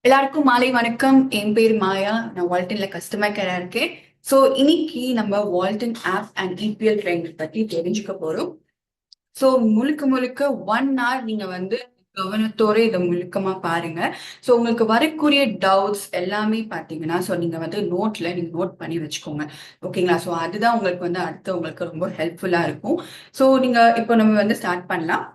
எல்லாருக்கும் மாலை வணக்கம். என் பேர் மாயா. நான் வால்டன்ல கஸ்டமர் கேரா இருக்கேன். ஸோ இன்னைக்கு நம்ம Walton app and EPL training பத்தி தெரிஞ்சுக்க போறோம். ஸோ முழுக்க முழுக்க 1 hour நீங்க வந்து கவனத்தோட இதை முழுக்கமா பாருங்க. ஸோ உங்களுக்கு வரக்கூடிய டவுட்ஸ் எல்லாமே பார்த்தீங்கன்னா, ஸோ நீங்க வந்து நீங்க நோட் பண்ணி வச்சுக்கோங்க. ஓகேங்களா? ஸோ அதுதான் உங்களுக்கு வந்து அடுத்து உங்களுக்கு ரொம்ப ஹெல்ப்ஃபுல்லா இருக்கும். ஸோ நீங்க இப்போ நம்ம வந்து ஸ்டார்ட் பண்ணலாம்.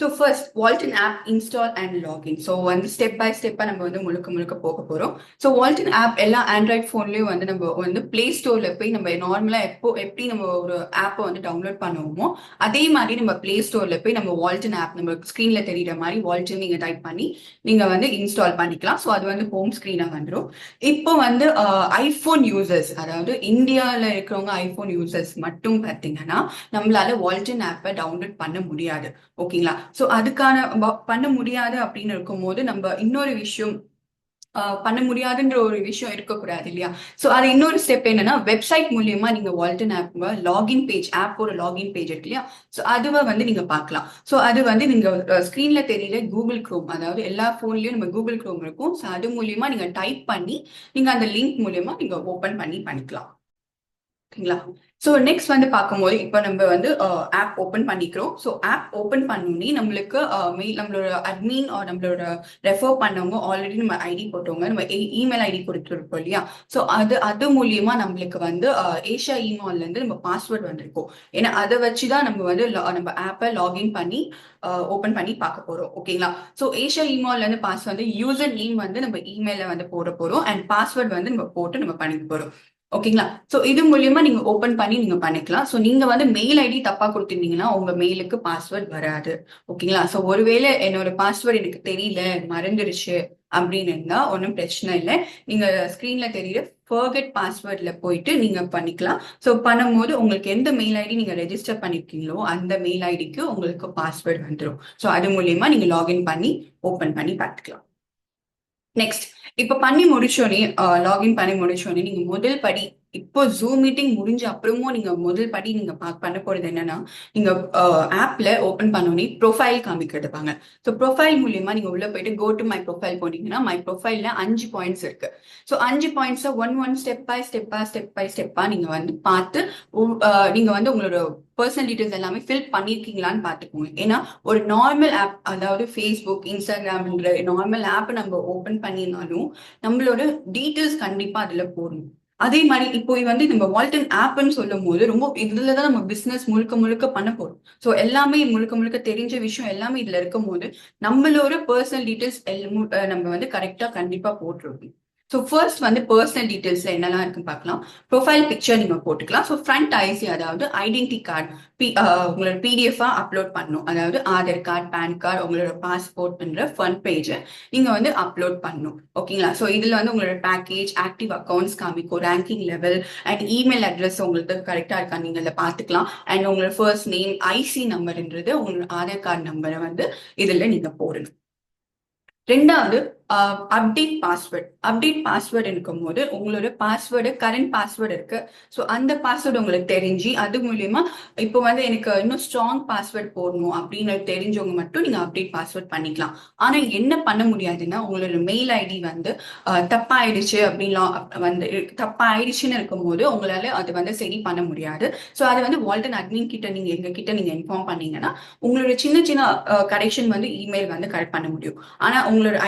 So first Walton app install and login. So வந்து ஸ்டெப் பை ஸ்டெப்பாக நம்ம வந்து முழுக்க முழுக்க போக போகிறோம். ஸோ வால்டன் ஆப் எல்லா ஆண்ட்ராய்ட் ஃபோன்லேயும் வந்து நம்ம வந்து பிளே ஸ்டோரில் போய் நம்ம நார்மலாக எப்படி நம்ம ஒரு ஆப்பை வந்து டவுன்லோட் பண்ணுவோமோ அதே மாதிரி நம்ம பிளே ஸ்டோரில் போய் நம்ம வால்டன் ஆப் நம்ம ஸ்க்ரீனில் தெரியுற மாதிரி வால்டன் நீங்கள் டைப் பண்ணி நீங்கள் வந்து இன்ஸ்டால் பண்ணிக்கலாம். ஸோ அது வந்து ஹோம் ஸ்க்ரீனாக வந்துடும். இப்போ வந்து ஐஃபோன் யூசர்ஸ், அதாவது இந்தியாவில் இருக்கிறவங்க ஐஃபோன் யூசர்ஸ் மட்டும் பார்த்தீங்கன்னா நம்மளால வால்டன் ஆப்பை டவுன்லோட் பண்ண முடியாது. ஓகேங்களா? சோ அதுக்கான பண்ண முடியாது அப்படின்னு இருக்கும்போது நம்ம இன்னொரு விஷயம் பண்ண முடியாதுன்ற ஒரு விஷயம் இருக்கக்கூடாது இல்லையா? சோ அது இன்னொரு ஸ்டெப் என்னன்னா, வெப்சைட் மூலியமா நீங்க வால்டன் ஆப் லாகின் பேஜ், ஆப்போட லாகின் பேஜ் இருக்கு இல்லையா? சோ அதுவ வந்து நீங்க பார்க்கலாம். சோ அது வந்து நீங்க ஸ்கிரீன்ல தெரியல கூகுள் குரோம், அதாவது எல்லா போன்லயும் நம்ம கூகுள் குரோம் இருக்கும். சோ அது மூலியமா நீங்க டைப் பண்ணி நீங்க அந்த லிங்க் மூலியமா நீங்க ஓபன் பண்ணி பண்ணிக்கலாம். ஓகேங்களா? ஸோ நெக்ஸ்ட் வந்து பார்க்கும்போது இப்போ நம்ம வந்து ஆப் ஓப்பன் பண்ணிக்கிறோம். ஸோ ஆப் ஓப்பன் பண்ணோன்னே நம்மளுக்கு மெயில், நம்மளோட அட்மின் நம்மளோட ரெஃபர் பண்ணவங்க ஆல்ரெடி நம்ம ஐடி போட்டவங்க நம்ம இமெயில் ஐடி கொடுத்துருப்போம் இல்லையா? ஸோ அது மூலியமா நம்மளுக்கு வந்து ஏஷியா இமெயிலேருந்து நம்ம பாஸ்வேர்ட் வந்திருக்கும். ஏன்னா அதை வச்சு தான் நம்ம வந்து நம்ம ஆப்பை லாகின் பண்ணி ஓப்பன் பண்ணி பார்க்க போறோம். ஓகேங்களா? ஸோ ஏஷியா இமெயிலேருந்து வந்து யூசர் நேம் வந்து நம்ம இமெயில வந்து போட போறோம் அண்ட் பாஸ்வேர்ட் வந்து நம்ம போட்டு நம்ம பண்ணிக்க போறோம். ஓகேங்களா? சோ இது மூலியமா நீங்க ஓபன் பண்ணி நீங்க பண்ணிக்கலாம். சோ நீங்க வந்து மெயில் ஐடி தப்பா கொடுத்திருந்தீங்கன்னா உங்க மெயிலுக்கு பாஸ்வேர்ட் வராது. ஓகேங்களா? சோ ஒருவேளை என்னோட பாஸ்வேர்ட் எனக்கு தெரியல, மறந்துருச்சு அப்படின்னு இருந்தா ஒன்றும் பிரச்சனை இல்லை. நீங்க ஸ்கிரீன்ல தெரியுற ஃபர்கெட் பாஸ்வேர்ட்ல போயிட்டு நீங்க பண்ணிக்கலாம். ஸோ பண்ணும்போது உங்களுக்கு எந்த மெயில் ஐடி நீங்க ரெஜிஸ்டர் பண்ணிருக்கீங்களோ அந்த மெயில் ஐடிக்கு உங்களுக்கு பாஸ்வேர்ட் வந்துடும். ஸோ அது மூலியமா நீங்க லாகின் பண்ணி ஓபன் பண்ணி பார்த்துக்கலாம். நெக்ஸ்ட் இப்ப பண்ணி முடிச்சோடனே லாகின் பண்ணி முடிச்சோடனே நீங்க முதல் படி, இப்போ ஜூம் மீட்டிங் முடிஞ்ச அப்புறமும் நீங்க முதல் படி நீங்க பண்ண போறது என்னன்னா, நீங்க ஆப்ல ஓபன் பண்ணோடனே ப்ரொஃபைல் காமிக்கிறதுப்பாங்க. ஸோ ப்ரொஃபைல் மூலியமா நீங்க உள்ள போயிட்டு கோ டு மை ப்ரொஃபைல் போனீங்கன்னா மை ப்ரொஃபைல்ல 5 பாயிண்ட்ஸ் இருக்கு. ஸோ 5 பாயிண்ட்ஸை ஒன் ஸ்டெப் பை ஸ்டெப்பா நீங்க வந்து பார்த்து நீங்க வந்து உங்களோட பர்சனல் டீடைல்ஸ் எல்லாமே ஃபில் பண்ணிருக்கீங்களான்னு பார்த்துக்கோங்க. ஏன்னா ஒரு நார்மல் ஆப், அதாவது ஃபேஸ்புக், இன்ஸ்டாகிராம்ன்ற நார்மல் ஆப் நம்ம ஓபன் பண்ணினாலும் நம்மளோட டீடைல்ஸ் கண்டிப்பா அதுல போடணும். அதே மாதிரி இப்போ வந்து நம்ம வால்டன் ஆப்னு சொல்லும் போது ரொம்ப இதுலதான் நம்ம பிசினஸ் முழுக்க முழுக்க பண்ண போறோம். ஸோ எல்லாமே முழுக்க முழுக்க தெரிஞ்ச விஷயம் எல்லாமே இதுல இருக்கும் போது நம்மளோட பர்சனல் டீடைல்ஸ் நம்ம வந்து கரெக்டா கண்டிப்பா போட்டுருக்கணும். ஸோ ஃபர்ஸ்ட் வந்து பர்சனல் டீடைல்ஸ்ல என்னெல்லாம் இருக்குன்னு பார்க்கலாம். ப்ரொஃபைல் பிக்சர் நீங்க போட்டுக்கலாம். ஸோ ஃப்ரண்ட் ஐசி, அதாவது ஐடென்டி கார்டு, உங்களோட பிடிஎஃபா அப்லோட் பண்ணணும். அதாவது ஆதார் கார்டு, பேன் கார்டு, உங்களோட பாஸ்போர்ட்ன்ற ஃப்ரண்ட் பேஜை நீங்க வந்து அப்லோட் பண்ணணும். ஓகேங்களா? ஸோ இதுல வந்து உங்களோட பேக்கேஜ், ஆக்டிவ் அக்கௌண்ட்ஸ் காமிக்கும், ranking level and email address உங்களுக்கு கரெக்டா இருக்கா நீங்க இதில் பார்த்துக்கலாம். அண்ட் உங்களோட ஃபர்ஸ்ட் நேம், ஐசி நம்பர்ன்றது உங்களோட ஆதார் கார்டு நம்பரை வந்து இதுல நீங்க போடணும். ரெண்டாவது அப்டேட் பாஸ்வேர்டு இருக்கும் போது உங்களோட பாஸ்வேர்டு, கரண்ட் பாஸ்வேர்டு இருக்கு. ஸோ அந்த பாஸ்வேர்டு உங்களுக்கு தெரிஞ்சு அது மூலியமா இப்போ வந்து எனக்கு இன்னும் ஸ்ட்ராங் பாஸ்வேர்ட் போடணும் அப்படின்னு தெரிஞ்சவங்க மட்டும் நீங்க அப்டேட் பாஸ்வேர்ட் பண்ணிக்கலாம். ஆனா என்ன பண்ண முடியாதுன்னா, உங்களோட மெயில் ஐடி வந்து தப்பாயிடுச்சு அப்படின்லாம் வந்து தப்பாயிடுச்சுன்னு இருக்கும்போது உங்களால அது வந்து சரி பண்ண முடியாது. ஸோ அது வந்து வால்டன் அட்மின் கிட்ட நீங்க எங்க கிட்ட நீங்க இன்ஃபார்ம் பண்ணீங்கன்னா உங்களோட சின்ன சின்ன கரெக்ஷன் வந்து இமெயில் வந்து கரெக்ட் பண்ண முடியும். ஆனா உங்களோட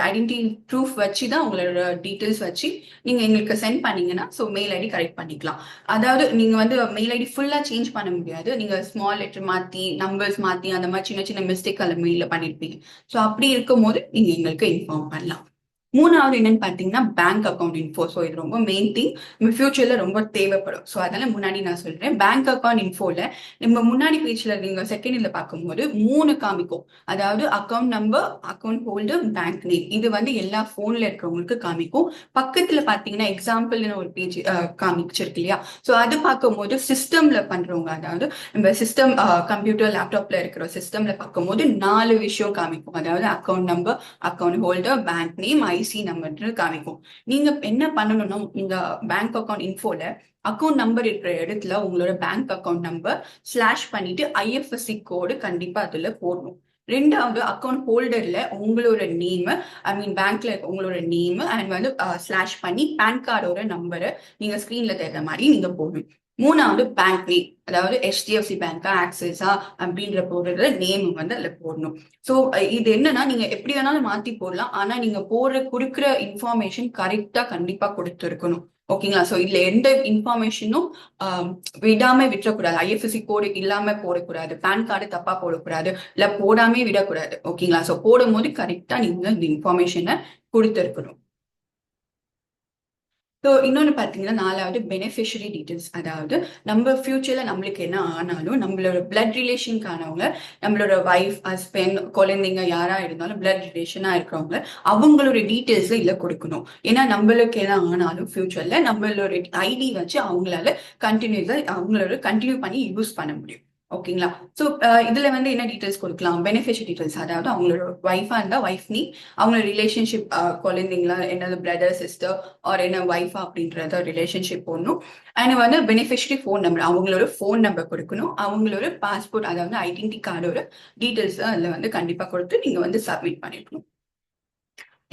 ஐடென்டி ப்ரூஃப் வச்சு தான் உங்களோட டீட்டெயில்ஸ் வச்சு நீங்க எங்களுக்கு சென்ட் பண்ணீங்கன்னா ஸோ மெயில் ஐடி கரெக்ட் பண்ணிக்கலாம். அதாவது நீங்க வந்து மெயில் ஐடி ஃபுல்லா சேஞ்ச் பண்ண முடியாது. நீங்க ஸ்மால் லெட்டர் மாத்தி, நம்பர்ஸ் மாத்தி, அந்த மாதிரி சின்ன சின்ன மிஸ்டேக் அந்த மெயில பண்ணிருப்பீங்க. ஸோ அப்படி இருக்கும் போது நீங்க எங்களுக்கு இன்ஃபார்ம் பண்ணலாம். மூணாவது என்னன்னு பார்த்தீங்கன்னா பேங்க் அக்கௌண்ட் இன்ஃபோ. ஸோ இது ரொம்ப மெயின் திங், நம்ம ஃபியூச்சர்ல ரொம்ப தேவைப்படும். ஸோ அதனால முன்னாடி நான் சொல்றேன், பேங்க் அக்கௌண்ட் இன்ஃபோல நம்ம முன்னாடி பேஜ்ல நீங்க செகண்ட்ல பார்க்கும்போது 3 காமிக்கும். அதாவது account number, account holder, bank name. இது வந்து எல்லா போன்ல இருக்கிறவங்களுக்கு காமிக்கும். பக்கத்துல பாத்தீங்கன்னா எக்ஸாம்பிள்னு ஒரு பேஜ் காமிச்சிருக்கு இல்லையா? ஸோ அது பார்க்கும்போது சிஸ்டம்ல பண்றவங்க, அதாவது நம்ம சிஸ்டம் கம்ப்யூட்டர் லேப்டாப்ல இருக்கிற சிஸ்டம்ல பார்க்கும்போது 4 விஷயம் காமிக்கும். அதாவது account number, account holder, bank name, IC number காமிக்கும். நீங்க என்ன பண்ணணும்னா, நீங்க பேங்க் அக்கௌண்ட் இன்ஃபோல அக்கௌண்ட் நம்பர் இருக்கிற இடத்துல உங்களோட பேங்க் அக்கௌண்ட் நம்பர் ஸ்லாஷ் பண்ணிட்டு ஐஎஃப்எஸ்சி கோடு கண்டிப்பா அதுல போடணும். ரெண்டாவது அக்கௌண்ட் ஹோல்டர்ல உங்களோட நேம், ஐ மீன் பேங்க்ல உங்களோட நேம் அண்ட் வந்து ஸ்லாஷ் பண்ணி பேன் கார்டோட நம்பரை நீங்க ஸ்கிரீன்ல தெரிற மாதிரி நீங்க போடணும். மூணாவது பேங்க் நேம், அதாவது HDFC பேங்கா ஆக்சிஸா அப்படின்ற போடுற நேம் வந்து அதுல போடணும். ஸோ இது என்னன்னா நீங்க எப்படி வேணாலும் மாத்தி போடலாம், ஆனா நீங்க கொடுக்குற இன்ஃபார்மேஷன் கரெக்டா கண்டிப்பா கொடுத்துருக்கணும். ஓகேங்களா? ஸோ இதுல எந்த இன்ஃபார்மேஷனும் விடாம விட்டுறக்கூடாது. IFSC கோடு இல்லாம போடக்கூடாது, பேன் கார்டு தப்பா போடக்கூடாது, இல்ல போடாமே விடக்கூடாது. ஓகேங்களா? ஸோ போடும் போது கரெக்டா நீங்க இந்த இன்ஃபார்மேஷனை கொடுத்துருக்கணும். ஸோ இன்னொன்று பார்த்தீங்கன்னா, நாலாவது பெனிஃபிஷரி டீட்டெயில்ஸ். அதாவது நம்ம ஃபியூச்சர்ல நம்மளுக்கு என்ன ஆனாலும் நம்மளோட பிளட் ரிலேஷனுக்கானவங்க, நம்மளோட ஒய்ஃப், ஹஸ்பண்ட், குழந்தைங்க யாரா இருந்தாலும் பிளட் ரிலேஷனா இருக்கிறவங்க அவங்களோட டீட்டெயில்ஸ் இதுல கொடுக்கணும். ஏன்னா நம்மளுக்கு என்ன ஆனாலும் ஃபியூச்சர்ல நம்மளோட ஐடி வச்சு அவங்களால அவங்களோட கண்டினியூ பண்ணி யூஸ் பண்ண முடியும். ஓகேங்களா? ஸோ இதுல வந்து என்ன டீட்டெயில்ஸ் கொடுக்கலாம்? பெனிஃபிஷரி டீட்டெயில்ஸ், அதாவது அவங்களோட ஒய்ஃபா இருந்தா ஒய்ஃப் நேம், அவங்களோட ரிலேஷன்ஷிப், குழந்தைங்களா, என்னது பிரதர் சிஸ்டர் ஆர் என்ன ஒய்ஃபா அப்படின்றத ரிலேஷன்ஷிப் போடணும். அண்ட் வந்து பெனிஃபிஷரி ஃபோன் நம்பர், அவங்களோட ஃபோன் நம்பர் கொடுக்கணும். அவங்களோட பாஸ்போர்ட், அதாவது ஐடென்டி கார்டோட டீட்டெயில்ஸ் அதுல வந்து கண்டிப்பா கொடுத்து நீங்க வந்து சப்மிட் பண்ணிருக்கணும்.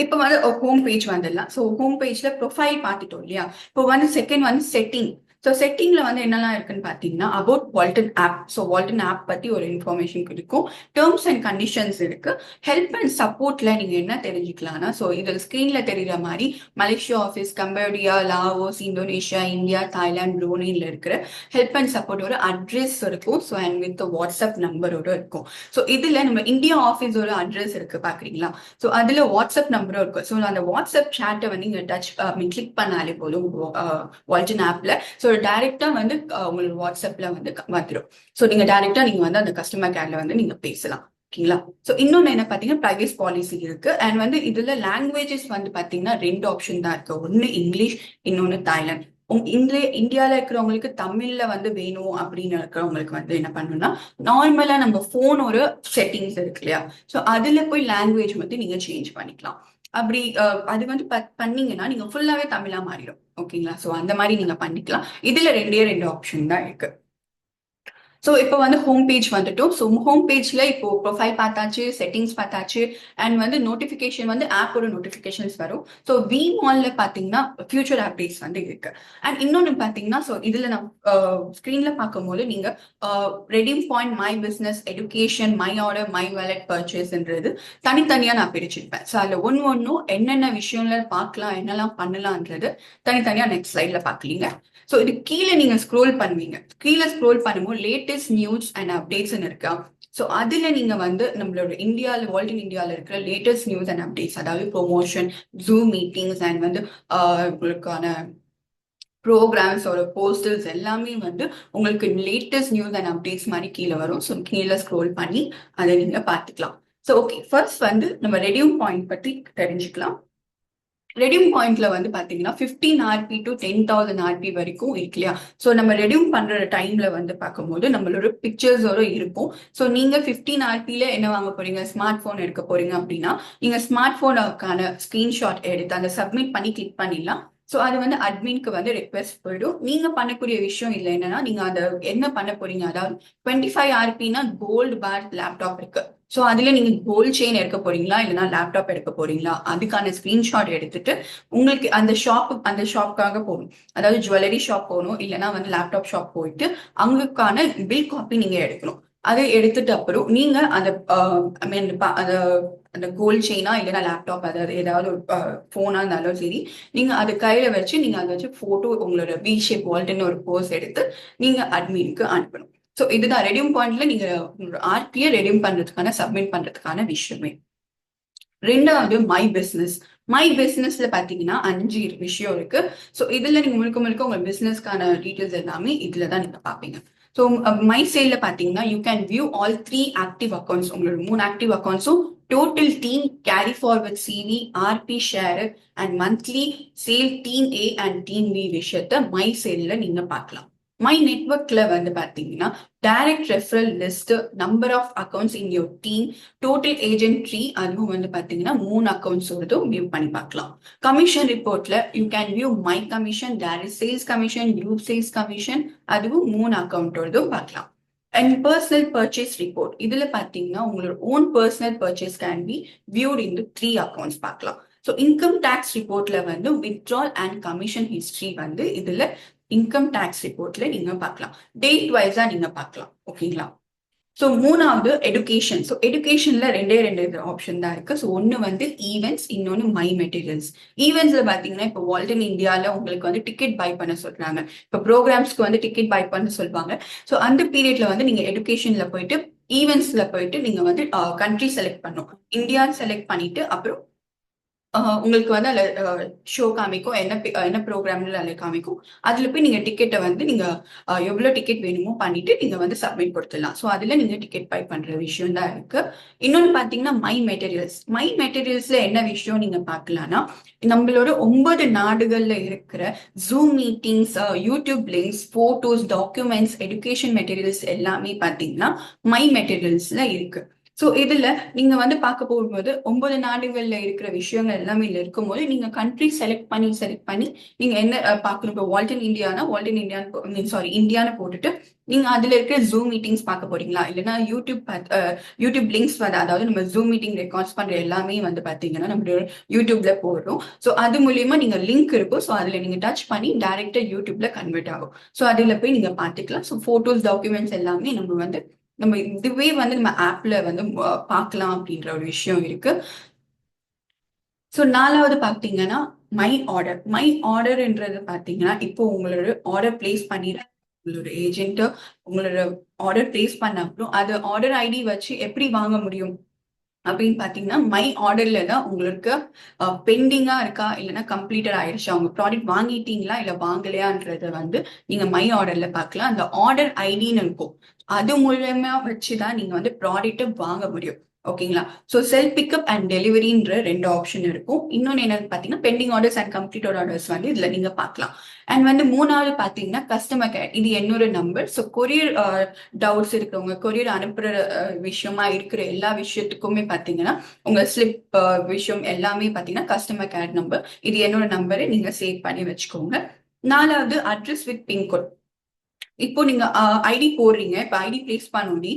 இப்போ வந்து ஹோம் பேஜ் வந்துடலாம். ஸோ ஹோம் பேஜ்ல ப்ரொஃபைல் பார்த்துட்டோம் இல்லையா? இப்போ வந்து செகண்ட் வந்து செட்டிங். ஸோ செட்டிங்ல வந்து என்னெல்லாம் இருக்குன்னு பார்த்தீங்கன்னா, about Walton app. So Walton app பத்தி ஒரு இன்ஃபர்மேஷன் இருக்கும். டேர்ம்ஸ் அண்ட் கண்டிஷன்ஸ் இருக்கு. ஹெல்ப் அண்ட் சப்போர்ட்ல நீங்க என்ன தெரிஞ்சுக்கலாம்னா, ஸோ இதில் ஸ்கிரீன்ல தெரியுற மாதிரி Malaysia office, Cambodia, Laos, Indonesia, India, Thailand, ப்ரூனேல இருக்கிற ஹெல்ப் அண்ட் சப்போர்ட்டோட அட்ரஸ் இருக்கும். ஸோ அண்ட் வித் வாட்ஸ்அப் நம்பரோட இருக்கும். ஸோ இதுல நம்ம இந்தியா ஆஃபீஸோட அட்ரஸ் இருக்கு பாக்குறீங்களா? ஸோ அதுல வாட்ஸ்அப் நம்பரும் இருக்கும். ஸோ அந்த வாட்ஸ்அப் சேட்டை வந்து நீங்க கிளிக் பண்ணாலே போதும் வால்டன் ஆப்ல. ஸோ டைரக்டா வந்து உங்களோட வாட்ஸ்அப்ல வந்து வந்துடும். ஸோ நீங்க டைரக்டா நீங்க வந்து அந்த கஸ்டமர் கேர்ல வந்து நீங்க பேசலாம். ஓகேங்களா? ஸோ இன்னொன்னு என்ன பாத்தீங்கன்னா, பிரைவேசி பாலிசி இருக்கு. அண்ட் வந்து இதுல லாங்குவேஜஸ் வந்து பாத்தீங்கன்னா 2 ஆப்ஷன் தான் இருக்கு. ஒன்னு இங்கிலீஷ், இன்னொன்னு தாய்லாந்து. இந்தியால இருக்கிறவங்களுக்கு தமிழ்ல வந்து வேணும் அப்படின்னு இருக்கிறவங்களுக்கு வந்து என்ன பண்ணணும்னா, நார்மலா நம்ம போனோட செட்டிங்ஸ் இருக்கு இல்லையா? ஸோ அதுல போய் லாங்குவேஜ் வந்து நீங்க சேஞ்ச் பண்ணிக்கலாம். அப்படி அது வந்து பண்ணீங்கன்னா நீங்க ஃபுல்லாவே தமிழா மாறிடும். ஓகேங்களா? ஸோ அந்த மாதிரி நீங்க பண்ணிக்கலாம். இதுல 2 ஆப்ஷன் தான் இருக்கு. ஸோ இப்போ வந்து ஹோம் பேஜ் வந்துட்டோம். ஸோ ஹோம் பேஜ்ல இப்போ ப்ரொஃபைல் பார்த்தாச்சு, செட்டிங்ஸ் பார்த்தாச்சு, அண்ட் வந்து நோட்டிஃபிகேஷன் வந்து ஆப்போட நோட்டிஃபிகேஷன்ஸ் வரும். ஸோ வி மால்ல பார்த்தீங்கன்னா ஃபியூச்சர் அப்டேட்ஸ் வந்து இருக்கு. அண்ட் இன்னொன்று பார்த்தீங்கன்னா, ஸோ இதில் நான் ஸ்க்ரீன்ல பார்க்கும்போது நீங்க redeem point, my business, education, my order, my wallet பர்ச்சேஸ்ன்றது தனித்தனியாக நான் பிரிச்சிருப்பேன். ஸோ அதில் ஒன்றும் என்னென்ன விஷயம்ல பார்க்கலாம், என்னெல்லாம் பண்ணலான்றது தனித்தனியாக நெக்ஸ்ட் ஸ்லைட்ல பார்க்கலீங்க. ஸோ இது கீழே நீங்க ஸ்க்ரோல் பண்ணுவீங்க. கீழே ஸ்க்ரோல் பண்ணும்போது லேட்டஸ்ட் நியூஸ் அண்ட் அப்டேட்ஸ் இருக்கா? ஸோ அதுல நீங்க வந்து நம்மளோட வால்டன் இந்தியாவில் இருக்கிற லேட்டஸ்ட் நியூஸ் அண்ட் அப்டேட்ஸ், அதாவது ப்ரொமோஷன், ஜூம் மீட்டிங்ஸ் அண்ட் வந்து உங்களுக்கான ப்ரோக்ராம்ஸோட போஸ்டர்ஸ் எல்லாமே வந்து உங்களுக்கு லேட்டஸ்ட் நியூஸ் அண்ட் அப்டேட்ஸ் மாதிரி கீழே வரும். ஸோ கீழே ஸ்க்ரோல் பண்ணி அதை நீங்க பார்த்துக்கலாம். ஸோ ஓகே, ஃபர்ஸ்ட் வந்து நம்ம ரெடியூம் பாயிண்ட் பத்தி தெரிஞ்சுக்கலாம். ரெடியூம் பாயிண்ட்ல வந்து பாத்தீங்கன்னா 15 RP டு 10,000 RP வரைக்கும் இருக்கு இல்லையா? ஸோ நம்ம ரெடியூம் பண்ற டைம்ல வந்து பார்க்கும்போது நம்மளோட பிக்சர்ஸோட இருக்கும். ஸோ நீங்க 15 RPல என்ன வாங்க போறீங்க, ஸ்மார்ட் போன் எடுக்க போறீங்க அப்படின்னா நீங்க ஸ்மார்ட் போனுக்கான ஸ்கிரீன்ஷாட் எடுத்து அந்த சப்மிட் பண்ணி கிளிக் பண்ணிடலாம். ஸோ அது வந்து அட்மின்க்கு வந்து ரெக்வெஸ்ட் போயிடும். நீங்க பண்ணக்கூடிய விஷயம் இல்லை என்னன்னா, நீங்க அதை என்ன பண்ண போறீங்க, அதாவது 25 RPனா கோல்டு பார் லேப்டாப் இருக்கு. ஸோ அதுல நீங்க கோல்ட் செயின் எடுக்க போறீங்களா, இல்லைன்னா லேப்டாப் எடுக்க போறீங்களா, அதுக்கான ஸ்கிரீன்ஷாட் எடுத்துட்டு உங்களுக்கு அந்த ஷாப்புக்காக போகணும். அதாவது ஜுவல்லரி ஷாப் போகணும், இல்லைன்னா வந்து லேப்டாப் ஷாப் போயிட்டு அங்குக்கான பில் காப்பி நீங்க எடுக்கணும். அதை எடுத்துட்டு அப்புறம் நீங்க அந்த அந்த கோல்ட் செயினா இல்லைன்னா லேப்டாப், அதாவது ஏதாவது ஒரு போனா இருந்தாலும் சரி, நீங்க அது கையில வச்சு நீங்க அதை வச்சு போட்டோ உங்களோட வி ஷேப் வால்ட்னு ஒரு போஸ் எடுத்து நீங்க அட்மினுக்கு அனுப்பணும். ஸோ இதுதான் ரெடியூம் பாயிண்ட்ல நீங்க ஆர்பியை ரெடியூம் பண்றதுக்கான சப்மிட் பண்றதுக்கான விஷயமே. ரெண்டாவது மை பிசினஸ். மை பிசினஸ்ல பாத்தீங்கன்னா 5 விஷயம் இருக்கு. ஸோ இதுல நீங்க முழுக்க உங்க பிசினஸ்க்கான டீடைல்ஸ் எல்லாமே இதுலதான் நீங்க பாப்பீங்க. ஸோ மை சேல்ல பாத்தீங்கன்னா you can view all 3 active accounts. உங்களோட 3 ஆக்டிவ் அக்கௌண்ட்ஸும் total team, carry forward CV, RP share and monthly sale team A and team B விஷயத்த மை சேல்ல நீங்க பார்க்கலாம். மை நெட்வொர்க்ல வந்து பாத்தீங்கன்னா direct referral list, number of accounts in your team, total agent tree, அதுவும் வந்து பாத்தீங்கன்னா 3 அக்கௌண்ட்ஸோடதும் வியூ பண்ணி பார்க்கலாம். கமிஷன் ரிப்போர்ட்ல you can view my commission, direct sales commission, group sales commission, அதுவும் 3 அக்கௌண்ட்டோடதும் பார்க்கலாம். அண்ட் பர்சனல் பர்ச்சேஸ் ரிப்போர்ட் இதுல பாத்தீங்கன்னா உங்களோட own personal purchase can be viewed in 3 accounts பார்க்கலாம். ஸோ இன்கம் டேக்ஸ் ரிப்போர்ட்ல வந்து வித்ட்ரால் அண்ட் கமிஷன் ஹிஸ்டரி வந்து இதுல இன்கம் டேக்ஸ் ரிப்போர்ட்ல நீங்க பார்க்கலாம். டேட் வைஸா நீங்க பார்க்கலாம். ஓகேங்களா? ஸோ மூணாவது எடுகேஷன். ஸோ எடுகேஷன்ல ரெண்டு ஆப்ஷன் தான் இருக்கு. ஸோ ஒன்று வந்து ஈவெண்ட்ஸ், இன்னொன்று மை மெட்டீரியல்ஸ். ஈவெண்ட்ஸ்ல பாத்தீங்கன்னா இப்போ வால்டன் இந்தியால உங்களுக்கு வந்து டிக்கெட் பை பண்ண சொல்றாங்க. இப்போ ப்ரோக்ராம்ஸ்க்கு வந்து டிக்கெட் பை பண்ண சொல்லுவாங்க. ஸோ அந்த பீரியட்ல வந்து நீங்க எடுகேஷன்ல போயிட்டு ஈவெண்ட்ஸ்ல போயிட்டு நீங்க வந்து கண்ட்ரி செலக்ட் பண்ணும். இந்தியா செலக்ட் பண்ணிட்டு அப்புறம் உங்களுக்கு வந்து அதில் ஷோ காமிக்கும், என்ன ப்ரோக்ராம்ல அதில் காமிக்கும். அதில் போய் நீங்கள் டிக்கெட்டை வந்து நீங்கள் எவ்வளோ டிக்கெட் வேணுமோ பண்ணிட்டு நீங்கள் வந்து சப்மிட் கொடுத்துடலாம். ஸோ அதில் நீங்கள் டிக்கெட் பை பண்ணுற விஷயம் தான் இருக்கு. இன்னொன்று பார்த்தீங்கன்னா மை மெட்டீரியல்ஸ். மை மெட்டீரியல்ஸ்ல என்ன விஷயம் நீங்கள் பார்க்கலாம்னா நம்மளோட 9 நாடுகள்ல இருக்கிற zoom meetings, YouTube links, photos, documents, education materials எல்லாமே பார்த்தீங்கன்னா மை மெட்டீரியல்ஸ்ல இருக்கு. ஸோ இதுல நீங்க வந்து பார்க்க போகும்போது 9 நாடுகள்ல இருக்கிற விஷயங்கள் எல்லாமே இதுல இருக்கும்போது நீங்க கண்ட்ரி செலக்ட் பண்ணி நீங்க என்ன பார்க்கணும். இப்போ வால்டன் இந்தியானா வால்டன் இந்தியான்னு சாரி இந்தியான்னு போட்டுட்டு நீங்க அதுல இருக்கிற ஜூம் மீட்டிங்ஸ் பார்க்க போறீங்களா, இல்லைன்னா யூடியூப் லிங்க்ஸ் வந்து அதாவது நம்ம ஜூம் மீட்டிங் ரெக்கார்ட்ஸ் பண்ற எல்லாமே வந்து பாத்தீங்கன்னா நம்ம யூடியூப்ல போடுறோம். ஸோ அது மூலியமா நீங்க லிங்க் இருக்கும். ஸோ அதுல நீங்க டச் பண்ணி டைரக்டா யூடியூப்ல கன்வெர்ட் ஆகும். ஸோ அதுல போய் நீங்க பார்த்துக்கலாம். ஸோ போட்டோஸ், டாக்குமெண்ட்ஸ் எல்லாமே நம்ம இதுவே வந்து நம்ம ஆப்ல வந்து பார்க்கலாம் அப்படின்ற ஒரு விஷயம் இருக்கு. ஸோ நாலாவது பார்த்தீங்கன்னா மை ஆர்டர்ன்றது பார்த்தீங்கன்னா இப்போ உங்களோட ஆர்டர் பிளேஸ் பண்ணிடுற உங்களோட ஏஜென்ட் உங்களோட ஆர்டர் பிளேஸ் பண்ண அப்புறம் அது ஆர்டர் ஐடி வச்சு எப்படி வாங்க முடியும் அப்படின்னு பாத்தீங்கன்னா மை ஆர்டர்ல தான் உங்களுக்கு பெண்டிங்கா இருக்கா இல்லைன்னா கம்ப்ளீட்டட் ஆயிடுச்சா, உங்க ப்ராடக்ட் வாங்கிட்டீங்களா இல்ல வாங்கலையான்றத வந்து நீங்க மை ஆர்டர்ல பார்க்கலாம். அந்த ஆர்டர் ஐடின்னு இருக்கும். அது மூலமா வச்சுதான் நீங்க வந்து ப்ராடக்ட்டை வாங்க முடியும். ஓகேங்களா? ஸோ செல்ஃப் பிக்கப் அண்ட் டெலிவரின்ற 2 ஆப்ஷன் இருக்கும். இன்னொன்னு என்னன்னு பாத்தீங்கன்னா pending orders and completed orders வந்து இதுல நீங்க பார்க்கலாம். அண்ட் வந்து மூணாவது பாத்தீங்கன்னா கஸ்டமர் கேர். இது என்னோட நம்பர். ஸோ கொரியர் டவுட்ஸ் இருக்கிறவங்க, கொரியர் அனுப்புற விஷயமா இருக்கிற எல்லா விஷயத்துக்குமே பாத்தீங்கன்னா உங்க ஸ்லிப் விஷயம் எல்லாமே பாத்தீங்கன்னா கஸ்டமர் கேர் நம்பர். இது என்னோட நம்பரை நீங்க சேவ் பண்ணி வச்சுக்கோங்க. நாலாவது அட்ரஸ் வித் பின்கோட். இப்போ நீங்க ஐடி போடுறீங்க. இப்போ ஐடி பிளேஸ் பண்ணி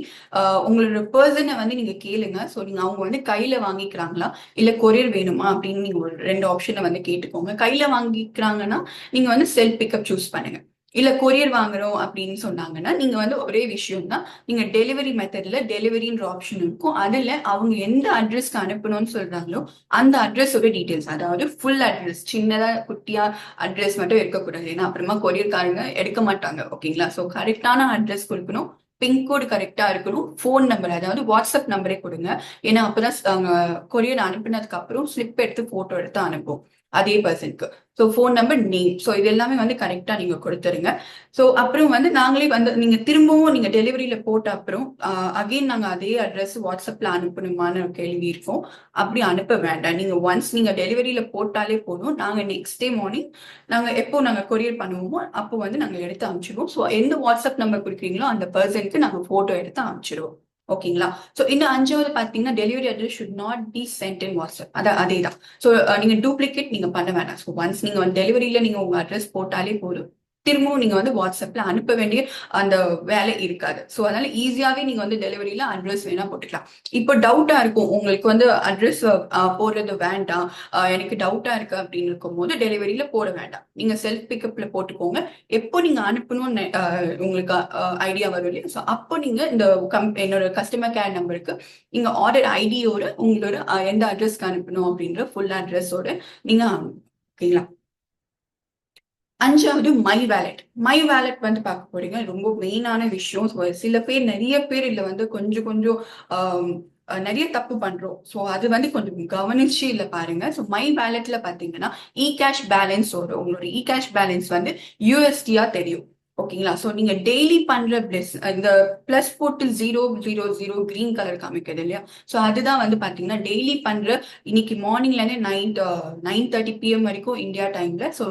உங்களோட பர்சனை வந்து நீங்க கேளுங்க. ஸோ நீங்க அவங்க வந்து கையில வாங்கிக்கிறாங்களா இல்ல கொரியர் வேணுமா அப்படின்னு நீங்க ஒரு 2 ஆப்ஷனை வந்து கேட்டுக்கோங்க. கையில வாங்கிக்கிறாங்கன்னா நீங்க வந்து செல்ஃப் பிக்கப் சூஸ் பண்ணுங்க. இல்ல கொரியர் வாங்குறோம் அப்படின்னு சொன்னாங்கன்னா நீங்க வந்து ஒரே விஷயம் தான், நீங்க டெலிவரி மெத்தட்ல டெலிவரின்ற ஆப்ஷன் இருக்கும். அதுல அவங்க எந்த அட்ரஸ்க்கு அனுப்பணும்னு சொல்றாங்களோ அந்த அட்ரஸோட டீடைல்ஸ், அதாவது ஃபுல் அட்ரஸ், சின்னதா குட்டியா அட்ரஸ் மட்டும் இருக்கக்கூடாது. ஏன்னா அப்புறமா கொரியர்காரங்க எடுக்க மாட்டாங்க. ஓகேங்களா? ஸோ கரெக்டான அட்ரஸ் கொடுக்கணும். பின்கோடு கரெக்டா இருக்கணும். ஃபோன் நம்பர் அதாவது வாட்ஸ்அப் நம்பரே கொடுங்க. ஏன்னா அப்பதான் அவங்க கொரியர் அனுப்பினதுக்கு அப்புறம் ஸ்லிப் எடுத்து போட்டோ எடுத்து அனுப்பும் அதே பர்சனுக்கு. So phone number, name, so இது எல்லாமே வந்து கரெக்டா நீங்க கொடுத்துருங்க. ஸோ அப்புறம் வந்து நாங்களே வந்து நீங்க திரும்பவும் நீங்க டெலிவரியில போட்ட அப்புறம் அகைன் நாங்க அதே அட்ரஸ் வாட்ஸ்அப்ல அனுப்பணுமான்னு ஒரு கேள்வி இருக்கும். அப்படி அனுப்ப வேண்டாம். நீங்க ஒன்ஸ் நீங்க டெலிவரியில போட்டாலே போதும். நாங்க நெக்ஸ்ட் டே மார்னிங் நாங்க கொரியர் பண்ணுவோமோ அப்போ வந்து நாங்க எடுத்து அனுப்பிச்சிடுவோம். ஸோ எந்த வாட்ஸ்அப் நம்பர் கொடுக்குறீங்களோ அந்த பர்சனுக்கு நாங்க போட்டோ எடுத்து அனுப்பிச்சிடுவோம். ஓகேங்களா? ஸோ இன்னும் அஞ்சாவது பாத்தீங்கன்னா delivery address should not be sent in WhatsApp. அதேதான். ஸோ நீங்க டூப்ளிகேட் நீங்க பண்ண வேண்டாம். ஸோ ஒன்ஸ் நீங்க வந்து டெலிவரியில நீங்க உங்க அட்ரஸ் போட்டாலே போதும். திரும்பவும் நீங்க வந்து வாட்ஸ்அப்ல அனுப்ப வேண்டிய அந்த வேலை இருக்காது. ஸோ அதனால ஈஸியாவே நீங்க வந்து டெலிவரியில அட்ரஸ் வேணா போட்டுக்கலாம். இப்போ டவுட்டா இருக்கும் உங்களுக்கு வந்து அட்ரஸ் போடுறது வேண்டாம், எனக்கு டவுட்டா இருக்கு அப்படின்னு இருக்கும் போது டெலிவரியில போட வேண்டாம். நீங்க செல்ஃப் பிக்கப்ல போட்டுக்கோங்க. எப்போ நீங்க அனுப்பணும்னு உங்களுக்கு ஐடியா வரும் இல்லையா? ஸோ அப்போ நீங்க இந்த என்னோட கஸ்டமர் கேர் நம்பருக்கு நீங்க ஆர்டர் ஐடியோட உங்களோட எந்த அட்ரஸ்க்கு அனுப்பணும் அப்படின்ற ஃபுல் அட்ரஸோட நீங்க ஓகேங்களா? அஞ்சாவது மை வேலட் வந்து பார்க்க போறீங்க. ரொம்ப மெயினான விஷயம். சில பேர் நிறைய பேர் இதுல வந்து கொஞ்சம் கொஞ்சம் நிறைய தப்பு பண்றோம். ஸோ அது வந்து கொஞ்சம் கவனிச்சு இல்ல பாருங்க. ஸோ மை வேலட்ல பாத்தீங்கன்னா இ கேஷ் பேலன்ஸ் வரும். உங்களோட இ கேஷ் பேலன்ஸ் வந்து யூஎஸ்டியா தெரியும். ஓகேங்களா? ஸோ நீங்க டெய்லி பண்ற இந்த பிளஸ் போட்டு 000 கிரீன் கலர் காமிக்கிறது இல்லையா? ஸோ அதுதான் வந்து பாத்தீங்கன்னா டெய்லி பண்ற இன்னைக்கு மார்னிங்ல இருந்து 9:30 PM வரைக்கும் இந்தியா டைம்ல. ஸோ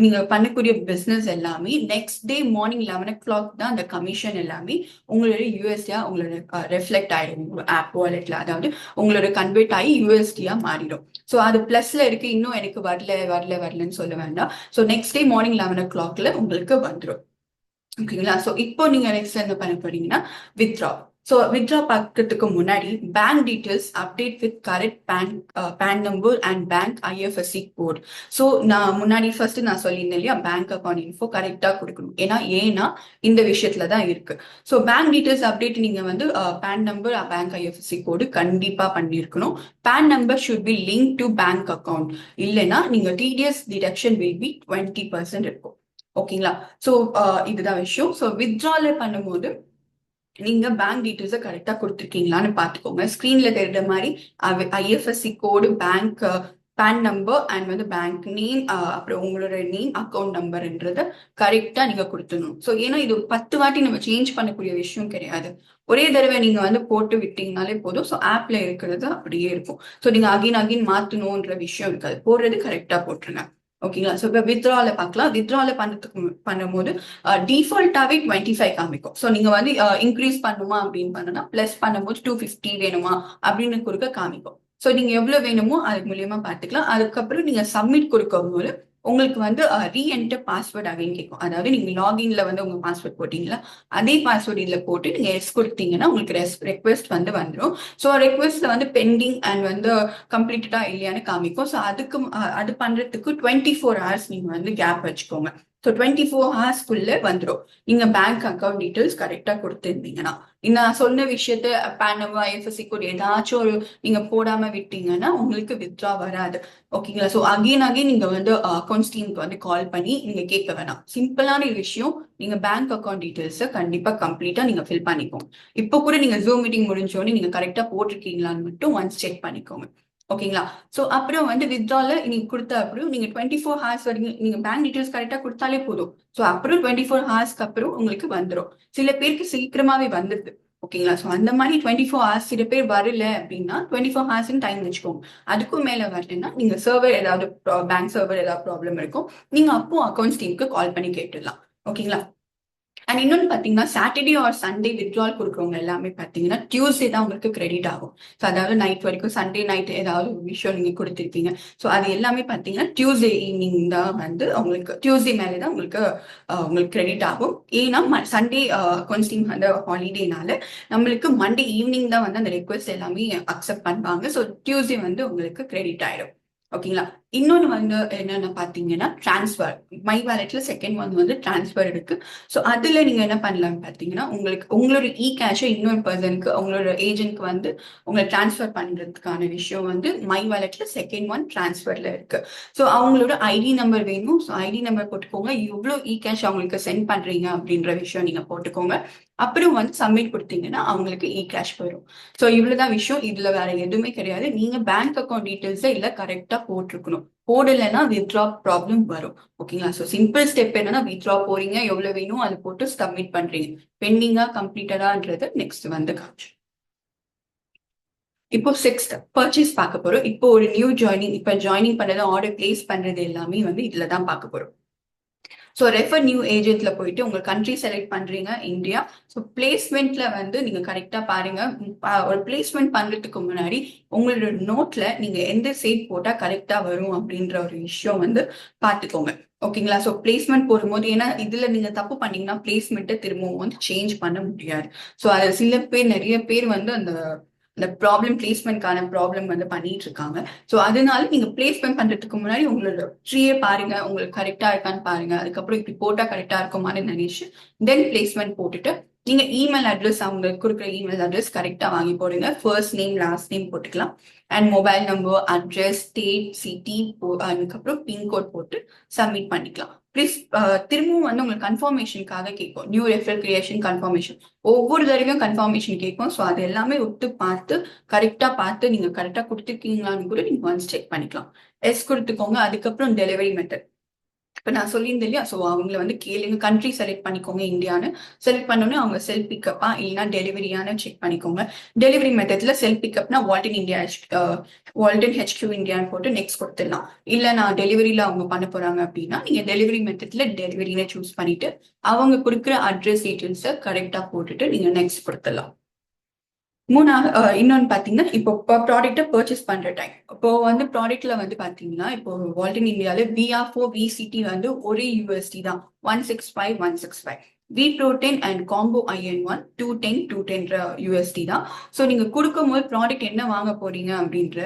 நீங்க பண்ணக்கூடிய பிசினஸ் எல்லாமே நெக்ஸ்ட் டே மார்னிங் 11 o'clock தான் அந்த கமிஷன் எல்லாமே உங்களோட யூஎஸ்டியா உங்களோட ரெஃப்ளெக்ட் ஆயிடும் ஆப் வாலெட்ல. அதாவது உங்களோட கன்வெர்ட் ஆகி யூஎஸ்டியா மாறிடும். ஸோ அது பிளஸ்ல இருக்கு. இன்னும் எனக்கு வரலன்னு சொல்ல வேண்டாம். ஸோ நெக்ஸ்ட் டே மார்னிங் 11 o'clockல உங்களுக்கு வந்துடும். ஓகேங்களா? ஸோ இப்போ நீங்க நெக்ஸ்ட் என்ன பண்ண போறீங்கன்னா வித்ட்ரா. ஸோ வித்ட்ரா பார்க்கறதுக்கு முன்னாடி bank details update with correct PAN number and bank IFSC code. So நான் முன்னாடி ஃபர்ஸ்ட் நான் சொல்லியிருந்தேன் இல்லையா, பேங்க் அக்கௌண்ட் இன்ஃபோ கரெக்டாக கொடுக்கணும். ஏன்னா இந்த விஷயத்துல தான் இருக்கு. ஸோ பேங்க் டீட்டெயில்ஸ் அப்டேட் நீங்க வந்து PAN number bank IFSC code கண்டிப்பா பண்ணியிருக்கணும். PAN number should be link to bank account. இல்லைன்னா நீங்க டிடிஎஸ் டிடக்ஷன் வில் பி 20% இருக்கும். ஓகேங்களா? ஸோ இதுதான் விஷயம். ஸோ வித்ட்ரால பண்ணும்போது நீங்க பேங்க் டீட்டெயில்ஸை கரெக்டா கொடுத்துருக்கீங்களான்னு பார்த்துக்கோங்க. ஸ்கிரீன்ல தெரியுற மாதிரி IFSC code, bank PAN number and வந்து பேங்க் நேம், அப்புறம் உங்களோட நேம், அக்கௌண்ட் நம்பர்ன்றத கரெக்டா நீங்க கொடுத்துடணும். ஸோ ஏன்னா இது 10 வாட்டி நம்ம சேஞ்ச் பண்ணக்கூடிய விஷயம் கிடையாது. ஒரே தடவை நீங்க வந்து போட்டு விட்டீங்கனாலே போதும். ஸோ ஆப்ல இருக்கிறது அப்படியே இருக்கும். ஸோ நீங்க அகைன் மாத்தணும்ன்ற விஷயம் இருக்காது. போடுறது கரெக்டா போட்டுருங்க. ஓகேங்களா? ஸோ இப்போ வித்ட்ரால பார்க்கலாம். வித்ட்ரால பண்ணும்போது டிஃபால்ட்டாவே 25 காமிக்கும். ஸோ நீங்க வந்து இன்க்ரீஸ் பண்ணுமா அப்படின்னு பண்ணனா பிளஸ் பண்ணும்போது 250 வேணுமா அப்படின்னு கொடுக்க காமிக்கும். ஸோ நீங்க எவ்வளவு வேணுமோ அது மூலியமா பார்த்துக்கலாம். அதுக்கப்புறம் நீங்க சப்மிட் கொடுக்கும்போது உங்களுக்கு வந்து ரீஎன்டர் பாஸ்வேர்ட் அகைன் கேட்கும். அதாவது நீங்க லாகின்ல வந்து உங்க பாஸ்வேர்ட் போட்டீங்களா, அதே பாஸ்வேர்ட் இதுல போட்டு நீங்க எஸ் கொடுத்தீங்கன்னா உங்களுக்கு ரெக்வெஸ்ட் வந்து வந்துடும். ஸோ ரெக்வெஸ்ட்ல வந்து பெண்டிங் அண்ட் வந்து கம்ப்ளீட்டடா இல்லையான்னு காமிக்கும். ஸோ அது பண்றதுக்கு 24 hours நீங்க வந்து கேப் வச்சுக்கோங்க. ஸோ 24 hours வந்துடும். நீங்க பேங்க் அக்கௌண்ட் டீட்டெயில்ஸ் கரெக்டா கொடுத்துருந்தீங்கன்னா. நான் சொன்ன விஷயத்த பேன் நம்பர், ஐஎஃப்எஸ்சி கோட் ஏதாச்சும் ஒரு நீங்க போடாம விட்டீங்கன்னா உங்களுக்கு வித்ட்ரா வராது. ஓகேங்களா? ஸோ அகைன் நீங்க வந்து அக்கௌண்ட்ஸ் டீமுக்கு வந்து கால் பண்ணி நீங்க கேட்க வேணாம். சிம்பிளான விஷயம், நீங்க பேங்க் அக்கௌண்ட் டீட்டெயில்ஸை கண்டிப்பா கம்ப்ளீட்டா நீங்க ஃபில் பண்ணிக்கோங்க. இப்போ கூட நீங்க ஜூம் மீட்டிங் முடிஞ்சோடனே நீங்க கரெக்டா போட்டிருக்கீங்களான்னு மட்டும் ஒன்ஸ் செக் பண்ணிக்கோங்க. ஓகேங்களா? ஸோ அப்புறம் வந்து வித்ட்ரால நீங்க கொடுத்த அப்புறம் நீங்க 24 hours வரைக்கும் நீங்க பேங்க் டீட்டெயில்ஸ் கரெக்டா கொடுத்தாலே போதும். ஸோ அப்புறம் 24 hours அப்புறம் உங்களுக்கு வந்துடும். சில பேருக்கு சீக்கிரமாவே வந்துடுது. ஓகேங்களா? ஸோ அந்த மாதிரி 24 hours சில பேர் வரல அப்படின்னா 24 hours டைம் வச்சுக்கோங்க. அதுக்கும் மேல வரலன்னா நீங்க சர்வர் ஏதாவது பேங்க் சர்வர் ஏதாவது ப்ராப்ளம் இருக்கும், நீங்க அப்போ அக்கௌண்ட்ஸ் டீமுக்கு கால் பண்ணி கேட்டுடலாம். ஓகேங்களா? அண்ட் இன்னொன்னு பாத்தீங்கன்னா சாட்டர்டே ஆர் சண்டே வித்ட்ரால் கொடுக்குறவங்க எல்லாமே பாத்தீங்கன்னா டியூஸ்டே தான் உங்களுக்கு கிரெடிட் ஆகும். ஸோ அதாவது நைட் வரைக்கும் சண்டே நைட் ஏதாவது ஒரு விஷயம் நீங்க கொடுத்துருப்பீங்க. ஸோ அது எல்லாமே பாத்தீங்கன்னா டியூஸ்டே ஈவினிங் தான் வந்து உங்களுக்கு டியூஸ்டே மேலே தான் உங்களுக்கு கிரெடிட் ஆகும். ஏன்னா சண்டே கொஞ்சம் அந்த ஹாலிடேனால நம்மளுக்கு மண்டே ஈவினிங் தான் வந்து அந்த ரெக்வஸ்ட் எல்லாமே அக்செப்ட் பண்ணுவாங்க. ஸோ டியூஸ்டே வந்து உங்களுக்கு கிரெடிட் ஆயிடும். ஓகேங்களா? இன்னொன்னு வந்து என்னென்ன பாத்தீங்கன்னா டிரான்ஸ்ஃபர். மை வாலெட்ல செகண்ட் ஒன் வந்து டிரான்ஸ்ஃபர் இருக்கு. ஸோ அதுல நீங்க என்ன பண்ணலாம் பாத்தீங்கன்னா உங்களோட கேஷை இன்னொரு பர்சனுக்கு, உங்களோட ஏஜென்ட்க்கு வந்து உங்களை டிரான்ஸ்ஃபர் பண்றதுக்கான விஷயம் வந்து மை வாலெட்ல செகண்ட் ஒன் டிரான்ஸ்ஃபர்ல இருக்கு. ஸோ அவங்களோட ஐடி நம்பர் வேணும். ஸோ ஐடி நம்பர் போட்டுக்கோங்க. எவ்வளோ கேஷ் அவங்களுக்கு சென்ட் பண்றீங்க அப்படின்ற விஷயம் நீங்க போட்டுக்கோங்க. அப்புறம் வந்து சப்மிட் கொடுத்தீங்கன்னா அவங்களுக்கு கேஷ் போயிடும். ஸோ இவ்வளவுதான் விஷயம். இதுல வேற எதுவுமே கிடையாது. நீங்க பேங்க் அக்கௌண்ட் டீட்டெயில்ஸை இல்ல கரெக்டா போட்டிருக்கணும். போடலைன்னா வித்ட்ரா ப்ராப்ளம் வரும். ஓகேங்களா? ஸோ சிம்பிள் ஸ்டெப் என்னன்னா வித்ட்ரா போறீங்க, எவ்வளவு வேணும் அது போட்டு சப்மிட் பண்றீங்க. பெண்டிங்கா கம்ப்ளீட்டடான்றது நெக்ஸ்ட் வந்து காமிச்சு. இப்போ 6th பர்ச்சேஸ் பார்க்க போறோம். இப்போ ஒரு நியூ ஜாயினிங், இப்ப ஜாயினிங் பண்ணது, ஆர்டர் பிளேஸ் பண்றது எல்லாமே வந்து இதுலதான் பார்க்க போறோம். ஸோ ரெஃபர் நியூ ஏஜென்ட்ல போயிட்டு உங்க கண்ட்ரி செலக்ட் பண்றீங்க இந்தியா. ஸோ பிளேஸ்மெண்ட்ல வந்து நீங்க கரெக்டா பாருங்க. ஒரு பிளேஸ்மெண்ட் பண்றதுக்கு முன்னாடி உங்களோட நோட்ல நீங்க எந்த சைட் போட்டா கரெக்டா வரும் அப்படின்ற ஒரு விஷயம் வந்து பாத்துக்கோங்க. ஓகேங்களா? ஸோ பிளேஸ்மெண்ட் போடும்போது ஏன்னா இதுல நீங்க தப்பு பண்ணீங்கன்னா பிளேஸ்மெண்ட்டை திரும்பவும் வந்து சேஞ்ச் பண்ண முடியாது. ஸோ அது சில பேர் நிறைய பேர் வந்து அந்த அந்த பிளேஸ்மெண்ட்கான ப்ராப்ளம் வந்து பண்ணிட்டு இருக்காங்க. ஸோ அதனால நீங்க பிளேஸ்மெண்ட் பண்றதுக்கு முன்னாடி உங்களோட ட்ரீயே பாருங்க, உங்களுக்கு கரெக்டா இருக்கான்னு பாருங்க. அதுக்கப்புறம் இப்படி போட்டா கரெக்டா இருக்குமான்னு நினைச்சு தென் பிளேஸ்மெண்ட் போட்டுட்டு நீங்க இமெயில் அட்ரஸ், அவங்க கொடுக்குற இமெயில் அட்ரஸ் கரெக்டா வாங்கி போடுங்க. ஃபர்ஸ்ட் நேம் லாஸ்ட் நேம் போட்டுக்கலாம். And mobile number, address, state, city, அதுக்கப்புறம் பின்கோட் போட்டு சப்மிட் பண்ணிக்கலாம். ப்ளீஸ் திரும்பவும் வந்து உங்களுக்கு கன்ஃபர்மேஷனுக்காக கேட்கும். நியூ ரெஃபர் கிரியேஷன் கன்ஃபர்மேஷன் ஒவ்வொரு தடவையும் கன்ஃபர்மேஷன் கேட்கும். ஸோ அது எல்லாமே ஒத்து பார்த்து கரெக்டா பார்த்து நீங்க கரெக்டா கொடுத்துருக்கீங்களான்னு கூட நீங்க ஒன்ஸ் செக் பண்ணிக்கலாம். எஸ் கொடுத்துக்கோங்க. அதுக்கப்புறம் டெலிவரி மெத்தட் இப்ப நான் சொல்லியிருந்தேன் இல்லையா, ஸோ அவங்கள வந்து கேளுங்க. கண்ட்ரி செலக்ட் பண்ணிக்கோங்க இந்தியான்னு. செலக்ட் பண்ணோன்னே அவங்க செல்ஃப் பிக்கப்பா இல்லைன்னா டெலிவரியானு செக் பண்ணிக்கோங்க. டெலிவரி மெத்தட்ல செல்ஃப் பிக்கப்னா வால்டன் ஹெச்கியூ இந்தியான்னு போட்டு நெக்ஸ்ட் கொடுத்துடலாம். இல்ல நான் டெலிவரியில அவங்க பண்ண போறாங்க அப்படின்னா நீங்க டெலிவரி மெத்தட்ல டெலிவரின்னு சூஸ் பண்ணிட்டு அவங்க கொடுக்குற அட்ரஸ் டீட்டெயில்ஸை கரெக்டா போட்டுட்டு நீங்க நெக்ஸ்ட் கொடுத்துடலாம். மூணாவது இன்னொன்னு பாத்தீங்கன்னா இப்போ ப்ராடக்ட்டை பர்ச்சேஸ் பண்ற டைம். இப்போ வந்து ப்ராடக்ட்ல வந்து பாத்தீங்கன்னா இப்போ வால்டன் இந்தியால VR4 VCT வந்து ஒரே USD தான் 165. V protein and combo IN1 210 USD தான். ஸோ நீங்க கொடுக்கும்போது ப்ராடக்ட் என்ன வாங்க போறீங்க அப்படின்ற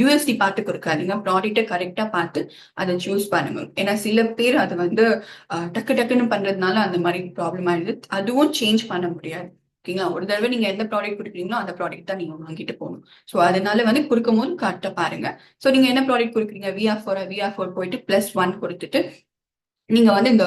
USD பார்த்து கொடுக்காதீங்க, ப்ராடக்ட்டை கரெக்டா பார்த்து அதை சூஸ் பண்ணுங்க. ஏன்னா சில பேர் அது வந்து டக்கு டக்குன்னு பண்றதுனால அந்த மாதிரி ப்ராப்ளம் ஆயிடுது. அதுவும் சேஞ்ச் பண்ண முடியாது. ஓகேங்களா, ஒரு தடவை நீங்க எந்த ப்ராடக்ட் கொடுக்குறீங்களோ அந்த ப்ராடக்ட் தான் நீங்க வாங்கிட்டு போகணும். ஸோ அதனால வந்து கொடுக்கும் போது கரெக்டா பாருங்க. ஸோ நீங்க என்ன ப்ராடக்ட் கொடுக்குறீங்க, VR4 போயிட்டு +1 கொடுத்துட்டு நீங்க வந்து இந்த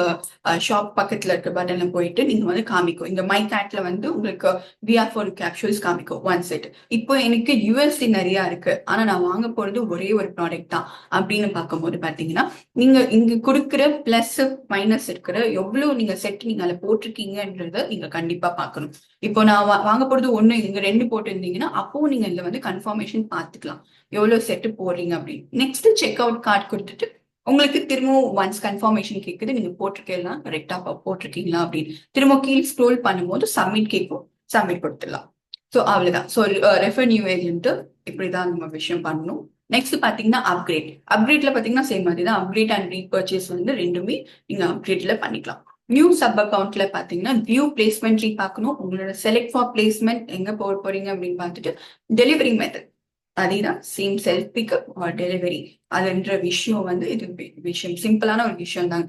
ஷாப் பக்கத்துல இருக்க பட்டன்ல போயிட்டு நீங்க வந்து காமிக்கும். இந்த மை கேட்ல வந்து உங்களுக்கு VR4 கேப்சூல்ஸ் காமிக்கும் 1 செட். இப்போ எனக்கு USD நிறைய இருக்கு, ஆனா நான் வாங்க போறது ஒரே ஒரு ப்ராடக்ட் தான் அப்படின்னு பார்க்கும்போது பாத்தீங்கன்னா, நீங்க இங்க கொடுக்குற பிளஸ் மைனஸ் இருக்கிற எவ்வளவு நீங்க செட் நீங்க அதில் போட்டிருக்கீங்கன்றத நீங்க கண்டிப்பா பார்க்கணும். இப்போ நான் வாங்க போறது ஒண்ணு, இங்க 2 போட்டிருந்தீங்கன்னா அப்போ நீங்க இதுல வந்து கன்ஃபர்மேஷன் பார்த்துக்கலாம் எவ்வளவு செட்டு போடுறீங்க அப்படின்னு. நெக்ஸ்ட் செக் அவுட் கார்டு கொடுத்துட்டு உங்களுக்கு திரும்பவும் ஒன்ஸ் கன்ஃபர்மேஷன் கேட்குது, நீங்க போட்டிருக்கலாம் கரெக்டா போட்டிருக்கீங்களா அப்படின்னு. திரும்ப கீழ் ஸ்க்ரோல் பண்ணும்போது சப்மிட் கேட்கும், சப்மிட் கொடுத்துடலாம். ஸோ அவ்வளவுதான். ஸோ ரெஃபர் நியூ ஏஜென்ட் இப்படிதான் நம்ம விஷயம் பண்ணணும். நெக்ஸ்ட் பாத்தீங்கன்னா அப்கிரேட்ல பாத்தீங்கன்னா சேம் மாதிரி தான். அப்கிரேட் அண்ட் ரீபர்ச்சேஸ் வந்து ரெண்டுமே நீங்க அப்கிரேட்ல பண்ணிக்கலாம். நியூ சப் அக்கௌண்ட்ல பாத்தீங்கன்னா வியூ பிளேஸ்மெண்ட் ட்ரீ பார்க்கணும். உங்களோட செலக்ட் ஃபார் பிளேஸ்மெண்ட் எங்க போக போறீங்க அப்படின்னு பார்த்துட்டு டெலிவரி மெத்தட் அதேதான், same self pickup or delivery அதுன்ற விஷயம் வந்து இது விஷயம் சிம்பிளான ஒரு விஷயம் தாங்க.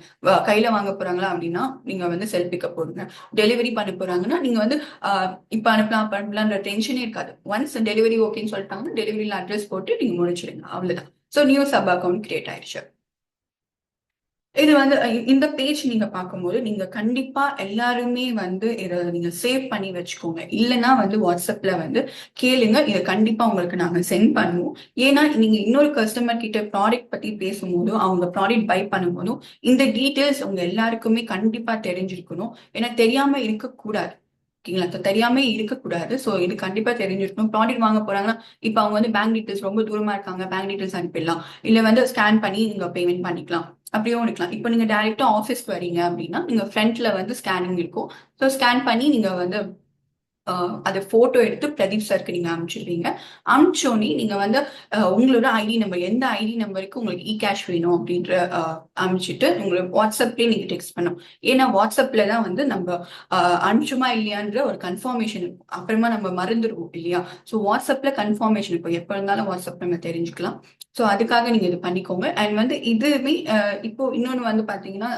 கையில வாங்க போறாங்களா அப்படின்னா நீங்க வந்து செல்ஃப் பிக்கப் போடுங்க. டெலிவரி பண்ண போறாங்கன்னா நீங்க வந்து இப்ப அனுப்பலாம்ன்ற டென்ஷனே இருக்காது. ஒன்ஸ் டெலிவரி ஓகேன்னு சொல்லிட்டாங்கன்னா டெலிவரியில அட்ரஸ் போட்டு நீங்க முடிச்சிடுங்க, அவ்வளவுதான். So new sub account create ஆயிடுச்சு. இது வந்து இந்த பேஜ் நீங்க பார்க்கும்போது நீங்க கண்டிப்பா எல்லாருமே வந்து இதை நீங்க சேவ் பண்ணி வச்சுக்கோங்க. இல்லைன்னா வந்து வாட்ஸ்அப்ல வந்து கேளுங்க, இதை கண்டிப்பா உங்களுக்கு நாங்க சென்ட் பண்ணுவோம். ஏன்னா நீங்க இன்னொரு கஸ்டமர் கிட்ட ப்ராடக்ட் பத்தி பேசும்போதும் அவங்க ப்ராடக்ட் பை பண்ணும்போதும் இந்த டீட்டெயில்ஸ் உங்க எல்லாருக்குமே கண்டிப்பா தெரிஞ்சிருக்கணும். ஏன்னா தெரியாம இருக்கக்கூடாது. ஓகேங்களா, தெரியாம இருக்கக்கூடாது. ஸோ இது கண்டிப்பா தெரிஞ்சிருக்கணும். ப்ராடக்ட் வாங்க போறாங்கன்னா இப்ப அவங்க வந்து பேங்க் டீட்டெயில்ஸ் ரொம்ப தூரமா இருக்காங்க, பேங்க் டீட்டெயில்ஸ் அனுப்பிடலாம். இல்ல வந்து ஸ்கேன் பண்ணி நீங்க பேமெண்ட் பண்ணிக்கலாம், அப்படியும் இருக்கலாம். இப்போ நீங்க டைரக்டா ஆஃபீஸ்க்கு வரீங்க அப்படின்னா நீங்க ஃப்ரண்ட்ல வந்து ஸ்கேனிங் இருக்கும். ஸோ ஸ்கேன் பண்ணி நீங்க வந்து அதை போட்டோ எடுத்து பிரதீப் சாருக்கு நீங்க அனுப்பிச்சிடுவீங்க. அனுப்பிச்சோன்னே நீங்க வந்து உங்களோட ஐடி நம்பர், எந்த ஐடி நம்பருக்கு உங்களுக்கு கேஷ் வேணும் அப்படின்ற அனுப்பிச்சிட்டு உங்களுக்கு வாட்ஸ்அப்லேயே நீங்க டெக்ஸ்ட் பண்ணணும். ஏன்னா வாட்ஸ்அப்ல தான் வந்து நம்ம அனுப்பிச்சுமா இல்லையான்ற ஒரு கன்ஃபர்மேஷன் இருக்கும். அப்புறமா நம்ம மறந்துடுவோம் இல்லையா. ஸோ வாட்ஸ்அப்ல கன்ஃபர்மேஷன் இருக்கும், எப்போ இருந்தாலும் வாட்ஸ்அப் நம்ம தெரிஞ்சுக்கலாம். ஸோ அதுக்காக நீங்க இது பண்ணிக்கோங்க. அண்ட் வந்து இதுவே இப்போ இன்னொன்று வந்து பாத்தீங்கன்னா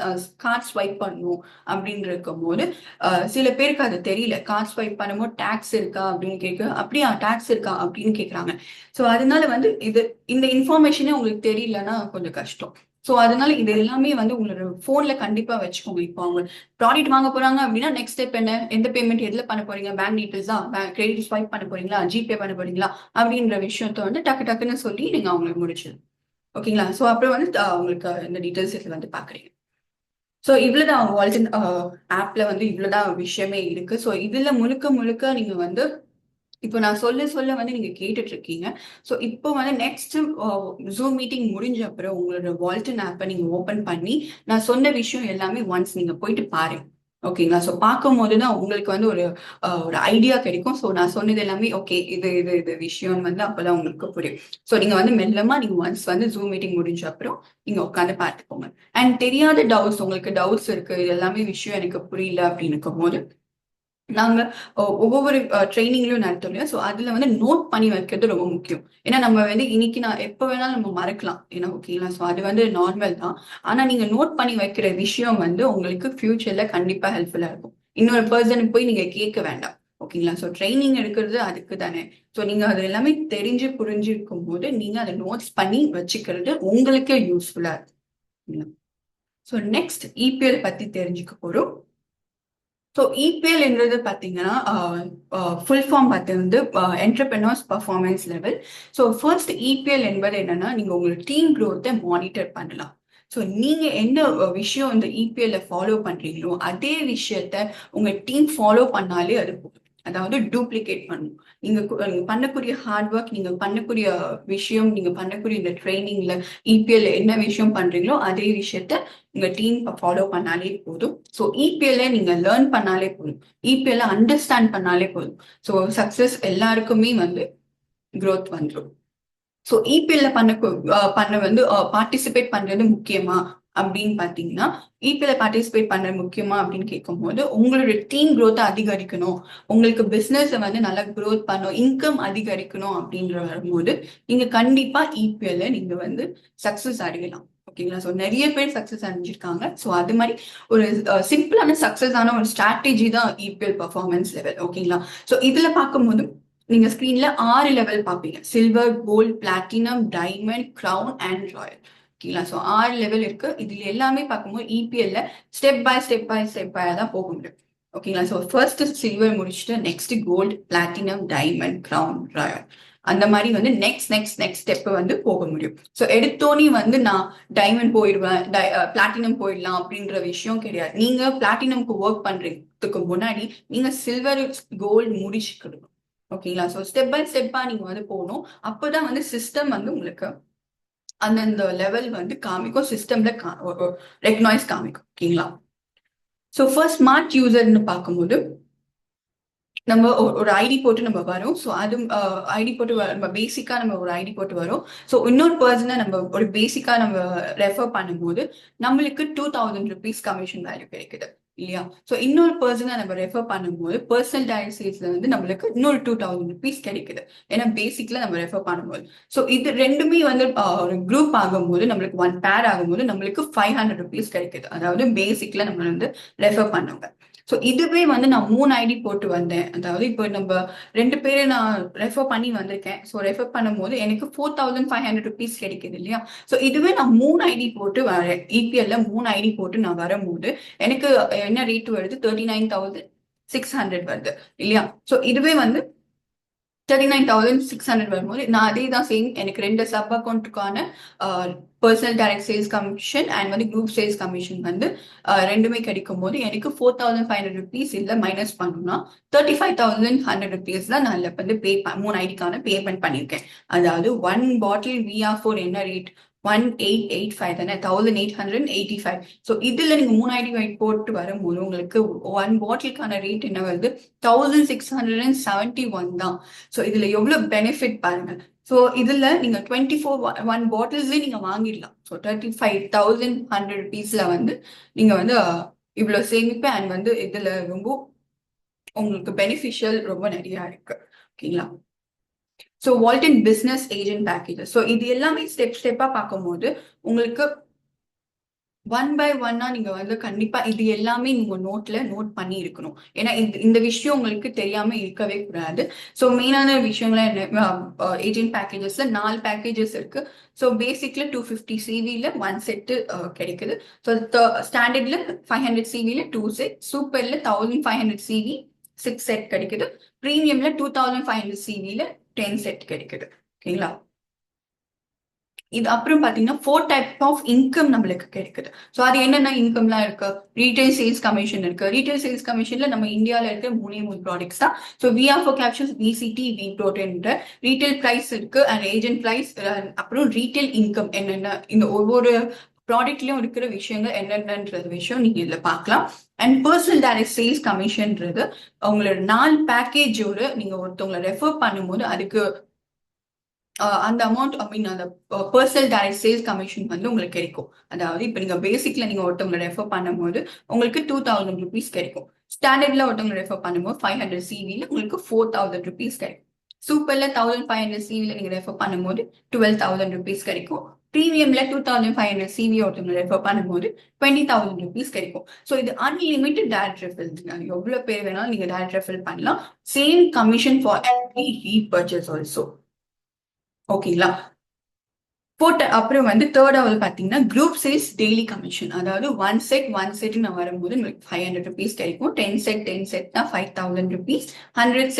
கார்ட் ஸ்வைப் பண்ணணும் அப்படின்னு இருக்கும் போது சில பேருக்கு அது தெரியல. கார்ட் ஸ்வைப் பண்ணும்போது டாக்ஸ் இருக்கா அப்படின்னு அப்படியா டாக்ஸ் இருக்கா அப்படின்னு கேட்குறாங்க. ஸோ அதனால வந்து இந்த இன்ஃபர்மேஷனே உங்களுக்கு தெரியலன்னா கொஞ்சம் கஷ்டம். ஸோ அதனால இது எல்லாமே வந்து உங்களோட போன்ல கண்டிப்பா வச்சுக்கோங்க. இப்போ அவங்க ப்ராடக்ட் வாங்க போறாங்க அப்படின்னா நெக்ஸ்ட் ஸ்டெப் என்ன, எந்த பேமெண்ட் எதுல பண்ண போறீங்க, பேங்க் டீட்டெயில்ஸ் தான், கிரெடிட் ஸ்வைப் பண்ண போறீங்களா, ஜிபே பண்ண போறீங்களா அப்படின்ற விஷயத்த வந்து டக்கு டக்குன்னு சொல்லி நீங்க அவங்களுக்கு முடிச்சிடு. ஓகேங்களா. ஸோ அப்புறம் வந்து உங்களுக்கு இந்த டீட்டெயில்ஸ் இதுல வந்து பாக்குறீங்க. ஸோ இவ்வளவுதான் வால்டன் ஆப்ல வந்து இவ்வளவுதான் விஷயமே இருக்கு. ஸோ இதுல முழுக்க முழுக்க நீங்க வந்து இப்போ நான் சொல்ல சொல்ல வந்து நீங்க கேட்டுட்டு இருக்கீங்க. ஸோ இப்போ வந்து நெக்ஸ்ட் ஜூம் மீட்டிங் முடிஞ்ச அப்புறம் உங்களோட வால்டன் ஆப்பை நீங்க ஓபன் பண்ணி நான் சொன்ன விஷயம் எல்லாமே ஒன்ஸ் நீங்க போயிட்டு பாருங்க. ஓகேங்களா. ஸோ பார்க்கும் போதுதான் உங்களுக்கு வந்து ஒரு ஐடியா கிடைக்கும். ஸோ நான் சொன்னது எல்லாமே ஓகே இது இது இது விஷயம் வந்து அப்பதான் உங்களுக்கு புரியும். ஸோ நீங்க வந்து மெல்லமா நீங்க ஒன்ஸ் வந்து ஜூம் மீட்டிங் முடிஞ்ச அப்புறம் நீங்க உட்காந்து பார்த்துக்கோங்க. அண்ட் தெரியாத டவுட்ஸ், உங்களுக்கு டவுட்ஸ் இருக்கு, இது எல்லாமே விஷயம் எனக்கு புரியல அப்படின்னு இருக்கும் போது நாங்க ஒவ்வொரு ட்ரைனிங்லயும் நடத்தும். ஸோ அதுல வந்து நோட் பண்ணி வைக்கிறது ரொம்ப முக்கியம். ஏன்னா நம்ம வந்து இன்னைக்கு நான் எப்ப வேணாலும் நம்ம மறக்கலாம், ஏன்னா ஓகேங்களா. ஸோ அது வந்து நார்மல் தான். ஆனா நீங்க நோட் பண்ணி வைக்கிற விஷயம் வந்து உங்களுக்கு ஃபியூச்சர்ல கண்டிப்பா ஹெல்ப்ஃபுல்லா இருக்கும். இன்னொரு பர்சனுக்கு போய் நீங்க கேட்க வேண்டாம். ஓகேங்களா. ஸோ ட்ரைனிங் எடுக்கிறது அதுக்கு தானே. ஸோ நீங்க அது எல்லாமே தெரிஞ்சு புரிஞ்சிருக்கும் போது நீங்க அதை நோட்ஸ் பண்ணி வச்சுக்கிறது உங்களுக்கு யூஸ்ஃபுல்லா இருக்கும். ஸோ நெக்ஸ்ட் இபிஎல் பத்தி தெரிஞ்சுக்க போறோம். ஸோ இபிஎல்ன்றது பார்த்தீங்கன்னா ஃபுல் ஃபார்ம் பார்த்து வந்து entrepreneurs performance level. So first EPL என்பது என்னன்னா நீங்க உங்களோட டீம் க்ரோத்தை மானிட்டர் பண்ணலாம். ஸோ நீங்க என்ன விஷயம் இந்த இபிஎல்ல ஃபாலோ பண்றீங்களோ அதே விஷயத்த உங்க டீம் ஃபாலோ பண்ணாலே அது போதும். அதாவது டூப்ளிகேட் பண்ணும். நீங்க பண்ணக்கூடிய ஹார்ட் ஒர்க், நீங்க பண்ணக்கூடிய விஷயம், நீங்க பண்ணக்கூடிய இந்த ட்ரைனிங்ல இபிஎல் என்ன விஷயம் பண்றீங்களோ அதே விஷயத்த உங்க டீம் ஃபாலோ பண்ணாலே போதும். ஸோ இபிஎல்ல நீங்க லேர்ன் பண்ணாலே போதும், இபிஎல்ல அண்டர்ஸ்டாண்ட் பண்ணாலே போதும். ஸோ சக்சஸ் எல்லாருக்குமே வந்து growth வந்துடும். ஸோ இபிஎல்ல பண்ண வந்து பார்ட்டிசிபேட் பண்றது முக்கியமா அப்படின்னு பாத்தீங்கன்னா இபிஎல் பார்ட்டிசிபேட் பண்ற முக்கியமா அப்படின்னு கேட்கும்போது உங்களோட டீம் growth அதிகரிக்கணும், உங்களுக்கு பிசினஸ் வந்து நல்லா growth பண்ணும், இன்கம் அதிகரிக்கணும் அப்படின்ற வரும்போது நீங்க கண்டிப்பா இபிஎல்ல நீங்க வந்து சக்சஸ் அடையலாம். ஓகேங்களா? ஸோ நிறைய பேர் சக்சஸ் அடைஞ்சிருக்காங்க. ஸோ அது மாதிரி ஒரு சிம்பிளான சக்சஸ் ஆன ஒரு ஸ்ட்ராட்டஜி தான் இபிஎல் பர்ஃபார்மன்ஸ் லெவல். ஓகேங்களா? ஸோ இதுல பார்க்கும்போது நீங்க ஸ்கிரீன்ல 6 லெவல் பார்ப்பீங்க. Silver, gold, platinum, diamond, crown and royal. ஓகேங்களா? ஸோ 6 லெவல் இருக்கு. இதுல எல்லாமே பார்க்கும்போது இபிஎல்ல ஸ்டெப் பை ஸ்டெப் தான் போக முடியும். ஓகேங்களா? ஸோ ஃபர்ஸ்ட் சில்வர் முடிச்சுட்டு next gold, platinum, diamond, crown, royal, அந்த மாதிரி வந்து நெக்ஸ்ட் ஸ்டெப் வந்து போக முடியும். ஸோ எடுத்தோனே வந்து நான் டைமண்ட் போயிடுவேன், பிளாட்டினம் போயிடலாம் அப்படின்ற விஷயம் கிடையாது. நீங்க பிளாட்டினம்க்கு ஒர்க் பண்றதுக்கு முன்னாடி நீங்க சில்வர், கோல்டு முடிச்சுக்கணும். ஓகேங்களா? ஸோ ஸ்டெப் பை ஸ்டெப்பா நீங்க வந்து போகணும். அப்பதான் வந்து சிஸ்டம் வந்து உங்களுக்கு அந்தந்த லெவல் வந்து காமிக்கும், சிஸ்டம்ல ரெக்கக்னைஸ் காமிக்கும். ஓகேங்களா? ஸோ ஃபர்ஸ்ட் ஸ்மார்ட் யூசர்னு பார்க்கும்போது நம்ம ஒரு ஐடி போட்டு நம்ம வரோம். ஸோ அது ஐடி போட்டு நம்ம பேசிக்கா நம்ம ஒரு ஐடி போட்டு வரோம். ஸோ இன்னொரு பர்சனை நம்ம ஒரு பேசிக்கா நம்ம ரெஃபர் பண்ணும்போது நம்மளுக்கு 2000 ருபீஸ் கமிஷன் வேல்யூ கிடைக்குது இல்லையா? ஸோ இன்னொரு பர்சனை நம்ம ரெஃபர் பண்ணும்போது பர்சனல் டைரக்ட் சேல்ஸ்ல வந்து நம்மளுக்கு இன்னொரு 2000 ருபீஸ் கிடைக்குது. ஏன்னா பேசிக்ல நம்ம ரெஃபர் பண்ணும்போது ஸோ இது ரெண்டுமே வந்து ஒரு குரூப் ஆகும்போது நம்மளுக்கு ஒன் பேர் ஆகும்போது நம்மளுக்கு 500 ருபீஸ் கிடைக்குது. அதாவது பேசிக்ல நம்ம வந்து ரெஃபர் பண்ணுவாங்க. ஸோ இதுவே வந்து நான் 3 ஐடி போட்டு வந்தேன். அதாவது இப்போ நம்ம 2 பேரை நான் ரெஃபர் பண்ணி வந்திருக்கேன். ஸோ ரெஃபர் பண்ணும்போது எனக்கு 4500 ருபீஸ் கிடைக்குது இல்லையா? ஸோ இதுவே நான் 3 ஐடி போட்டு வரேன். இபிஎல்ல 3 ஐடி போட்டு நான் வரும்போது எனக்கு என்ன ரேட் வருது? 39,600 வருது இல்லையா? ஸோ இதுவே வந்து 39,600 வரும்போது நான் அதே தான் சேம், எனக்கு 2 சப் அக்கௌண்ட்டுக்கான personal direct sales commission and வந்து குரூப் சேல்ஸ் கமிஷன் வந்து ரெண்டுமே கிடைக்கும் போது எனக்கு 4500 ருபீஸ் இல்லை மைனஸ் பண்ணணும்னா 35,100 ருபீஸ் தான் நான் வந்து 3 ஐடிக்கான பேமெண்ட் பண்ணியிருக்கேன். அதாவது 1 பாட்டில் VR4 என்ன ரேட்? 1885 தானே, 1885. ஸோ இதுல நீங்க 3 ஐடி வைட் போட்டு வரும்போது உங்களுக்கு 1 பாட்டிலுக்கான ரேட் என்ன வருது? 1671 தான். ஸோ இதுல எவ்வளவு பெனிஃபிட் பாருங்க. ஸோ இதுல நீங்க 1 பாட்டில்ஸ்லயே நீங்க வாங்கிடலாம். ஸோ 35,100 ருபீஸ்ல வந்து நீங்க வந்து இவ்வளவு சேமிப்பு அண்ட் வந்து இதுல ரொம்ப உங்களுக்கு பெனிஃபிஷியல் ரொம்ப நிறைய இருக்கு. ஓகேங்களா? So Walton business agent packages. So இது எல்லாமே ஸ்டெப்பா பார்க்கும்போது உங்களுக்கு 1 by 1 நீங்க வந்து கண்டிப்பா இது எல்லாமே நீங்க நோட்ல நோட் பண்ணி இருக்கணும். ஏன்னா இந்த விஷயம் உங்களுக்கு தெரியாம இருக்கவே கூடாது. ஸோ மெயினான விஷயங்கள என்ன, ஏஜென்ட் பேக்கேஜஸ்ல 4 பேக்கேஜஸ் இருக்கு. ஸோ பேசிக்ல 250 சிவில 1 செட் கிடைக்குது. ஸோ ஸ்டாண்டர்ட்ல 500 சிவில 2 செட், சூப்பர்ல 1500 சிவி 6 செட் கிடைக்குது, பிரீமியம்ல 2500 சிவில 10 செட் கிடைக்குது. ஓகேங்களா? இது அப்புறம் பாத்தீங்கன்னா 4 டைப் ஆஃப் இன்கம் நம்மளுக்கு கிடைக்குது. ஸோ அது என்னென்ன இன்கம்லாம் இருக்கு? ரீட்டைல் சேல்ஸ் கமிஷன் இருக்கு. ரீட்டைல் சேல்ஸ் கமிஷன்ல நம்ம இந்தியாவில் இருக்கிற 3 ப்ராடக்ட்ஸ் தான். So VR4 capsules, VCT, V-Protein retail price இருக்கு அண்ட் ஏஜென்ட் பிரைஸ். அப்புறம் ரீட்டைல் இன்கம் என்னென்ன, இந்த ஒவ்வொரு ப்ராடக்ட்லயும் இருக்கிற விஷயங்கள் என்னென்னன்றது விஷயம் நீங்க இதுல பார்க்கலாம். அண்ட் பர்சனல் டைரக்ட் சேல்ஸ் கமிஷன்ன்றது உங்களோட 4 பேக்கேஜோட நீங்க ஒருத்தவங்களை ரெஃபர் பண்ணும்போது அதுக்கு அந்த அமௌண்ட் ஐ மீன் அந்த பர்சனல் டைரக்ட் சேல்ஸ் கமிஷன் வந்து உங்களுக்கு கிடைக்கும். அதாவது இப்போ நீங்க பேசிக்ல நீங்க ஒருத்தவங்களை ரெஃபர் பண்ணும்போது உங்களுக்கு 2000 ருபீஸ் கிடைக்கும். ஸ்டாண்டர்ட்ல ஒருத்தவங்களை ரெஃபர் பண்ணும்போது 500 சிவில உங்களுக்கு 4000 ருபீஸ் கிடைக்கும். சூப்பர்ல 1500 சிவில நீங்க ரெஃபர் பண்ணும்போது 12,000 ருபீஸ் கிடைக்கும். பிரீமியம்ல 2500 சிவி ஒருத்தவங்களை ரெஃபர் பண்ணும்போது 20,000 ருபீஸ் கிடைக்கும். ஸோ இது அன்லிமிட்டட் டைரக்ட் ரெஃபரல்ஸ். எவ்வளவு பேர் வேணாலும் நீங்க டைரக்ட் ரெஃபர் பண்ணலாம். Same commission for every repurchase also. ஓகேங்களா? போட்ட அப்புறம் வந்து தேர்டாவது பாத்தீங்கன்னா குரூப் சேல்ஸ் டெய்லி கமிஷன். அதாவது 1 செட் நான் வரும்போது உங்களுக்கு 500 ருபீஸ் கிடைக்கும். 10 செட்னா 5,000 ருபீஸ். 100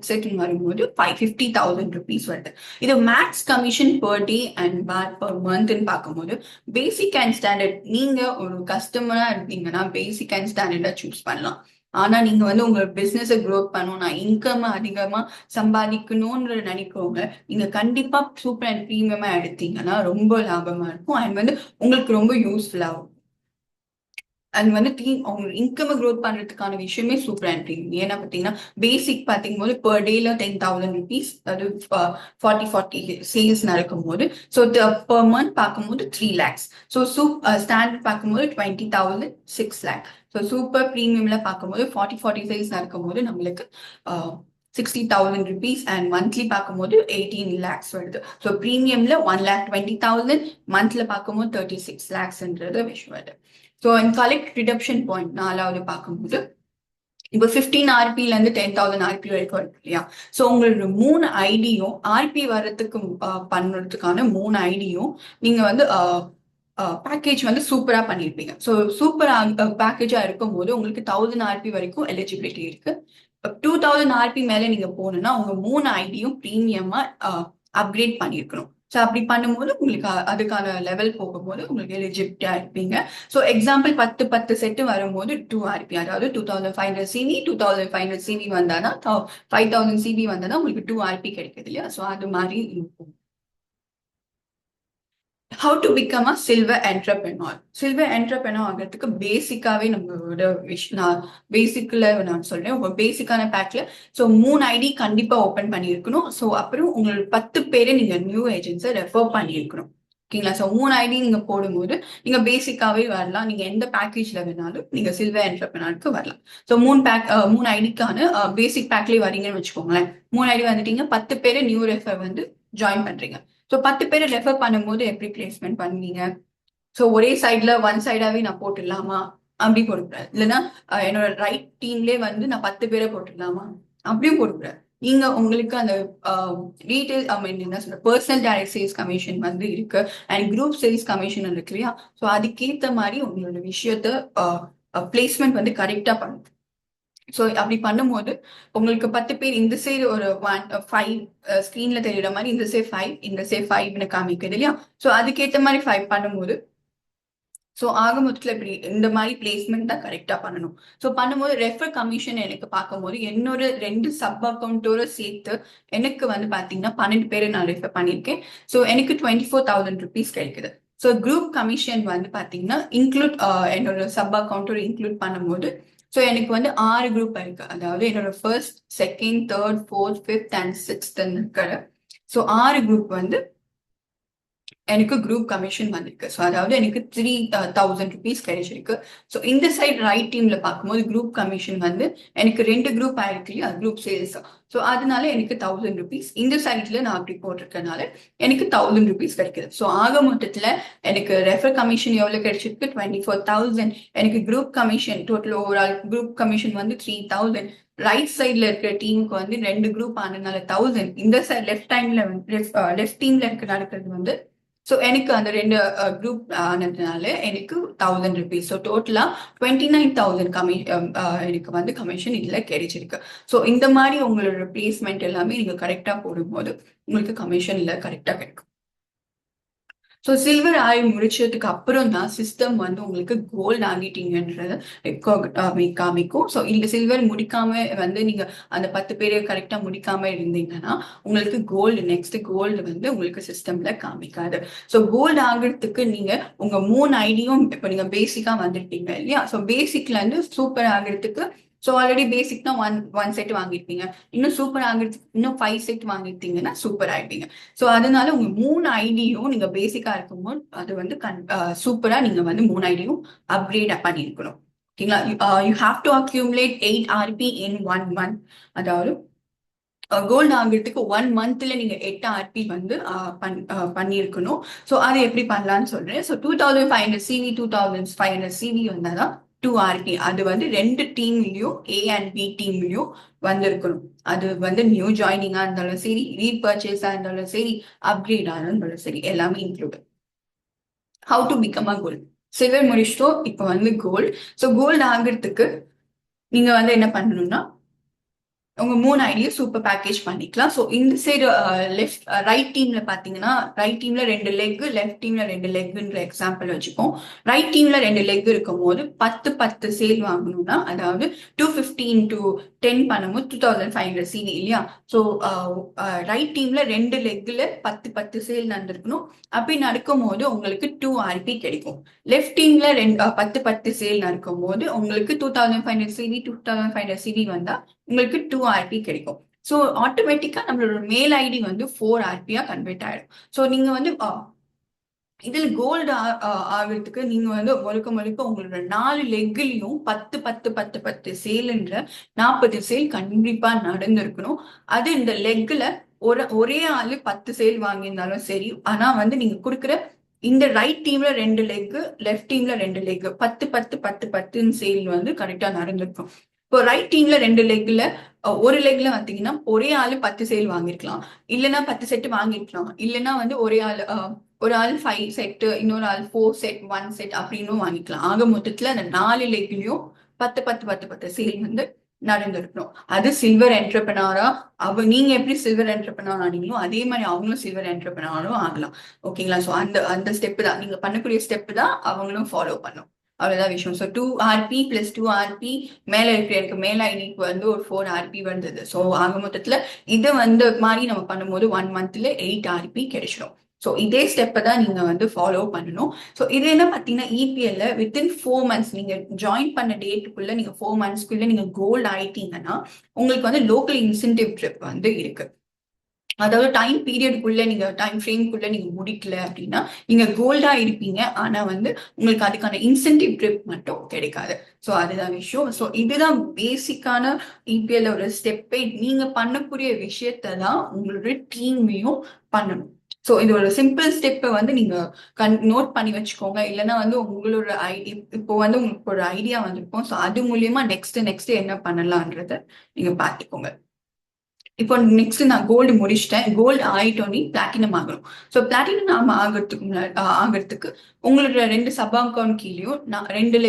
செட் வரும்போது 50,000 ருபீஸ் வருது. இது max commission per day and per மந்த்னு பார்க்கும்போது பேசிக் அண்ட் ஸ்டாண்டர்ட், நீங்க ஒரு கஸ்டமரா இருந்தீங்கன்னா பேசிக் அண்ட் ஸ்டாண்டர்டா சூஸ் பண்ணலாம். ஆனா நீங்க வந்து உங்க பிசினஸை க்ரோ பண்ணணும், நான் இன்கம் அதிகமா சம்பாதிக்கணும்னு நினைக்கிறவங்க நீங்க கண்டிப்பா சூப்பர் அண்ட் பிரீமியமா எடுத்தீங்கன்னா ரொம்ப லாபமா இருக்கும் அண்ட் வந்து உங்களுக்கு ரொம்ப யூஸ்ஃபுல்லா இருக்கும். அண்ட் வந்து அவங்க இன்கம் க்ரோத் பண்றதுக்கான விஷயமே சூப்பரா இருக்கு. ஏன்னா பாத்தீங்கன்னா பேசிக் பாத்தீங்கும்போது பெர் டேல 10,000 ருபீஸ், அது 40 சேல்ஸ் நடக்கும் போது, ஸோ பெர் மந்த் பார்க்கும்போது 3 lakhs. ஸோ ஸ்டாண்டர்ட் பார்க்கும்போது 20,000 6 lakh. ஸோ சூப்பர் ப்ரீமியம்ல பார்க்கும்போது 40 சேல்ஸ் நடக்கும்போது நம்மளுக்கு 60,000 ருபீஸ் அண்ட் மந்த்லி பார்க்கும்போது 18 lakhs வருது. ஸோ ப்ரீமியம்ல 1,20,000, மந்த்ல பார்க்கும்போது 36 lakhsன்றது விஷயம் வருது. ஸோ கலெக்ட் ரிடப்ஷன் பாயிண்ட் நாலாவது பார்க்கும்போது இப்போ 15 ஆர்பில இருந்து 10,000 ஆர்பி வரைக்கும் இருக்கு இல்லையா? ஸோ உங்களோட 3 ஐடியும் ஆர்பி வர்றதுக்கு பண்றதுக்கான 3 ஐடியும் நீங்க வந்து பேக்கேஜ் வந்து சூப்பரா பண்ணிருப்பீங்க. ஸோ சூப்பர் பேக்கேஜா இருக்கும் போது உங்களுக்கு 1000 ஆர்பி வரைக்கும் எலிஜிபிலிட்டி இருக்கு. 2000 ஆர்பி மேல நீங்க போகணும்னா உங்க 3 ஐடியும் ப்ரீமியமா அப்கிரேட் பண்ணிருக்கணும். ஸோ அப்படி பண்ணும்போது உங்களுக்கு அதுக்கான லெவல் போகும்போது உங்களுக்கு எலிஜிபிலிட்டியா இருப்பீங்க. ஸோ எக்ஸாம்பிள் 10 செட்டு வரும்போது 2 ஆர்பி, அதாவது 2500 சிவி 2500 சிவி வந்தாதான் 5000 சிவி வந்தாதான் உங்களுக்கு 2 ஆர்பி கிடைக்குது இல்லையா? ஸோ அது மாதிரி இருக்கும். How to become a silver entrepreneur. Silver entrepreneur ஆகிறதுக்கு பேசிக்காவே நம்மளோட நான் பேசிக்ல நான் சொல்றேன். உங்க பேசிக்கான பேக்ல ஸோ 3 ஐடி கண்டிப்பா ஓபன் பண்ணியிருக்கணும். ஸோ அப்புறம் உங்களோட 10 பேரை நீங்க நியூ ஏஜென்ட்ஸை ரெஃபர் பண்ணியிருக்கணும். ஓகேங்களா? ஸோ 3 ஐடி நீங்க போடும்போது நீங்க பேசிக்காவே வரலாம். நீங்க எந்த பேக்கேஜ்ல வேணாலும் நீங்க சில்வர் என்டர்பிரனருக்கு வரலாம். ஸோ 3 ஐடிக்கான பேசிக் பேக்லயே வரீங்கன்னு வச்சுக்கோங்களேன். 3 ஐடி வந்துட்டீங்க, 10 பேரை நியூ ரெஃபர் வந்து ஜாயின் பண்றீங்க. ஸோ 10 பேரை ரெஃபர் பண்ணும்போது எப்படி பிளேஸ்மெண்ட் பண்ணுவீங்க? ஸோ ஒரே சைட்ல ஒன் சைடாவே நான் போட்டுடலாமா? அப்படி போடக்கூடாது. இல்லைன்னா என்னோட ரைட் டீம்லேயே வந்து நான் 10 பேரை போட்டுடலாமா? அப்படியும் போடக்கூடாது. நீங்க உங்களுக்கு அந்த ரீட்டைல் ஐ மீன் என்ன சொல்ற பர்சனல் டைரக்ட் சேல்ஸ் கமிஷன் வந்து இருக்கு அண்ட் குரூப் சேல்ஸ் கமிஷன் இருக்கு இல்லையா? ஸோ அதுக்கேற்ற மாதிரி உங்களோட விஷயத்த பிளேஸ்மெண்ட் வந்து கரெக்டா பண்ணும். ஸோ அப்படி பண்ணும்போது உங்களுக்கு 10 பேர் இந்த சைடு ஒரு 5 ஸ்க்ரீன்ல தெரியுற மாதிரி இந்த சைடு 5 இந்த சைடு 5ன்னு காமிக்குது இல்லையா? ஸோ அதுக்கேற்ற மாதிரி 5 பண்ணும்போது ஸோ ஆக மொத்தத்தில் இப்படி இந்த மாதிரி பிளேஸ்மெண்ட் தான் கரெக்டா பண்ணணும். ஸோ பண்ணும்போது ரெஃபர் கமிஷன் எனக்கு பார்க்கும்போது என்னோட 2 சப் அக்கௌண்ட்டோட சேர்த்து எனக்கு வந்து பார்த்தீங்கன்னா 12 பேரை நான் ரெஃபர் பண்ணியிருக்கேன். ஸோ எனக்கு 24,000 ருபீஸ் கிடைக்குது. ஸோ குரூப் கமிஷன் வந்து பார்த்தீங்கன்னா இன்க்ளூட் என்னோட சப் அக்கௌண்ட்டோட இன்க்ளூட் பண்ணும்போது ஸோ எனக்கு வந்து 6 குரூப் இருக்கு. அதாவது என்னோட first, second, third, fourth, fifth and சிக்ஸ்த்ன்னு இருக்கிற ஸோ 6 குரூப் வந்து எனக்கு குரூப் கமிஷன் வந்திருக்கு. ஸோ அதாவது எனக்கு 3,000 ருபீஸ் கிடைச்சிருக்கு. ஸோ இந்த சைட் ரைட் டீம்ல பார்க்கும்போது குரூப் கமிஷன் வந்து எனக்கு 2 குரூப் ஆயிருக்கு இல்லையா? Group sales. ஸோ அதனால எனக்கு 1000 ருபீஸ். இந்த சைட்ல நான் அப்படி போட்டிருக்கனால எனக்கு 1000 ருபீஸ் கிடைக்குது. ஸோ ஆக மொத்தத்துல எனக்கு ரெஃபர் கமிஷன் எவ்வளவு கிடைச்சிருக்கு? 24,000. எனக்கு group commission total overall group commission வந்து 3,000. ரைட் சைட்ல இருக்கிற டீமுக்கு வந்து 2 குரூப் ஆனதுனால 1000. இந்த சைட் லெஃப்ட் டைம்ல லெஃப்ட் டீம்ல இருக்க நடக்கிறது வந்து ஸோ எனக்கு அந்த 2 குரூப் ஆனதுனால எனக்கு 1000 ருபீஸ். ஸோ டோட்டலா 29,000 எனக்கு வந்து கமிஷன் இதுல கிடைச்சிருக்கு. ஸோ இந்த மாதிரி உங்களோட பிளேஸ்மெண்ட் எல்லாமே நீங்க கரெக்டா போடும்போது உங்களுக்கு கமிஷன்ல கரெக்டா கிடைக்கும். ஸோ சில்வர் ஆகி முடிச்சதுக்கு அப்புறம் தான் சிஸ்டம் வந்து உங்களுக்கு கோல்டு ஆகிட்டீங்கன்றத காமிக்கும். ஸோ இந்த சில்வர் முடிக்காம வந்து நீங்க அந்த 10 பேரை கரெக்டா முடிக்காம இருந்தீங்கன்னா உங்களுக்கு கோல்டு நெக்ஸ்ட் கோல்டு வந்து உங்களுக்கு சிஸ்டம்ல காமிக்காது. ஸோ கோல்டு ஆகிறதுக்கு நீங்க உங்க 3 ஐடியும் இப்போ நீங்க பேசிக்கா வந்துட்டீங்க இல்லையா? ஸோ பேசிக்ல இருந்து சூப்பர் ஆகிறதுக்கு ஸோ ஆல்ரெடி பேசிக்னா ஒன் செட் வாங்கிருப்பீங்க. இன்னும் சூப்பர் ஆகிறதுக்கு இன்னும் 5 செட் வாங்கிட்டீங்கன்னா சூப்பர் ஆயிட்டீங்க. ஸோ அதனால உங்க 3 ஐடியும் நீங்க பேசிக்கா இருக்கும்போது அது வந்து சூப்பரா நீங்க வந்து 3 ஐடியும் அப்கிரேட் பண்ணிருக்கணும். ஓகேங்களா? You have to accumulate 8 RP in 1 month. அதாவது கோல்டு ஆகிறதுக்கு 1 மந்த்ல நீங்க 8 ஆர்பி வந்து பண்ணியிருக்கணும். ஸோ அதை எப்படி பண்ணலாம்னு சொல்றேன். ஸோ 2500 சிவி 2500 சிவி வந்தாதான் 2 ஆர்பி. அது வந்து 2 டீம்லயும் ஏ அண்ட் பி டீம்லயும் வந்திருக்கணும். அது வந்து நியூ ஜாயினிங்கா இருந்தாலும் சரி, ரீபர்ச்சேஸா இருந்தாலும் சரி, அப்கிரேடா இருந்தாலும் சரி, எல்லாமே include. How to become a gold. Silver முடிச்சிட்டோம், இப்போ வந்து கோல்டு. ஸோ கோல்டு ஆகிறதுக்கு நீங்க வந்து என்ன பண்ணணும்னா உங்க 3 ஐடியும் சூப்பர் பேக்கேஜ் பண்ணிக்கலாம். ஸோ இந்த சைடு லெஃப்ட் ரைட் டீம்ல பாத்தீங்கன்னா ரைட் டீம்ல 2 லெக், லெஃப்ட் டீம்ல 2 லெக்ன்ற எக்ஸாம்பிள் வச்சுப்போம். ரைட் டீம்ல 2 லெக் இருக்கும் போது 10 சேல் வாங்கணும்னா, அதாவது 250 into 10 பண்ணும்போது 2500 CD இல்லையா? ஸோ ரைட் டீம்ல 2 லெக்ல 10 சேல் நடந்திருக்கணும். அப்படி நடக்கும் போது உங்களுக்கு 2 RP கிடைக்கும். லெஃப்ட் டீம்ல 10 சேல் நடக்கும் போது உங்களுக்கு 2500 CD 2500 CD வந்தா உங்களுக்கு 2 RP கிடைக்கும். ஸோ ஆட்டோமேட்டிக்கா நம்மளோட மெயில் ஐடி வந்து 4 RP-யா கன்வெர்ட் ஆயிடும். ஸோ நீங்க வந்து இதுல கோல்டு ஆகிறதுக்கு நீங்க வந்து முழுக்க உங்களோட 4 லெக்லயும் 10 சேல்ன்ற 40 சேல் கண்டிப்பா நடந்திருக்கணும். அது இந்த லெக்ல ஒரே ஆளு 10 சேல் வாங்கியிருந்தாலும் சரி, ஆனா வந்து நீங்க கொடுக்குற இந்த ரைட் டீம்ல 2 லெக், லெஃப்ட் டீம்ல 2 லெக் 10 சேல் வந்து கரெக்டா நடந்திருக்கும். இப்போ ரைட் டீம்ல 2 லெக்ல ஒரு லெக்ல பாத்தீங்கன்னா ஒரே ஆளு 10 சேல் வாங்கிருக்கலாம், இல்லைன்னா 10 செட் வாங்கிருக்கலாம், இல்லைன்னா வந்து ஒரே ஆளு ஒரு ஆள் 5 செட், இன்னொரு ஆள் 4 செட், 1 செட் அப்படின்னு வாங்கிக்கலாம். ஆக மொத்தத்துல அந்த 4 லெக்லயும் 10 சேல் வந்து நடந்திருக்கணும். அது சில்வர் என்டர்பிரனரா நீங்க எப்படி சில்வர் என்டர்பிரனர் ஆனீங்களோ அதே மாதிரி அவங்களும் சில்வர் என்டர்பிரனரும் ஆகலாம். ஓகேங்களா? ஸோ அந்த ஸ்டெப் தான் நீங்க பண்ணக்கூடிய ஸ்டெப் தான் அவங்களும் ஃபாலோ பண்ணும். அவ்வளவுதான் விஷயம். ஸோ 2 RP + 2 RP மேல இருக்கிற எனக்கு மேல் ஐடிக்கு வந்து ஒரு 4 RP வந்தது. ஸோ ஆக மொத்தத்துல இது வந்து மாதிரி நம்ம பண்ணும்போது 1 monthல 8 RP கிடைச்சிடும். ஸோ இதே ஸ்டெப்பை தான் நீங்க வந்து ஃபாலோ பண்ணணும். ஸோ இது என்ன பார்த்தீங்கன்னா EPL வித்தின் 4 months நீங்க ஜாயின் பண்ண டேட்டுக்குள்ள நீங்க 4 monthsக்குள்ள நீங்க கோல்டு ஆயிட்டீங்கன்னா உங்களுக்கு வந்து லோக்கல் இன்சென்டிவ் ட்ரிப் வந்து இருக்கு. அதாவது டைம் பீரியடுக்குள்ள நீங்க டைம் ஃப்ரேம்குள்ள நீங்க முடிக்கல அப்படின்னா நீங்க கோல்டா இருப்பீங்க, ஆனா வந்து உங்களுக்கு அதுக்கான இன்சென்டிவ் ட்ரிப் மட்டும் கிடைக்காது. ஸோ அதுதான் விஷயம். ஸோ இதுதான் பேசிக்கான EPL ஒரு ஸ்டெப்பை. நீங்க பண்ணக்கூடிய விஷயத்த தான் உங்களோட டீமையும் பண்ணணும். ஸோ இது ஒரு சிம்பிள் ஸ்டெப்பை வந்து நீங்க நோட் பண்ணி வச்சுக்கோங்க. இல்லைன்னா வந்து உங்களோட இப்போ வந்து உங்களுக்கு ஒரு ஐடியா வந்திருக்கும். ஸோ அது மூலியமா நெக்ஸ்ட் என்ன பண்ணலான்றத நீங்க பார்த்துக்கோங்க. இப்போ நெக்ஸ்ட் நான் கோல்டு முடிச்சிட்டேன். கோல்டு ஆயிட்டோன்னே பிளாட்டினம் ஆகணும். ஸோ பிளாட்டினம் நாம ஆகிறதுக்கு உங்களோட 2 சப் அக்கௌண்ட் கீழேயும் 2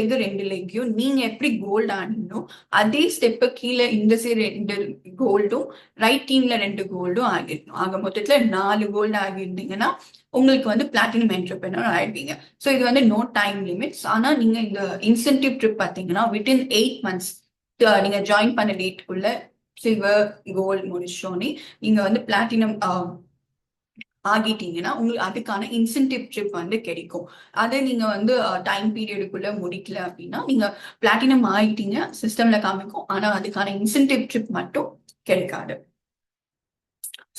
லெக்கையும் நீங்க எப்படி கோல்டு ஆனீங்களோ அதே ஸ்டெப்பு கீழே இந்த சைடு 2 கோல்டும் ரைட் டீம்ல 2 கோல்டும் ஆகிருக்கணும். ஆக மொத்தத்துல 4 கோல்டு ஆகியிருந்தீங்கன்னா உங்களுக்கு வந்து பிளாட்டினம் என்டர்பிரனர் ஆயிடுவீங்க. ஸோ இது வந்து நோ டைம் லிமிட்ஸ். ஆனா நீங்க இந்த இன்சென்டிவ் ட்ரிப் பார்த்தீங்கன்னா வித்தின் 8 months நீங்க ஜாயின் பண்ண டேட்டுக்குள்ள சில்வர் கோல்டு முடிச்சோன்னே நீங்க வந்து பிளாட்டினம் ஆகிட்டீங்கன்னா உங்களுக்கு அதுக்கான இன்சென்டிவ் ட்ரிப் வந்து கிடைக்கும். அதை நீங்க வந்து டைம் பீரியடுக்குள்ள முடிக்கல அப்படின்னா நீங்க பிளாட்டினம் ஆகிட்டீங்க சிஸ்டம்ல காமிக்கும், ஆனா அதுக்கான இன்சென்டிவ் ட்ரிப் மட்டும் கிடைக்காது.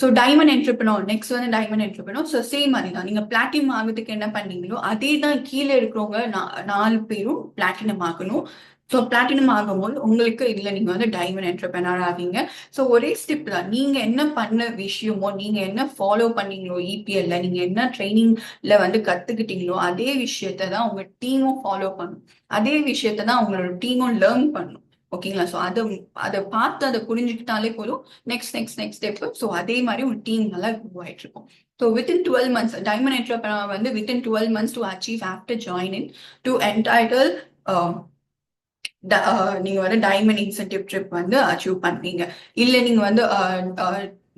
ஸோ டைமண்ட் என்டர்பிரனர் நெக்ஸ்ட் வந்து டைமண்ட் என்டர்பிரனர். ஸோ சேம் மாதிரி தான் நீங்க பிளாட்டினம் ஆகிறதுக்கு என்ன பண்ணீங்களோ அதே தான் கீழே இருக்கிறவங்க 4 பேரும் பிளாட்டினம் ஆகணும். ஸோ பிளாட்டினம் ஆகும்போது உங்களுக்கு இதுல நீங்க வந்து டைமண்ட் என்டர்பிரனர் ஆவீங்க. ஸோ ஒரே ஸ்டெப் தான். நீங்க என்ன பண்ண விஷயமோ, நீங்க என்ன ஃபாலோ பண்ணீங்களோ EPL நீங்க என்ன ட்ரைனிங்ல வந்து கத்துக்கிட்டீங்களோ அதே விஷயத்த தான் உங்க டீமும் ஃபாலோ பண்ணும். அதே விஷயத்த தான் உங்களோட டீமும் லேர்ன் பண்ணும். ஓகேங்களா? ஸோ அதை பார்த்து அதை புரிஞ்சுக்கிட்டாலே போதும். Next step. ஸோ அதே மாதிரி உங்க டீம் நல்லா க்ரோ ஆயிட்டு இருக்கும். So within 12 months diamond entrepreneur வந்து within 12 months to achieve after joining to entitle நீங்க வந்து டைமண்ட் இன்சென்டிவ் ட்ரிப் வந்து அச்சீவ் பண்ணுவீங்க. இல்ல நீங்க வந்து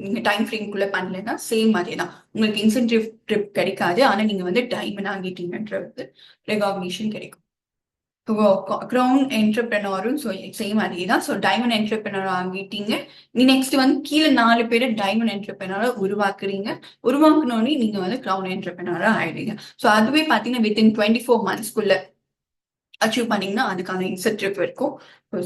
நீங்க டைம் ஃப்ரேம்குள்ள பண்ணலன்னா சேம் அதே தான் உங்களுக்கு இன்சென்டிவ் ட்ரிப் கிடைக்காது. ஆனா நீங்க வந்து டைமண்ட் ஆகிட்டீங்கன்றது ரெகக்னிஷன் கிடைக்கும். கிரவுன் என்டர்பிரனரும் சேம் அதே தான். ஸோ டைமண்ட் என்டர்பிரனர் ஆகிட்டீங்க. நெக்ஸ்ட் வந்து கீழே 4 பேர் டைமண்ட் என்டர்பிரனரை உருவாக்குனோடனே நீங்க வந்து கிரவுன் என்டர்பிரனரா ஆயிடுங்க. ஸோ அதுவே பார்த்தீங்கன்னா வித்தின் 24 monthsக்குள்ள அச்சீவ் பண்ணீங்கன்னா அதுக்கான இன்சென்டிவ் இருக்கும்.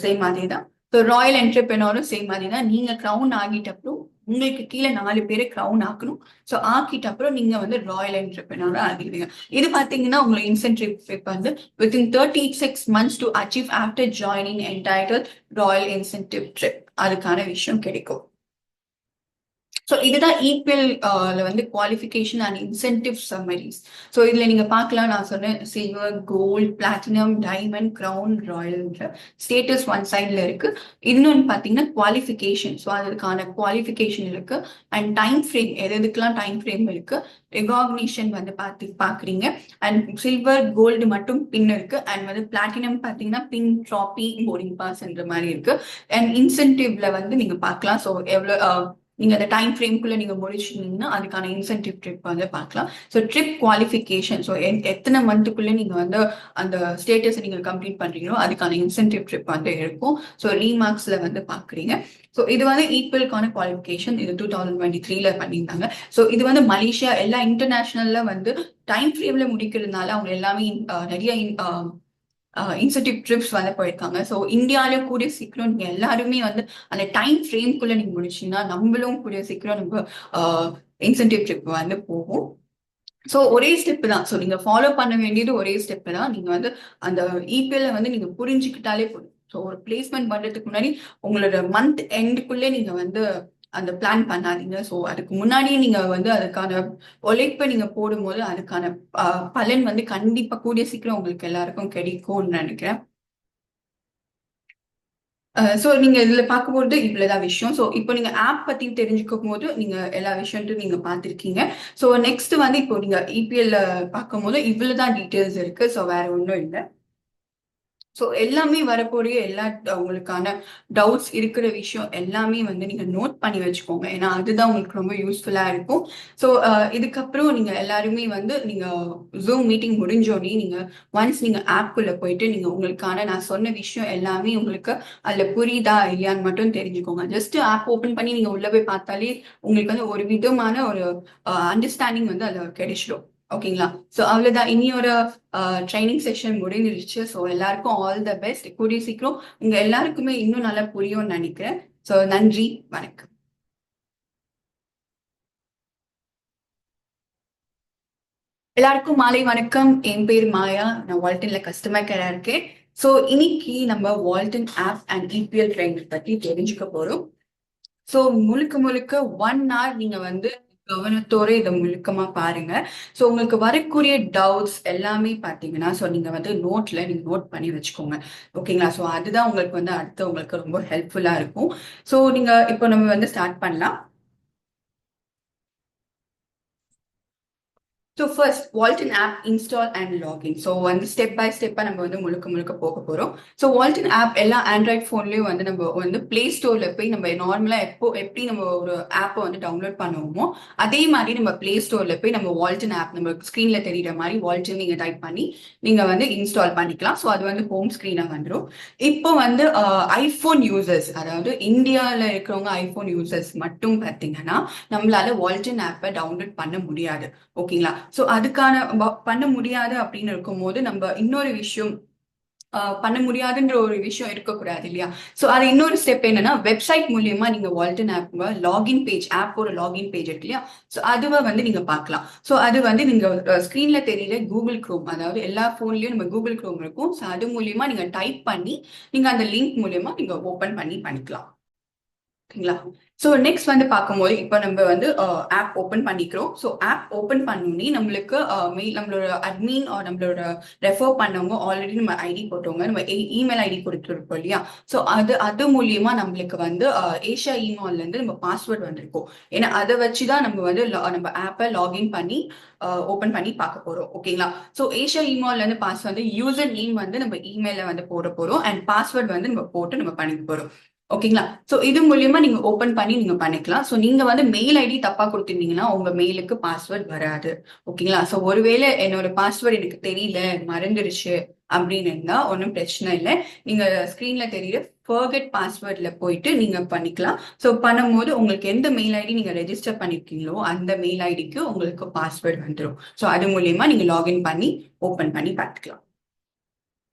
சேம் அதே தான். ஸோ ராயல் என்டர்பிரனரும் சேம் அதே தான். நீங்க கிரவுன் ஆகிட்ட அப்புறம் உங்களுக்கு கீழே 4 பேரை கிரவுன் ஆக்கணும். ஸோ ஆக்கிட்ட அப்புறம் நீங்க வந்து ராயல் என்டர்பிரனரா ஆகிடுவீங்க. இது பாத்தீங்கன்னா உங்களுக்கு இன்சென்டிவ் வந்து within 36 months to achieve after joining entitle royal incentive trip அதுக்கான விஷயம் கிடைக்கும். ஸோ இதுதான் ஈக்வல் வந்து qualification and incentive summaries. So இதுல நீங்க பார்க்கலாம், நான் சொன்னேன் silver, gold, platinum, diamond, crown, royal status one சைட்ல இருக்கு. இன்னொன்று பார்த்தீங்கன்னா குவாலிஃபிகேஷன். ஸோ அதுக்கான குவாலிஃபிகேஷன் இருக்கு. அண்ட் டைம் ஃப்ரேம், எதுக்கெல்லாம் டைம் ஃப்ரேம் இருக்கு, ரெகாக்னிஷன் வந்து பாக்குறீங்க. அண்ட் சில்வர், கோல்டு மட்டும் பின் இருக்கு. அண்ட் வந்து பிளாட்டினம் பார்த்தீங்கன்னா பின், ட்ராபி, போர்டிங் பாஸ்ன்ற மாதிரி இருக்கு. அண்ட் இன்சென்டிவ்ல வந்து நீங்க பார்க்கலாம். ஸோ எவ்வளோ நீங்க அந்த டைம் ஃப்ரேம்குள்ள நீங்க முடிச்சிட்டீங்கன்னா அதுக்கான இன்சென்டிவ் ட்ரிப் வந்து பார்க்கலாம். ஸோ ட்ரிப் குவாலிஃபிகேஷன், ஸோ எத்தனை மந்த்துக்குள்ள நீங்க வந்து அந்த ஸ்டேட்டஸ் நீங்க கம்ப்ளீட் பண்றீங்களோ அதுக்கான இன்சென்டிவ் ட்ரிப் வந்து இருக்கும். ஸோ ரீமார்க்ஸ்ல வந்து பாக்குறீங்க. ஸோ இது வந்து ஈக்குவலுக்கான குவாலிஃபிகேஷன். இது 2023ல பண்ணியிருந்தாங்க. ஸோ இது வந்து மலேசியா எல்லா இன்டர்நேஷனல்ல வந்து டைம் ஃப்ரேம்ல முடிக்கிறதுனால அவங்க எல்லாமே நிறைய இன்சென்டிவ் ட்ரிப்ஸ் வந்து போயிருக்காங்க. ஸோ இந்தியாவில கூடிய சீக்கிரம் நீங்க எல்லாருமே வந்து அந்த டைம் ஃப்ரேம்குள்ள நீங்க முடிச்சீங்கன்னா நம்மளும் கூடிய சீக்கிரம் நம்ம இன்சென்டிவ் ட்ரிப் வந்து போகும். ஸோ ஒரே ஸ்டெப் தான். ஸோ நீங்க ஃபாலோ பண்ண வேண்டியது ஒரே ஸ்டெப் தான். நீங்க வந்து அந்த இபிஎல் வந்து நீங்க புரிஞ்சுக்கிட்டாலே போதும். ஸோ ஒரு பிளேஸ்மெண்ட் பண்றதுக்கு முன்னாடி உங்களோட மந்த் எண்டுக்குள்ளே நீங்க வந்து அந்த பிளான் பண்ணாதீங்க. ஸோ அதுக்கு முன்னாடியே நீங்க வந்து அதுக்கான உழைப்பை நீங்க போடும்போது அதுக்கான பலன் வந்து கண்டிப்பா கூடிய சீக்கிரம் உங்களுக்கு எல்லாருக்கும் கிடைக்கும்னு நினைக்கிறேன். ஸோ நீங்க இதுல பார்க்கும்போது இவ்வளவுதான் விஷயம். ஸோ இப்போ நீங்க ஆப் பத்தி தெரிஞ்சுக்கும் போது நீங்க எல்லா விஷயத்தையும் நீங்க பார்த்திருக்கீங்க. ஸோ நெக்ஸ்ட் வந்து இப்போ நீங்க இபிஎல் பார்க்கும்போது இவ்வளவுதான் டீட்டெயில்ஸ் இருக்கு. ஸோ வேற ஒன்றும் இல்லை. ஸோ எல்லாமே வரக்கூடிய எல்லா உங்களுக்கான டவுட்ஸ் இருக்கிற விஷயம் எல்லாமே வந்து நீங்க நோட் பண்ணி வச்சுக்கோங்க. ஏன்னா அதுதான் உங்களுக்கு ரொம்ப யூஸ்ஃபுல்லா இருக்கும். ஸோ இதுக்கப்புறம் நீங்க எல்லாருமே வந்து நீங்க ஜூம் மீட்டிங் முடிஞ்சோடனே நீங்க ஒன்ஸ் நீங்க ஆப்குள்ள போயிட்டு நீங்க உங்களுக்கான நான் சொன்ன விஷயம் எல்லாமே உங்களுக்கு அதுல புரியுதா இல்லையான்னு மட்டும் தெரிஞ்சுக்கோங்க. ஜஸ்ட் ஆப் ஓபன் பண்ணி நீங்க உள்ள போய் பார்த்தாலே உங்களுக்கு வந்து ஒரு விதமான ஒரு அண்டர்ஸ்டாண்டிங் வந்து அதுல கிடைச்சிடும். ஓகேங்களா? ஸோ அவ்வளவுதான். இனி ஒரு ட்ரைனிங் செஷன் முடிஞ்சிருச்சு. ஸோ எல்லாருக்கும் ஆல் த பெஸ்ட். கூடிய சீக்கிரம் உங்க எல்லாருக்குமே இன்னும் நல்லா புரியும்னு நினைக்கிறேன். ஸோ நன்றி, வணக்கம். எல்லாருக்கும் மாலை வணக்கம். என் பேர் மாயா. நான் வால்டன்ல கஸ்டமர் கேரா இருக்கேன். ஸோ இன்னைக்கு நம்ம Walton app and EPL training பத்தி தெரிஞ்சுக்க போறோம். ஸோ முழுக்க முழுக்க 1 hour நீங்க வந்து கவனத்தோட இதை முழுக்கமா பாருங்க. ஸோ உங்களுக்கு வரக்கூடிய டவுட்ஸ் எல்லாமே பார்த்தீங்கன்னா ஸோ நீங்க வந்து நீங்க நோட் பண்ணி வச்சுக்கோங்க. ஓகேங்களா? ஸோ அதுதான் உங்களுக்கு வந்து அடுத்து உங்களுக்கு ரொம்ப ஹெல்ப்ஃபுல்லா இருக்கும். ஸோ நீங்க இப்போ நம்ம வந்து ஸ்டார்ட் பண்ணலாம். So first Walton app install and login. So வந்து ஸ்டெப் பை ஸ்டெப்பாக நம்ம வந்து முழுக்க முழுக்க போக போகிறோம். ஸோ வால்டன் ஆப் எல்லா ஆண்ட்ராய்ட் ஃபோன்லேயும் வந்து நம்ம வந்து பிளே ஸ்டோரில் போய் நம்ம நார்மலாக எப்படி நம்ம ஒரு ஆப்பை வந்து டவுன்லோட் பண்ணுவோமோ அதே மாதிரி நம்ம பிளே ஸ்டோரில் போய் நம்ம வால்டன் ஆப் நம்ம ஸ்க்ரீனில் தெரியுற மாதிரி வால்டன் நீங்கள் டைப் பண்ணி நீங்கள் வந்து இன்ஸ்டால் பண்ணிக்கலாம். ஸோ அது வந்து ஹோம் ஸ்க்ரீனாக வந்துடும். இப்போ வந்து ஐஃபோன் யூசர்ஸ், அதாவது இந்தியாவில் இருக்கிறவங்க ஐஃபோன் யூசர்ஸ் மட்டும் பார்த்தீங்கன்னா நம்மளால வால்டன் ஆப்பை டவுன்லோட் பண்ண முடியாது. ஓகேங்களா? சோ அதுக்கான பண்ண முடியாது அப்படின்னு இருக்கும்போது நம்ம இன்னொரு விஷயம் பண்ண முடியாதுன்ற ஒரு விஷயம் இருக்கக்கூடாது இல்லையா? சோ அது இன்னொரு ஸ்டெப் என்னன்னா வெப்சைட் மூலியமா நீங்க வால்டன் ஆப் லாகின் பேஜ், ஆப்போட லாகின் பேஜ் இருக்கு இல்லையா? சோ அதுவை வந்து நீங்க பார்க்கலாம். சோ அது வந்து நீங்க ஸ்கிரீன்ல தெரியல கூகுள் குரோம், அதாவது எல்லா போன்லயும் நம்ம கூகுள் குரோம் இருக்கும். சோ அது மூலியமா நீங்க டைப் பண்ணி நீங்க அந்த லிங்க் மூலியமா நீங்க ஓபன் பண்ணிக்கலாம். ஓகேங்களா? ஸோ நெக்ஸ்ட் வந்து பார்க்கும்போது இப்போ நம்ம வந்து ஆப் ஓப்பன் பண்ணிக்கிறோம். ஸோ ஆப் ஓப்பன் பண்ணி நம்மளுக்கு மெயில், நம்மளோட அட்மின் நம்மளோட ரெஃபர் பண்ணவங்க ஆல்ரெடி நம்ம ஐடி போட்டவங்க நம்ம இமெயில் ஐடி கொடுத்துருப்போம் இல்லையா? ஸோ அது மூலியமா நம்மளுக்கு வந்து ஏஷியா இமெயில்ல இருந்து நம்ம பாஸ்வேர்ட் வந்திருக்கும். ஏன்னா அதை வச்சுதான் நம்ம வந்து நம்ம ஆப்பை லாகின் பண்ணி ஓப்பன் பண்ணி பார்க்க போறோம். ஓகேங்களா? ஸோ ஏஷியா இமெயில்ல இருந்து பாஸ்வேர்ட் வந்து யூசர் நேம் வந்து நம்ம இமெயில வந்து போட போறோம். அண்ட் பாஸ்வேர்ட் வந்து நம்ம போட்டு நம்ம பண்ணிக்க போறோம். ஓகேங்களா? சோ இது மூலியமா நீங்க ஓபன் பண்ணி நீங்க பண்ணிக்கலாம். சோ நீங்க வந்து மெயில் ஐடி தப்பா கொடுத்திருந்தீங்கன்னா உங்க மெயிலுக்கு பாஸ்வேர்ட் வராது. ஓகேங்களா? சோ ஒருவேளை என்னோட பாஸ்வேர்ட் எனக்கு தெரியல, மறந்துடுச்சு அப்படின்னு இருந்தா ஒன்றும் பிரச்சனை இல்லை. நீங்க ஸ்கிரீன்ல தெரியுற ஃபர்கெட் பாஸ்வேர்ட்ல போயிட்டு நீங்க பண்ணிக்கலாம். சோ பண்ணும்போது உங்களுக்கு எந்த மெயில் ஐடி நீங்க ரெஜிஸ்டர் பண்ணிருக்கீங்களோ அந்த மெயில் ஐடிக்கு உங்களுக்கு பாஸ்வேர்ட் வந்துடும். சோ அது மூலியமா நீங்க லாகின் பண்ணி ஓபன் பண்ணி பார்த்துக்கலாம்.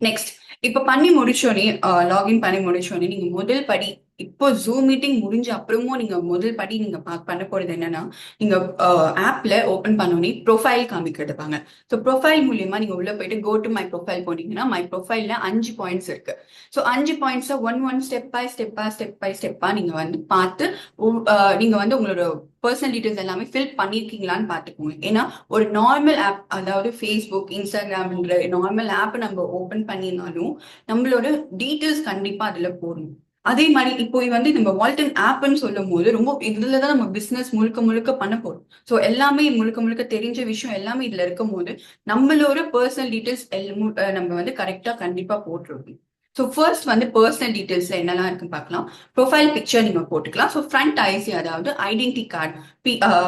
நெக்ஸ்ட் இப்ப பண்ணி முடிச்சோடனே லாகின் பண்ணி முடிச்சோடனே நீங்க முதல் படி இப்போ ஜூம் மீட்டிங் முடிஞ்ச அப்புறமும் நீங்க முதல் படி நீங்க பண்ண போறது என்னன்னா, நீங்க ஆப்ல ஓபன் பண்ணோடனே ப்ரொஃபைல் காமிக்கிடுவாங்க. ஸோ ப்ரொஃபைல் மூலியமா நீங்க உள்ள போயிட்டு கோ டு மை ப்ரொஃபைல் போனீங்கன்னா, மை ப்ரொஃபைல்ல 5 பாயிண்ட்ஸ் இருக்கு. ஸோ 5 பாயிண்ட்ஸை ஒன் ஸ்டெப்பா நீங்க வந்து பார்த்து நீங்க வந்து உங்களோட பர்சனல் டீடைல்ஸ் எல்லாமே ஃபில் பண்ணிருக்கீங்களான்னு பார்த்துக்கோங்க. ஏன்னா ஒரு நார்மல் ஆப், அதாவது ஃபேஸ்புக், இன்ஸ்டாகிராம்ன்ற நார்மல் ஆப் நம்ம ஓபன் பண்ணினாலும் நம்மளோட டீடைல்ஸ் கண்டிப்பா அதுல போடணும். அதே மாதிரி இப்போ வந்து நம்ம வால்டன் ஆப்னு சொல்லும் போது ரொம்ப இதுலதான் நம்ம பிசினஸ் முழுக்க முழுக்க பண்ண போறோம். ஸோ எல்லாமே முழுக்க முழுக்க தெரிஞ்ச விஷயம் எல்லாமே இதுல இருக்கும் போது நம்மளோட பர்சனல் டீடைல்ஸ் நம்ம வந்து கரெக்டா கண்டிப்பா போட்டுருக்கோம். ஸோ ஃபர்ஸ்ட் வந்து பர்சனல் டீடைல்ஸ்ல என்னெல்லாம் இருக்குன்னு பார்க்கலாம். ப்ரொஃபைல் பிக்சர் நீங்க போட்டுக்கலாம். ஸோ ஃப்ரண்ட் ஐசி, அதாவது ஐடென்டி கார்டு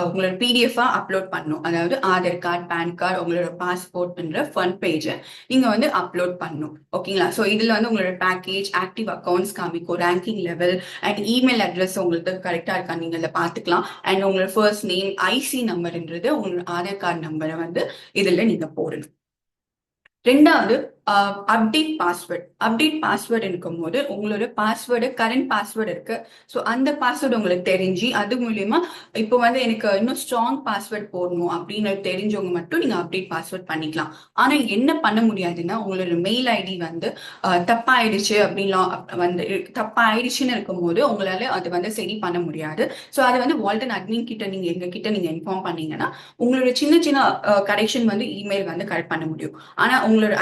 உங்களோட பிடிஎஃபா அப்லோட் பண்ணணும். அதாவது ஆதார் கார்டு, பேன் கார்டு, உங்களோட பாஸ்போர்ட்ன்ற ஃப்ரண்ட் பேஜை நீங்க வந்து அப்லோட் பண்ணணும். ஓகேங்களா? ஸோ இதுல வந்து உங்களோட பேக்கேஜ், ஆக்டிவ் அக்கௌண்ட்ஸ் காமிக்கும், ranking level and email address உங்களுக்கு கரெக்டா இருக்கா நீங்க இதில் பார்த்துக்கலாம். அண்ட் உங்களோட ஃபர்ஸ்ட் நேம், ஐசி நம்பர்ன்றது உங்களோட ஆதார் கார்டு நம்பரை வந்து இதுல நீங்க போடணும். ரெண்டாவது அப்டேட் பாஸ்வேர்ட். அப்டேட் பாஸ்வேர்ட் இருக்கும் போது உங்களோட பாஸ்வேர்டு, கரண்ட் பாஸ்வேர்டு இருக்கு. ஸோ அந்த பாஸ்வேர்டு உங்களுக்கு தெரிஞ்சு அது மூலியமா இப்போ வந்து எனக்கு இன்னும் ஸ்ட்ராங் பாஸ்வேர்ட் போடணும் அப்படின்னு தெரிஞ்சவங்க மட்டும் நீங்க அப்டேட் பாஸ்வேர்ட் பண்ணிக்கலாம். ஆனா என்ன பண்ண முடியாதுன்னா, உங்களோட மெயில் ஐடி வந்து தப்பாயிடுச்சு அப்படின்லாம் வந்து தப்பாயிடுச்சுன்னு இருக்கும் போது உங்களால அது வந்து சரி பண்ண முடியாது. ஸோ அது வந்து வால்டன் அட்மின் கிட்ட நீங்க எங்க கிட்ட நீங்க இன்ஃபார்ம் பண்ணீங்கன்னா உங்களோட சின்ன சின்ன கரெக்ஷன் வந்து இமெயில் வந்து கரெக்ட் பண்ண முடியும். ஆனா உங்களோட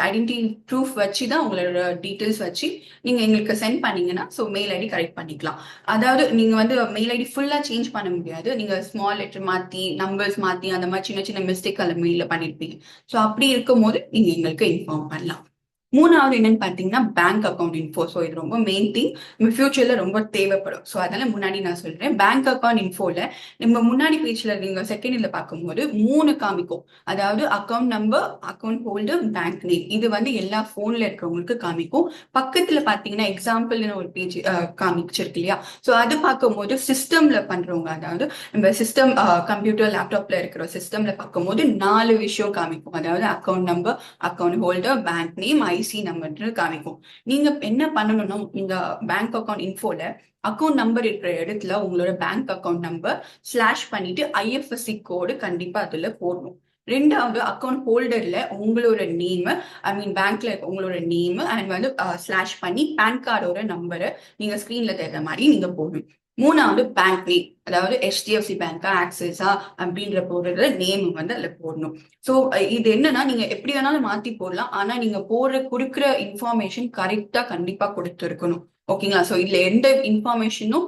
ஐடென்டி ப்ரூஃப் வச்சு தான் உங்களோட டீட்டெயில்ஸ் வச்சு நீங்க எங்களுக்கு சென்ட் பண்ணீங்கன்னா ஸோ மெயில் ஐடி கரெக்ட் பண்ணிக்கலாம். அதாவது நீங்க வந்து மெயில் ஐடி ஃபுல்லா சேஞ்ச் பண்ண முடியாது. நீங்க ஸ்மால் லெட்டர் மாத்தி, நம்பர்ஸ் மாத்தி, அந்த மாதிரி சின்ன சின்ன மிஸ்டேக் அந்த மெயில பண்ணிருப்பீங்க. ஸோ அப்படி இருக்கும் போது நீங்க எங்களுக்கு இன்ஃபார்ம் பண்ணலாம். மூணாவது என்னன்னு பாத்தீங்கன்னா பேங்க் அக்கௌண்ட் இன்ஃபோ. ஸோ இது ரொம்ப மெயின் திங், நம்ம ஃபியூச்சர்ல ரொம்ப தேவைப்படும். ஸோ அதனால முன்னாடி நான் சொல்றேன், பேங்க் அக்கௌண்ட் இன்ஃபோல நம்ம முன்னாடி பேஜ்ல நீங்க செகண்ட்ல பார்க்கும்போது 3 காமிக்கும். அதாவது account number, account holder, bank name. இது வந்து எல்லா போன்ல இருக்கிறவங்களுக்கு காமிக்கும். பக்கத்துல பாத்தீங்கன்னா எக்ஸாம்பிள்னு ஒரு பேஜ் காமிச்சிருக்கு இல்லையா? ஸோ அது பார்க்கும்போது சிஸ்டம்ல பண்றவங்க, அதாவது நம்ம சிஸ்டம் கம்ப்யூட்டர், லேப்டாப்ல இருக்கிற சிஸ்டம்ல பார்க்கும்போது 4 விஷயம் காமிக்கும். அதாவது account number, account holder, bank name, IC number காமிக்கும். நீங்க என்ன பண்ணணும்னா, இந்த பேங்க் அக்கௌண்ட் இன்ஃபோல அக்கௌண்ட் நம்பர் இருக்கிற இடத்துல உங்களோட பேங்க் அக்கௌண்ட் நம்பர் ஸ்லாஷ் பண்ணிட்டு ஐஎஃப்எஸ்சி கோடு கண்டிப்பா அதுல போடணும். ரெண்டாவது அக்கௌண்ட் ஹோல்டர்ல உங்களோட நேம், ஐ மீன் பேங்க்ல உங்களோட நேம் அண்ட் வந்து ஸ்லாஷ் பண்ணி பேன் கார்டோட நம்பரை நீங்க ஸ்கிரீன்ல தெரியுற மாதிரி நீங்க போடணும். மூணாவது பேங்க் நேம், அதாவது HDFC பேங்கா, ஆக்சிஸா அப்படின்ற போடுற நேம் வந்து அதுல போடணும். ஸோ இது என்னன்னா, நீங்க எப்படி வேணாலும் மாத்தி போடலாம். ஆனா நீங்க கொடுக்குற இன்ஃபார்மேஷன் கரெக்டா கண்டிப்பா கொடுத்துருக்கணும். ஓகேங்களா? ஸோ இதுல எந்த இன்ஃபார்மேஷனும்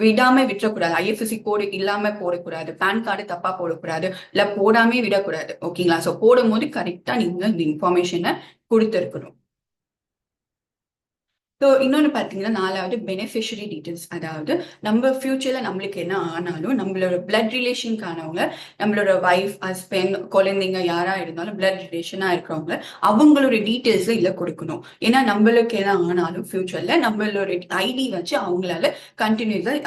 விடாம விட்டுறக்கூடாது. ஐஎஃப்எஸ்சி கோடு இல்லாம போடக்கூடாது, பேன் கார்டு தப்பா போடக்கூடாது, இல்ல போடாமே விடக்கூடாது. ஓகேங்களா? ஸோ போடும் போது கரெக்டா நீங்க இந்த இன்ஃபார்மேஷனை கொடுத்துருக்கணும். ஸோ இன்னொன்று பார்த்தீங்கன்னா, 4வது பெனிஃபிஷரி டீட்டெயில்ஸ். அதாவது நம்ம ஃபியூச்சர்ல நம்மளுக்கு என்ன ஆனாலும் நம்மளோட பிளட் ரிலேஷனுக்கானவங்க, நம்மளோட ஒய்ஃப், ஹஸ்பண்ட், குழந்தைங்க யாரா இருந்தாலும் பிளட் ரிலேஷனா இருக்கிறவங்க அவங்களோட டீட்டெயில்ஸ் இல்ல கொடுக்கணும். ஏன்னா நம்மளுக்கு என்ன ஆனாலும் ஃபியூச்சர்ல நம்மளோட ஐடி வச்சு அவங்களால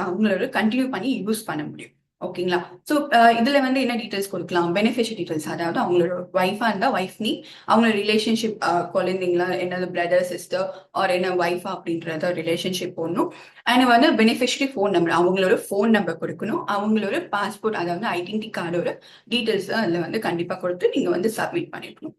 அவங்களோட கண்டினியூ பண்ணி யூஸ் பண்ண முடியும். ஓகேங்களா? ஸோ இதுல வந்து என்ன டீட்டெயில்ஸ் கொடுக்கலாம்? பெனிஃபிஷரி டீட்டெயில்ஸ், அதாவது அவங்களோட ஒய்ஃபா இருந்தா ஒய்ஃப் நேம், அவங்களோட ரிலேஷன்ஷிப், குழந்தைங்களா, என்னது பிரதர் சிஸ்டர் ஆர் என்ன ஒய்ஃபா அப்படின்றத ரிலேஷன்ஷிப் போடணும். அண்ட் வந்து பெனிஃபிஷரி ஃபோன் நம்பர், அவங்களோட ஃபோன் நம்பர் கொடுக்கணும். அவங்களோட பாஸ்போர்ட், அதாவது ஐடென்டி கார்டோட டீட்டெயில்ஸ் அதுல வந்து கண்டிப்பா கொடுத்து நீங்க வந்து சப்மிட் பண்ணிருக்கணும்.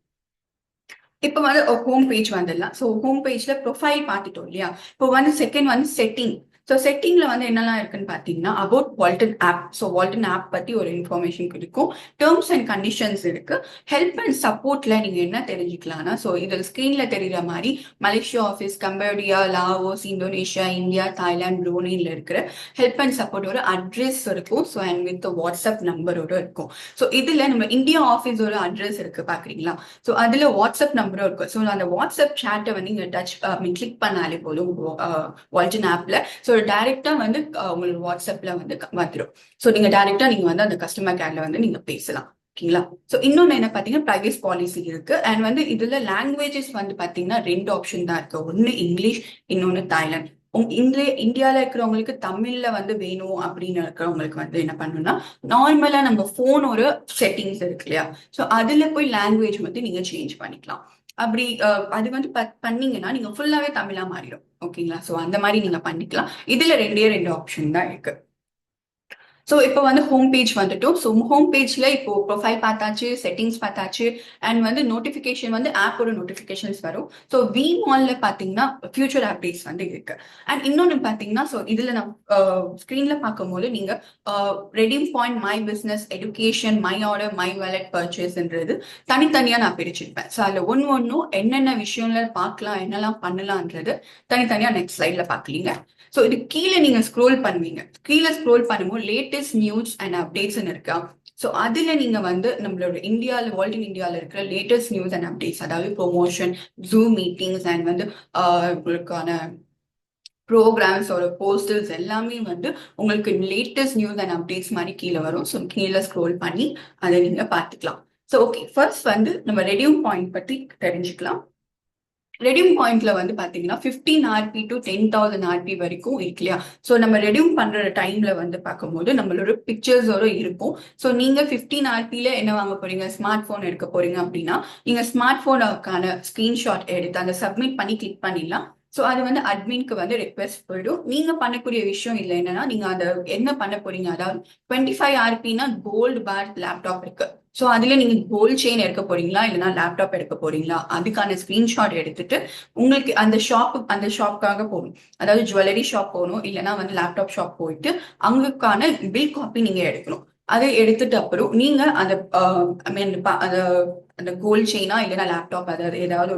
இப்போ வந்து ஹோம் பேஜ் வந்துடலாம். ஸோ ஹோம் பேஜ்ல ப்ரொஃபைல் பார்த்துட்டோம் இல்லையா? இப்போ வந்து செகண்ட் வந்து செட்டிங். ஸோ செட்டிங்ல வந்து என்னெல்லாம் இருக்குன்னு பார்த்தீங்கன்னா, about Walton app. So Walton app பத்தி ஒரு இன்ஃபர்மேஷன் இருக்கும். டேர்ம்ஸ் அண்ட் கண்டிஷன்ஸ் இருக்கு. ஹெல்ப் அண்ட் சப்போர்ட்ல நீங்க என்ன தெரிஞ்சுக்கலாம்னா, ஸோ இதில் ஸ்கிரீன்ல தெரியுற மாதிரி Malaysia office, Cambodia, Laos, Indonesia, India, Thailand, ப்ரூனேல இருக்கிற ஹெல்ப் அண்ட் சப்போர்ட்டோட அட்ரஸ் இருக்கும். ஸோ அண்ட் வித் வாட்ஸ்அப் நம்பரோட இருக்கும். ஸோ இதுல நம்ம இந்தியா ஆஃபீஸோட அட்ரஸ் இருக்கு பாக்குறீங்களா? ஸோ அதுல வாட்ஸ்அப் நம்பரும் இருக்கும். ஸோ அந்த வாட்ஸ்அப் சேட்டை வந்து நீங்க கிளிக் பண்ணாலே போதும் வால்டன் ஆப்ல. ஸோ டைரக்டா வந்து உங்களோட வாட்ஸ்அப்ல வந்து வந்துடும். ஸோ நீங்க டைரக்டா நீங்க வந்து அந்த கஸ்டமர் கேர்ல வந்து நீங்க பேசலாம். ஓகேங்களா? ஸோ இன்னொன்னு என்ன பாத்தீங்கன்னா, பிரைவேசி பாலிசி இருக்கு. அண்ட் வந்து இதுல லாங்குவேஜஸ் வந்து பாத்தீங்கன்னா 2 ஆப்ஷன் தான் இருக்கு. ஒன்னு இங்கிலீஷ், இன்னொன்னு தாய்லாந்து. இந்தியால இருக்கிறவங்களுக்கு தமிழ்ல வந்து வேணும் அப்படின்னு இருக்கிறவங்களுக்கு வந்து என்ன பண்ணணும்னா, நார்மலா நம்ம போனோட செட்டிங்ஸ் இருக்கு இல்லையா? ஸோ அதுல போய் லாங்குவேஜ் வந்து நீங்க சேஞ்ச் பண்ணிக்கலாம். அப்படி அது வந்து பண்ணீங்கன்னா நீங்க ஃபுல்லாவே தமிழா மாறிடும். ஓகேங்களா? சோ அந்த மாதிரி நீங்க பண்ணிக்கலாம். இதுல ரெண்டு ஆப்ஷன் தான் இருக்கு. ஸோ இப்போ வந்து ஹோம் பேஜ் வந்துட்டோம். ஸோ ஹோம் பேஜ்ல இப்போ ப்ரொஃபைல் பார்த்தாச்சு, செட்டிங்ஸ் பார்த்தாச்சு, அண்ட் வந்து நோட்டிஃபிகேஷன் வந்து ஆப்போட நோட்டிஃபிகேஷன்ஸ் வரும். ஸோ வி மால்ல பார்த்தீங்கன்னா ஃபியூச்சர் அப்டேட்ஸ் வந்து இருக்கு. அண்ட் இன்னொன்று பார்த்தீங்கன்னா, ஸோ இதில் நான் ஸ்க்ரீன்ல பார்க்கும்போது நீங்க redeem point, my business, education, my order, my wallet பர்ச்சேஸ்ன்றது தனித்தனியாக நான் பிரிச்சிருப்பேன். ஸோ அதில் ஒன்றும் என்னென்ன விஷயம்ல பார்க்கலாம், என்னெல்லாம் பண்ணலான்றது தனித்தனியாக நெக்ஸ்ட் ஸ்லைட்ல பார்க்கலீங்க. ஸோ இது கீழே நீங்க ஸ்க்ரோல் பண்ணுவீங்க. கீழே ஸ்க்ரோல் பண்ணும்போது லேட்டஸ்ட் நியூஸ் அண்ட் அப்டேட்ஸ் இருக்கா. ஸோ அதுல நீங்க வந்து நம்மளோட இந்தியாவில், வேர்ல்ட் இன் இந்தியாவில் இருக்கிற லேட்டஸ்ட் நியூஸ் அண்ட் அப்டேட்ஸ், அதாவது ப்ரொமோஷன், ஜூம் மீட்டிங்ஸ் அண்ட் வந்து உங்களுக்கான ப்ரோக்ராம்ஸ் ஒரு போஸ்டர்ஸ் எல்லாமே வந்து உங்களுக்கு லேட்டஸ்ட் நியூஸ் அண்ட் அப்டேட்ஸ் மாதிரி கீழே வரும். ஸோ கீழே ஸ்க்ரோல் பண்ணி அதை நீங்க பார்த்துக்கலாம். ஸோ ஓகே, ஃபர்ஸ்ட் வந்து நம்ம ரெடியூம் பாயிண்ட் பத்தி தெரிஞ்சுக்கலாம். ரெடியூம் பாயிண்ட்ல வந்து பாத்தீங்கன்னா 15 RP டு 10,000 RP வரைக்கும் இருக்கு இல்லையா. ஸோ நம்ம ரெடியூம் பண்ற டைம்ல வந்து பார்க்கும்போது நம்மளோட பிக்சர்ஸோட இருக்கும். ஸோ நீங்க 15 RPல என்ன வாங்க போறீங்க, ஸ்மார்ட் போன் எடுக்க போறீங்க அப்படின்னா நீங்க ஸ்மார்ட் போனுக்கான ஸ்கிரீன்ஷாட் எடுத்து அந்த சப்மிட் பண்ணி கிளிக் பண்ணிடலாம். ஸோ அது வந்து அட்மின்க்கு வந்து ரெக்வெஸ்ட் போயிடும். நீங்க பண்ணக்கூடிய விஷயம் இல்லை என்னன்னா, நீங்க அதை என்ன பண்ண போறீங்க, அதாவது 25 RPனா கோல்டு பேர் லேப்டாப் இருக்கு. ஸோ அதுல நீங்க கோல்ட் செயின் எடுக்க போறீங்களா, இல்லைன்னா லேப்டாப் எடுக்க போறீங்களா, அதுக்கான ஸ்கிரீன்ஷாட் எடுத்துட்டு உங்களுக்கு அந்த ஷாப்புக்காக போகணும். அதாவது ஜுவல்லரி ஷாப் போகணும், இல்லைன்னா வந்து லேப்டாப் ஷாப் போயிட்டு அங்குக்கான பில் காப்பி நீங்க எடுக்கணும். அதை எடுத்துட்டு அப்புறம் நீங்க அந்த ஐ மீன் அந்த கோல்ட் செயினா இல்லைன்னா லேப்டாப், அதாவது ஏதாவது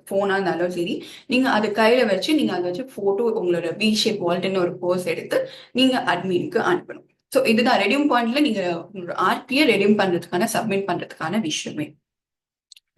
போனா இருந்தாலும் சரி, நீங்க அது கையில வச்சு நீங்க அதை வச்சு போட்டோ உங்களோட வி ஷேப் வால்ட்னு ஒரு போஸ் எடுத்து நீங்க அட்மினுக்கு அனுப்பணும். ஸோ இதுதான் ரெடியூம் பாயிண்ட்ல நீங்க ஆர்பியை ரெடியூம் பண்றதுக்கான, சப்மிட் பண்றதுக்கான விஷயமே.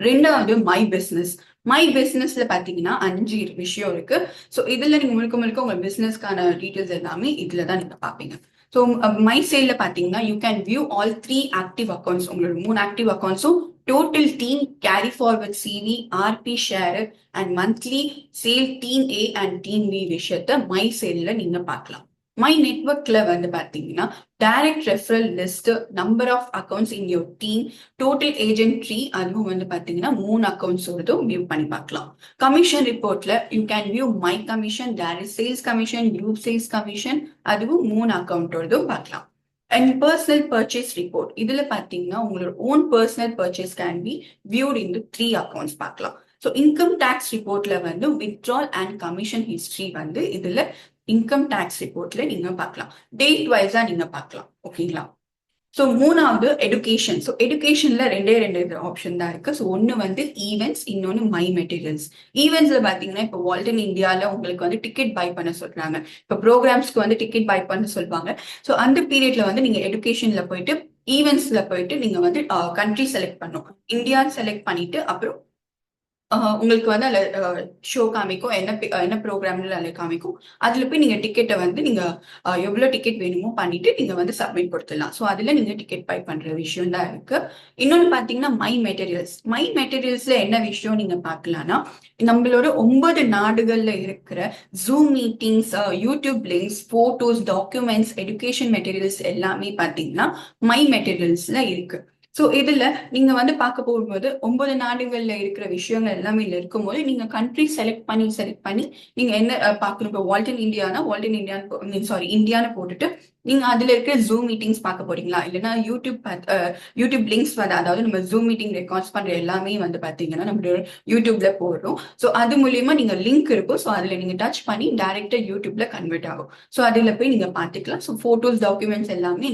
ரெண்டாவது மை பிசினஸ். மை பிசினஸ்ல பாத்தீங்கன்னா 5 விஷயம் இருக்கு. ஸோ இதுல நீங்க முழுக்க உங்க பிசினஸ்க்கான டீடைல்ஸ் எல்லாமே இதுல தான் நீங்க பாப்பீங்க. ஸோ மை சேல்ல பாத்தீங்கன்னா you can view all 3 active accounts. உங்களோட 3 ஆக்டிவ் அக்கௌண்ட்ஸும் total team, carry forward CV, RP share and monthly sale, team A and team B விஷயத்த மை சேல்ல நீங்க பார்க்கலாம். மை நெட்வொர்க்ல வந்து பாத்தீங்கன்னா direct referral list, number of accounts in your team, total agent tree, அதுவும் வந்து பாத்தீங்கன்னா 3 அக்கௌண்ட்ஸ் வியூ பண்ணி பார்க்கலாம். கமிஷன் ரிப்போர்ட்ல you can view my commission, direct sales commission, group sales commission, அதுவும் 3 அக்கௌண்டோடதும் பார்க்கலாம். அண்ட் பர்சனல் பர்ச்சேஸ் ரிப்போர்ட், இதுல பாத்தீங்கன்னா உங்களோட own personal purchase can be viewed in 3 accounts பார்க்கலாம். ஸோ இன்கம் டேக்ஸ் ரிப்போர்ட்ல வந்து வித்ட்ரால் அண்ட் கமிஷன் ஹிஸ்டரி வந்து இதுல இன்கம் டேக்ஸ் ரிப்போர்ட்ல நீங்க பார்க்கலாம். டேட் வைஸா நீங்க பார்க்கலாம். ஓகேங்களா. ஸோ மூணாவது எடுகேஷன். ஸோ எடுகேஷன்ல ரெண்டு ஆப்ஷன் தான் இருக்கு. ஸோ ஒன்னு வந்து ஈவெண்ட்ஸ், இன்னொன்னு மை மெட்டீரியல்ஸ். ஈவெண்ட்ஸ்ல பாத்தீங்கன்னா இப்போ வேர்ல்ட் இன் இந்தியால உங்களுக்கு வந்து டிக்கெட் பை பண்ண சொல்றாங்க. இப்போ ப்ரோக்ராம்ஸ்க்கு வந்து டிக்கெட் பை பண்ண சொல்லுவாங்க. ஸோ அந்த பீரியட்ல வந்து நீங்க எடுகேஷன்ல போயிட்டு ஈவெண்ட்ஸ்ல போயிட்டு நீங்க வந்து கண்ட்ரி செலக்ட் பண்ணும். இந்தியா செலக்ட் பண்ணிட்டு அப்புறம் உங்களுக்கு வந்து அதில் ஷோ காமிக்கும், என்ன ப்ரோக்ராம்ல அதில் காமிக்கும். அதில் போய் நீங்கள் டிக்கெட்டை வந்து நீங்கள் எவ்வளோ டிக்கெட் வேணுமோ பண்ணிட்டு நீங்கள் வந்து சப்மிட் கொடுத்துடலாம். ஸோ அதில் நீங்கள் டிக்கெட் பை பண்ணுற விஷயம் தான் இருக்கு. இன்னொன்று பார்த்தீங்கன்னா மை மெட்டீரியல்ஸ். மை மெட்டீரியல்ஸ்ல என்ன விஷயம் நீங்கள் பார்க்கலாம்னா, நம்மளோட 9 நாடுகளில் இருக்கிற zoom meetings, YouTube links, photos, documents, education materials எல்லாமே பார்த்தீங்கன்னா மை மெட்டீரியல்ஸ்ல இருக்கு. ஸோ இதுல நீங்க வந்து பார்க்க போகும்போது 9 நாடுகள்ல இருக்கிற விஷயங்கள் எல்லாமே இதுல இருக்கும்போது நீங்க கண்ட்ரி செலக்ட் பண்ணி நீங்க என்ன பார்க்கணும். இப்போ world in Indiana world in இந்தியான்னு இந்தியான்னு போட்டுட்டு நீங்க அதுல இருக்கிற ஜூம் மீட்டிங்ஸ் பார்க்க போறீங்களா, இல்லைன்னா யூடியூப் லிங்க்ஸ் வந்து, அதாவது நம்ம ஜூம் மீட்டிங் ரெக்கார்ட்ஸ் பண்ற எல்லாமே வந்து பாத்தீங்கன்னா நம்மளோட யூடியூப்ல போடுறோம். ஸோ அது மூலியமா நீங்க லிங்க் இருக்கும். ஸோ அதுல நீங்க டச் பண்ணி டைரக்டா யூடியூப்ல கன்வெர்ட் ஆகும். ஸோ அதுல போய் நீங்க பார்த்துக்கலாம். ஸோ போட்டோஸ், டாக்குமெண்ட்ஸ் எல்லாமே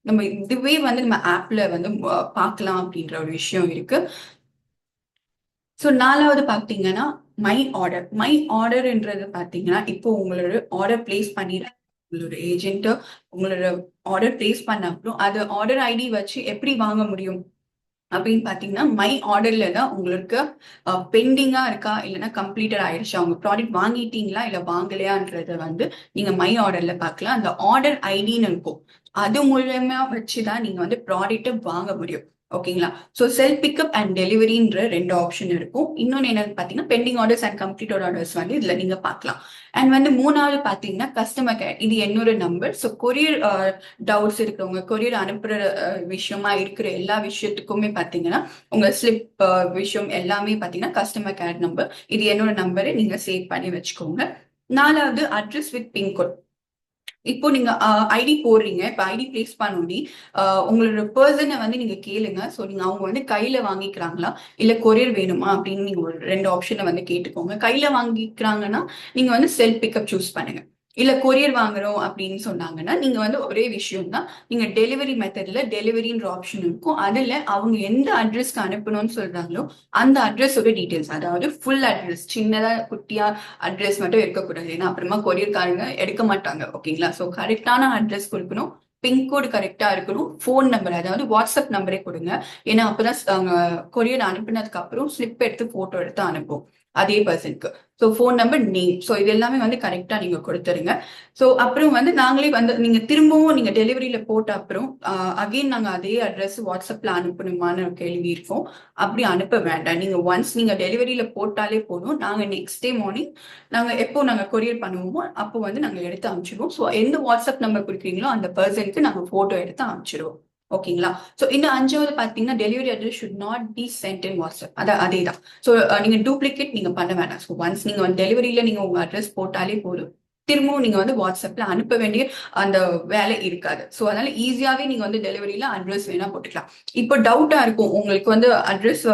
நம்ம இதுவே வந்து நம்ம ஆப்ல வந்து பார்க்கலாம் அப்படின்ற ஒரு விஷயம் இருக்கு. ஸோ நாலாவது பார்த்தீங்கன்னா மை ஆர்டர்ன்றது பார்த்தீங்கன்னா இப்போ உங்களோட ஆர்டர் பிளேஸ் பண்ணிடுற உங்களோட ஏஜென்ட் உங்களோட ஆர்டர் பிளேஸ் பண்ண அப்புறம் அது ஆர்டர் ஐடி வச்சு எப்படி வாங்க முடியும் அப்படின்னு பார்த்தீங்கன்னா, மை ஆர்டர்ல தான் உங்களுக்கு பெண்டிங்கா இருக்கா இல்லைன்னா கம்ப்ளீட்டட் ஆயிடுச்சா, உங்க ப்ராடக்ட் வாங்கிட்டீங்களா இல்லை வாங்கலையான்றத வந்து நீங்க மை ஆர்டர்ல பார்க்கலாம். அந்த ஆர்டர் ஐடின்னு இருக்கும். அது மூலமா வச்சுதான் நீங்க வந்து ப்ராடக்ட்டை வாங்க முடியும். ஓகேங்களா? ஸோ செல்ஃப் பிக்கப் அண்ட் டெலிவரின்ற 2 ஆப்ஷன் இருக்கும். இன்னொன்னு என்னன்னு பார்த்தீங்கன்னா, pending orders and completed orders வந்து இதுல நீங்க பார்க்கலாம். அண்ட் வந்து 3வது பார்த்தீங்கன்னா, கஸ்டமர் கேர். இது என்னோட நம்பர். ஸோ கொரியர் டவுட்ஸ் இருக்கிறவங்க, கொரியர் அனுப்புற விஷயமா இருக்கிற எல்லா விஷயத்துக்குமே பார்த்தீங்கன்னா, உங்க ஸ்லிப் விஷயம் எல்லாமே பார்த்தீங்கன்னா, கஸ்டமர் கேர் நம்பர். இது என்னோட நம்பரை நீங்க சேவ் பண்ணி வச்சுக்கோங்க. 4வது அட்ரஸ் வித் பின்கோட். இப்போ நீங்க ஐடி போடுறீங்க. இப்ப ஐடி பிளேஸ் பண்ணோனே உங்களோட பெர்சனை வந்து நீங்க கேளுங்க. ஸோ நீங்க அவங்க வந்து கையில வாங்கிக்கிறாங்களா இல்ல கொரியர் வேணுமா அப்படின்னு நீங்க ஒரு 2 ஆப்ஷனை வந்து கேட்டுக்கோங்க. கையில வாங்கிக்கிறாங்கன்னா நீங்க வந்து செல்ஃப் பிக்கப் சூஸ் பண்ணுங்க. இல்ல கொரியர் வாங்குறோம் அப்படின்னு சொன்னாங்கன்னா நீங்க வந்து ஒரே விஷயம் தான். நீங்க டெலிவரி மெத்தட்ல டெலிவரின்ற ஆப்ஷன் இருக்கும். அதுல அவங்க எந்த அட்ரஸ்க்கு அனுப்பணும்னு சொல்றாங்களோ அந்த அட்ரஸோட டீடைல்ஸ், அதாவது ஃபுல் அட்ரஸ், சின்னதா குட்டியா அட்ரஸ் மட்டும் இருக்கக்கூடாது. ஏன்னா அப்புறமா கொரியர்காரங்க எடுக்க மாட்டாங்க. ஓகேங்களா? ஸோ கரெக்டான அட்ரஸ் கொடுக்கணும். பின்கோடு கரெக்டா இருக்கணும். ஃபோன் நம்பர், அதாவது வாட்ஸ்அப் நம்பரே கொடுங்க. ஏன்னா அப்பதான் அவங்க கொரியர் அனுப்பினதுக்கு அப்புறம் ஸ்லிப் எடுத்து போட்டோ எடுத்து அனுப்பும் அதே பர்சனுக்கு. So phone number, name, so இது எல்லாமே வந்து கரெக்டா நீங்க கொடுத்துருங்க. ஸோ அப்புறம் வந்து நாங்களே வந்து நீங்க திரும்பவும் நீங்க டெலிவரியில போட்ட அப்புறம் அகைன் நாங்க அதே அட்ரஸ் வாட்ஸ்அப்ல அனுப்பணுமான்னு ஒரு கேள்வி இருக்கும். அப்படி அனுப்ப வேண்டாம். நீங்க ஒன்ஸ் நீங்க டெலிவரியில போட்டாலே போதும். நாங்க நெக்ஸ்ட் டே மார்னிங் நாங்க எப்போ நாங்க கொரியர் பண்ணுவோமோ அப்போ வந்து நாங்க எடுத்து அனுப்பிச்சிடுவோம். ஸோ எந்த வாட்ஸ்அப் நம்பர் கொடுக்குறீங்களோ அந்த பர்சனுக்கு நாங்க போட்டோ எடுத்து அனுப்பிச்சிடுவோம். ஓகேங்களா? ஸோ இன்னும் 5வது பார்த்தீங்கன்னா, delivery address should not be sent in WhatsApp. அதே தான். ஸோ நீங்க டூப்ளிகேட் நீங்க பண்ண வேண்டாம். ஸோ ஒன்ஸ் நீங்க வந்து டெலிவரியில நீங்க உங்க அட்ரஸ் போட்டாலே போதும். திரும்பவும் நீங்க வந்து வாட்ஸ்அப்ல அனுப்ப வேண்டிய அந்த வேலை இருக்காது. ஸோ அதனால ஈஸியாவே நீங்க வந்து டெலிவரியில அட்ரஸ் வேணா போட்டுக்கலாம். இப்போ டவுட்டா இருக்கும் உங்களுக்கு வந்து அட்ரஸ்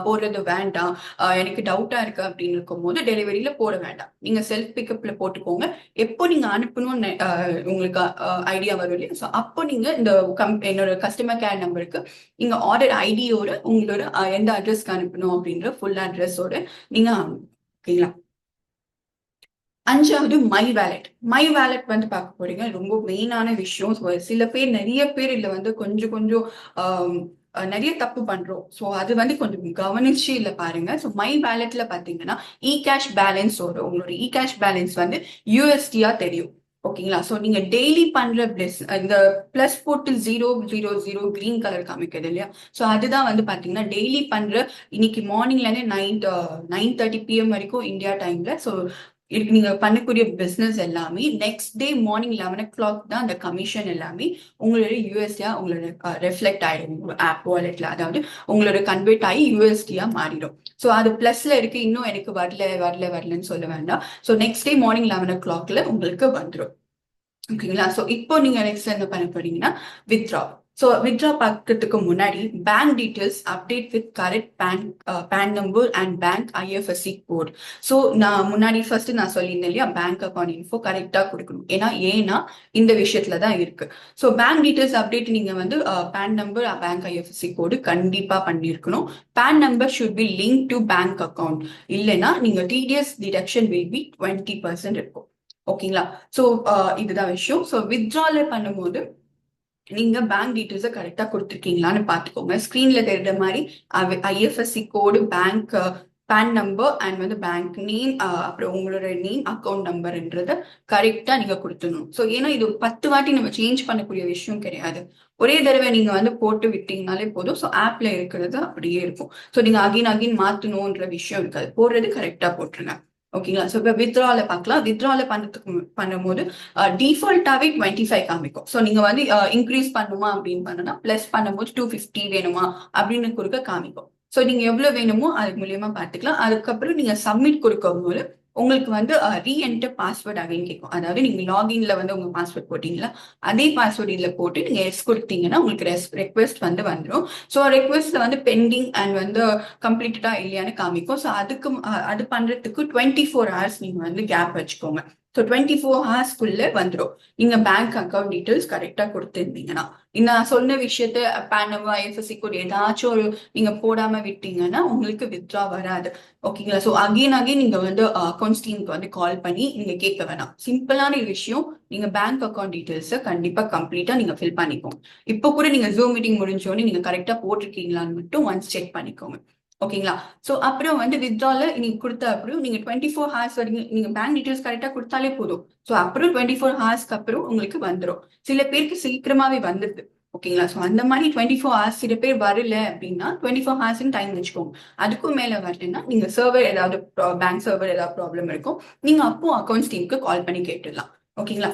போடுறது வேண்டாம், எனக்கு டவுட்டா இருக்கு அப்படின்னு இருக்கும்போது டெலிவரியில போட வேண்டாம். நீங்க செல்ஃப் பிக்கப்ல போட்டுக்கோங்க. எப்போ நீங்க அனுப்பணும்னு உங்களுக்கு ஐடியா வரும் இல்லையா? ஸோ அப்போ நீங்க இந்த என்னோட கஸ்டமர் கேர் நம்பருக்கு நீங்க ஆர்டர் ஐடியோட உங்களோட எந்த அட்ரஸ்க்கு அனுப்பணும் அப்படின்ற ஃபுல் அட்ரஸோட நீங்க ஓகேங்களா? 5வது மை வேலெட். மை வேலெட் வந்து பார்க்க போறீங்க. ரொம்ப மெயினான விஷயம். சில பேர் நிறைய பேர் இதுல வந்து கொஞ்சம் கொஞ்சம் ஆம், நிறைய தப்பு பண்றோம். ஸோ அது வந்து கொஞ்சம் கவனிச்சு இல்ல பாருங்க. ஸோ மை வேலெட்ல பாத்தீங்கன்னா இ கேஷ் பேலன்ஸ் வரும். உங்களோட இ கேஷ் பேலன்ஸ் வந்து யூஎஸ்டியா தெரியும். ஓகேங்களா? ஸோ நீங்க டெய்லி பண்ற இந்த பிளஸ் போட்டு 000 கிரீன் கலர் காமிக்குது இல்லையா? ஸோ அதுதான் வந்து பாத்தீங்கன்னா டெய்லி பண்ற, இன்னைக்கு மார்னிங்ல இருந்து 9:30 PM வரைக்கும் இந்தியா டைம்ல. ஸோ நீங்க பண்ணக்கூடிய பிசினஸ் எல்லாமே நெக்ஸ்ட் டே மார்னிங் 11 o'clock தான் அந்த கமிஷன் எல்லாமே உங்களோட யூஎஸ்டியா உங்களோட ரெஃப்ளெக்ட் ஆயிடும் ஆப் வாலெட்ல. அதாவது உங்களோட கன்வெர்ட் ஆகி யூஎஸ்டியா மாறிடும். ஸோ அது பிளஸ்ல இருக்கு, இன்னும் எனக்கு வரலன்னு சொல்ல வேண்டாம். ஸோ நெக்ஸ்ட் டே மார்னிங் 11 o'clockல உங்களுக்கு வந்துடும். ஓகேங்களா? ஸோ இப்போ நீங்க நெக்ஸ்ட் என்ன பண்ண போறீங்கன்னா வித்ட்ரா. ஸோ வித்ட்ரா பார்க்கறதுக்கு முன்னாடி bank details update with correct PAN number and bank IFSC code. So நான் முன்னாடி ஃபர்ஸ்ட் நான் சொல்லியிருந்தேன் இல்லையா, பேங்க் அக்கௌண்ட் இன்ஃபோ கரெக்டா கொடுக்கணும். ஏன்னா இந்த விஷயத்துல தான் இருக்கு. ஸோ பேங்க் டீட்டெயில்ஸ் அப்டேட் நீங்க வந்து PAN number bank IFSC code கண்டிப்பா பண்ணியிருக்கணும். PAN number should be link to bank account. இல்லைன்னா நீங்க டிடிஎஸ் டிடக்ஷன் வில் பி 20% இருக்கும். ஓகேங்களா? ஸோ இதுதான் விஷயம். ஸோ வித்ட்ரால பண்ணும்போது நீங்க பேங்க் டீட்டெயில்ஸை கரெக்டா கொடுத்துருக்கீங்களான்னு பார்த்துக்கோங்க. ஸ்கிரீன்ல தெரியுற மாதிரி IFSC code, bank PAN number and வந்து பேங்க் நேம், அப்புறம் உங்களோட நேம், அக்கௌண்ட் நம்பர்ன்றத கரெக்டா நீங்க கொடுத்துடணும். ஸோ ஏன்னா இது 10 வாட்டி நம்ம சேஞ்ச் பண்ணக்கூடிய விஷயம் கிடையாது. ஒரே தடவை நீங்க வந்து போட்டு விட்டீங்கனாலே போதும். ஸோ ஆப்ல இருக்கிறது அப்படியே இருக்கும். ஸோ நீங்க அகைன் மாத்தணும்ன்ற விஷயம் இருக்காது. போடுறது கரெக்டா போட்டுருங்க. ஓகேங்களா? ஸோ இப்போ வித்ட்ரால பார்க்கலாம். வித்ட்ரால பண்ணும்போது டிஃபால்ட்டாவே 25 காமிக்கும். ஸோ நீங்க வந்து இன்க்ரீஸ் பண்ணுமா அப்படின்னு பண்ணனா பிளஸ் பண்ணும்போது 250 வேணுமா அப்படின்னு கொடுக்க காமிக்கும். ஸோ நீங்க எவ்வளவு வேணுமோ அது மூலியமா பார்த்துக்கலாம். அதுக்கப்புறம் நீங்க சப்மிட் கொடுக்கும்போது உங்களுக்கு வந்து ரீஎன்டர் பாஸ்வேர்ட் அகைன் கேட்கும். அதாவது நீங்க லாகின்ல வந்து உங்க பாஸ்வேர்ட் போட்டீங்களா, அதே பாஸ்வேர்ட் இதுல போட்டு நீங்க எஸ் கொடுத்தீங்கன்னா உங்களுக்கு ரெக்வெஸ்ட் வந்து வந்துடும். ஸோ ரெக்வெஸ்ட்ல வந்து பெண்டிங் அண்ட் வந்து கம்ப்ளீட்டடா இல்லையான்னு காமிக்கும். ஸோ அதுக்கு அது பண்றதுக்கு 24 hours நீங்க வந்து கேப் வச்சுக்கோங்க. ஸோ 24 ஹவர்ஸ்க்குள்ள வந்துடும். நீங்க பேங்க் அக்கௌண்ட் டீட்டெயில்ஸ் கரெக்டா கொடுத்துருந்தீங்கன்னா. நான் சொன்ன விஷயத்த பேன் நம்பர், ஐஎஃப்எஸ்சி கோட் ஏதாச்சும் ஒரு நீங்க போடாம விட்டீங்கன்னா உங்களுக்கு வித்ட்ரா வராது. ஓகேங்களா? ஸோ அகைன் நீங்க வந்து அக்கௌண்ட்ஸ் டீமுக்கு வந்து கால் பண்ணி நீங்க கேட்க வேணாம். சிம்பிளான விஷயம், நீங்க பேங்க் அக்கௌண்ட் டீட்டெயில்ஸை கண்டிப்பா கம்ப்ளீட்டா நீங்க ஃபில் பண்ணிக்கோங்க. இப்போ கூட நீங்க ஜூம் மீட்டிங் முடிஞ்சோடனே நீங்க கரெக்டா போட்டிருக்கீங்களான்னு மட்டும் ஒன்ஸ் செக் பண்ணிக்கோங்க. ஓகேங்களா? ஸோ அப்புறம் வந்து வித்ட்ரால நீங்க கொடுத்த அப்புறம் நீங்க 24 ஹவர்ஸ் வரைக்கும் நீங்க பேங்க் டீட்டெயில்ஸ் கரெக்டா கொடுத்தாலே போதும். ஸோ அப்புறம் 24 ஹவர்ஸ்க்கு அப்புறம் உங்களுக்கு வந்துடும். சில பேருக்கு சீக்கிரமாவே வந்துடுது. ஓகேங்களா? ஸோ அந்த மாதிரி 24 ஹவர்ஸ் சில பேர் வரல அப்படின்னா 24 ஹவர்ஸ் டைம் வச்சுக்கோங்க. அதுக்கும் மேல வரலன்னா நீங்க சர்வர் ஏதாவது பேங்க் சர்வர் ஏதாவது ப்ராப்ளம் இருக்கும், நீங்க அப்போ அக்கௌண்ட்ஸ் டீமுக்கு கால் பண்ணி கேட்டுடலாம். ஓகேங்களா?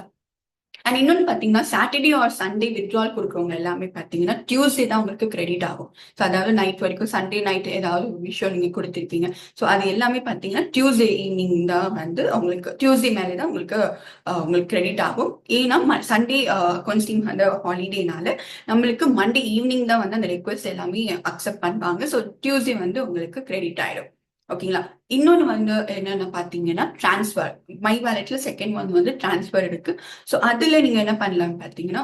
அண்ட் இன்னொன்னு பாத்தீங்கன்னா சாட்டர்டே ஆர் சண்டே வித்ட்ரால் கொடுக்குறவங்க எல்லாமே பாத்தீங்கன்னா டியூஸ்டே தான் உங்களுக்கு கிரெடிட் ஆகும். ஸோ அதாவது நைட் வரைக்கும் சண்டே நைட் ஏதாவது ஒரு விஷயம் நீங்க கொடுத்துருப்பீங்க. ஸோ அது எல்லாமே பாத்தீங்கன்னா டியூஸ்டே ஈவினிங் தான் வந்து உங்களுக்கு டியூஸ்டே மேலே தான் உங்களுக்கு கிரெடிட் ஆகும். ஏன்னா சண்டே கொஞ்சம் அந்த ஹாலிடேனால நம்மளுக்கு மண்டே ஈவினிங் தான் வந்து அந்த ரெக்வஸ்ட் எல்லாமே அக்செப்ட் பண்ணுவாங்க. ஸோ டியூஸ்டே வந்து உங்களுக்கு கிரெடிட் ஆயிடும். ஓகேங்களா? இன்னொன்னு வந்து என்னன்னு பாத்தீங்கன்னா டிரான்ஸ்ஃபர். மை வாலெட்ல செகண்ட் ஒன் வந்து டிரான்ஸ்ஃபர் இருக்கு. ஸோ அதுல நீங்க என்ன பண்ணலாம்னு பாத்தீங்கன்னா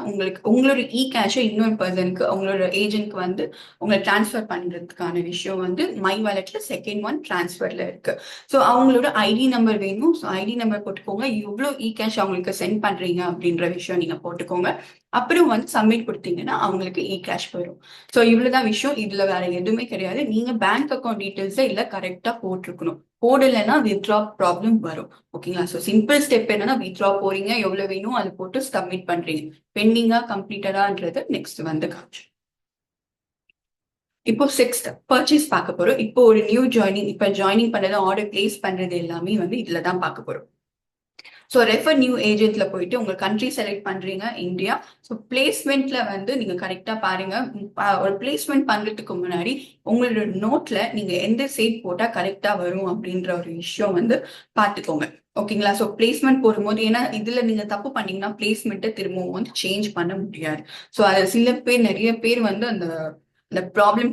உங்களோட இ கேஷை இன்னொரு பர்சனுக்கு உங்களோட ஏஜென்ட்க்கு வந்து உங்களை டிரான்ஸ்ஃபர் பண்றதுக்கான விஷயம் வந்து மை வாலெட்ல செகண்ட் ஒன் டிரான்ஸ்ஃபர்ல இருக்கு. ஸோ அவங்களோட ஐடி நம்பர் வேணும். ஸோ ஐடி நம்பர் போட்டுக்கோங்க. எவ்வளவு இ கேஷ் அவங்களுக்கு சென்ட் பண்றீங்க அப்படின்ற விஷயம் நீங்க போட்டுக்கோங்க. அப்புறம் வந்து சப்மிட் கொடுத்தீங்கன்னா அவங்களுக்கு இ கேஷ் வரும். ஸோ இவ்வளவுதான் விஷயம். இதுல வேற எதுவுமே கிடையாது. நீங்க பேங்க் அக்கௌண்ட் டீடைல்ஸ் இல்ல கரெக்டா போட்டிருக்கணும். போடலைன்னா வித்ட்ரா ப்ராப்ளம் வரும். ஓகேங்களா? ஸோ சிம்பிள் ஸ்டெப் என்னன்னா வித்ட்ரா போறீங்க, எவ்வளவு வேணும் அது போட்டு சப்மிட் பண்றீங்க. பெண்டிங்கா கம்ப்ளீட்டடான்றது நெக்ஸ்ட் வந்து காமிச்சு. இப்போ சிக்ஸ்த் பர்ச்சேஸ் பார்க்க போறோம். இப்போ ஒரு நியூ ஜாயினிங் இப்ப ஜாயினிங் பண்ணது ஆர்டர் பிளேஸ் பண்றது எல்லாமே வந்து இதுல தான் பார்க்க போறோம். ஸோ ரெஃபர் நியூ ஏஜென்ட்ல போயிட்டு உங்க கண்ட்ரி செலக்ட் பண்றீங்க இந்தியா. ஸோ பிளேஸ்மெண்ட்ல வந்து நீங்க கரெக்டா பாருங்க. ஒரு பிளேஸ்மெண்ட் பண்றதுக்கு முன்னாடி உங்களோட நோட்ல நீங்க எந்த சேட் போட்டா கரெக்டா வரும் அப்படின்ற ஒரு விஷயம் வந்து பாத்துக்கோங்க. ஓகேங்களா? ஸோ பிளேஸ்மெண்ட் போடும்போது ஏன்னா இதுல நீங்க தப்பு பண்ணீங்கன்னா பிளேஸ்மெண்ட்டை திரும்பவும் வந்து சேஞ்ச் பண்ண முடியாது. ஸோ அது சில பேர் நிறைய பேர் வந்து அந்த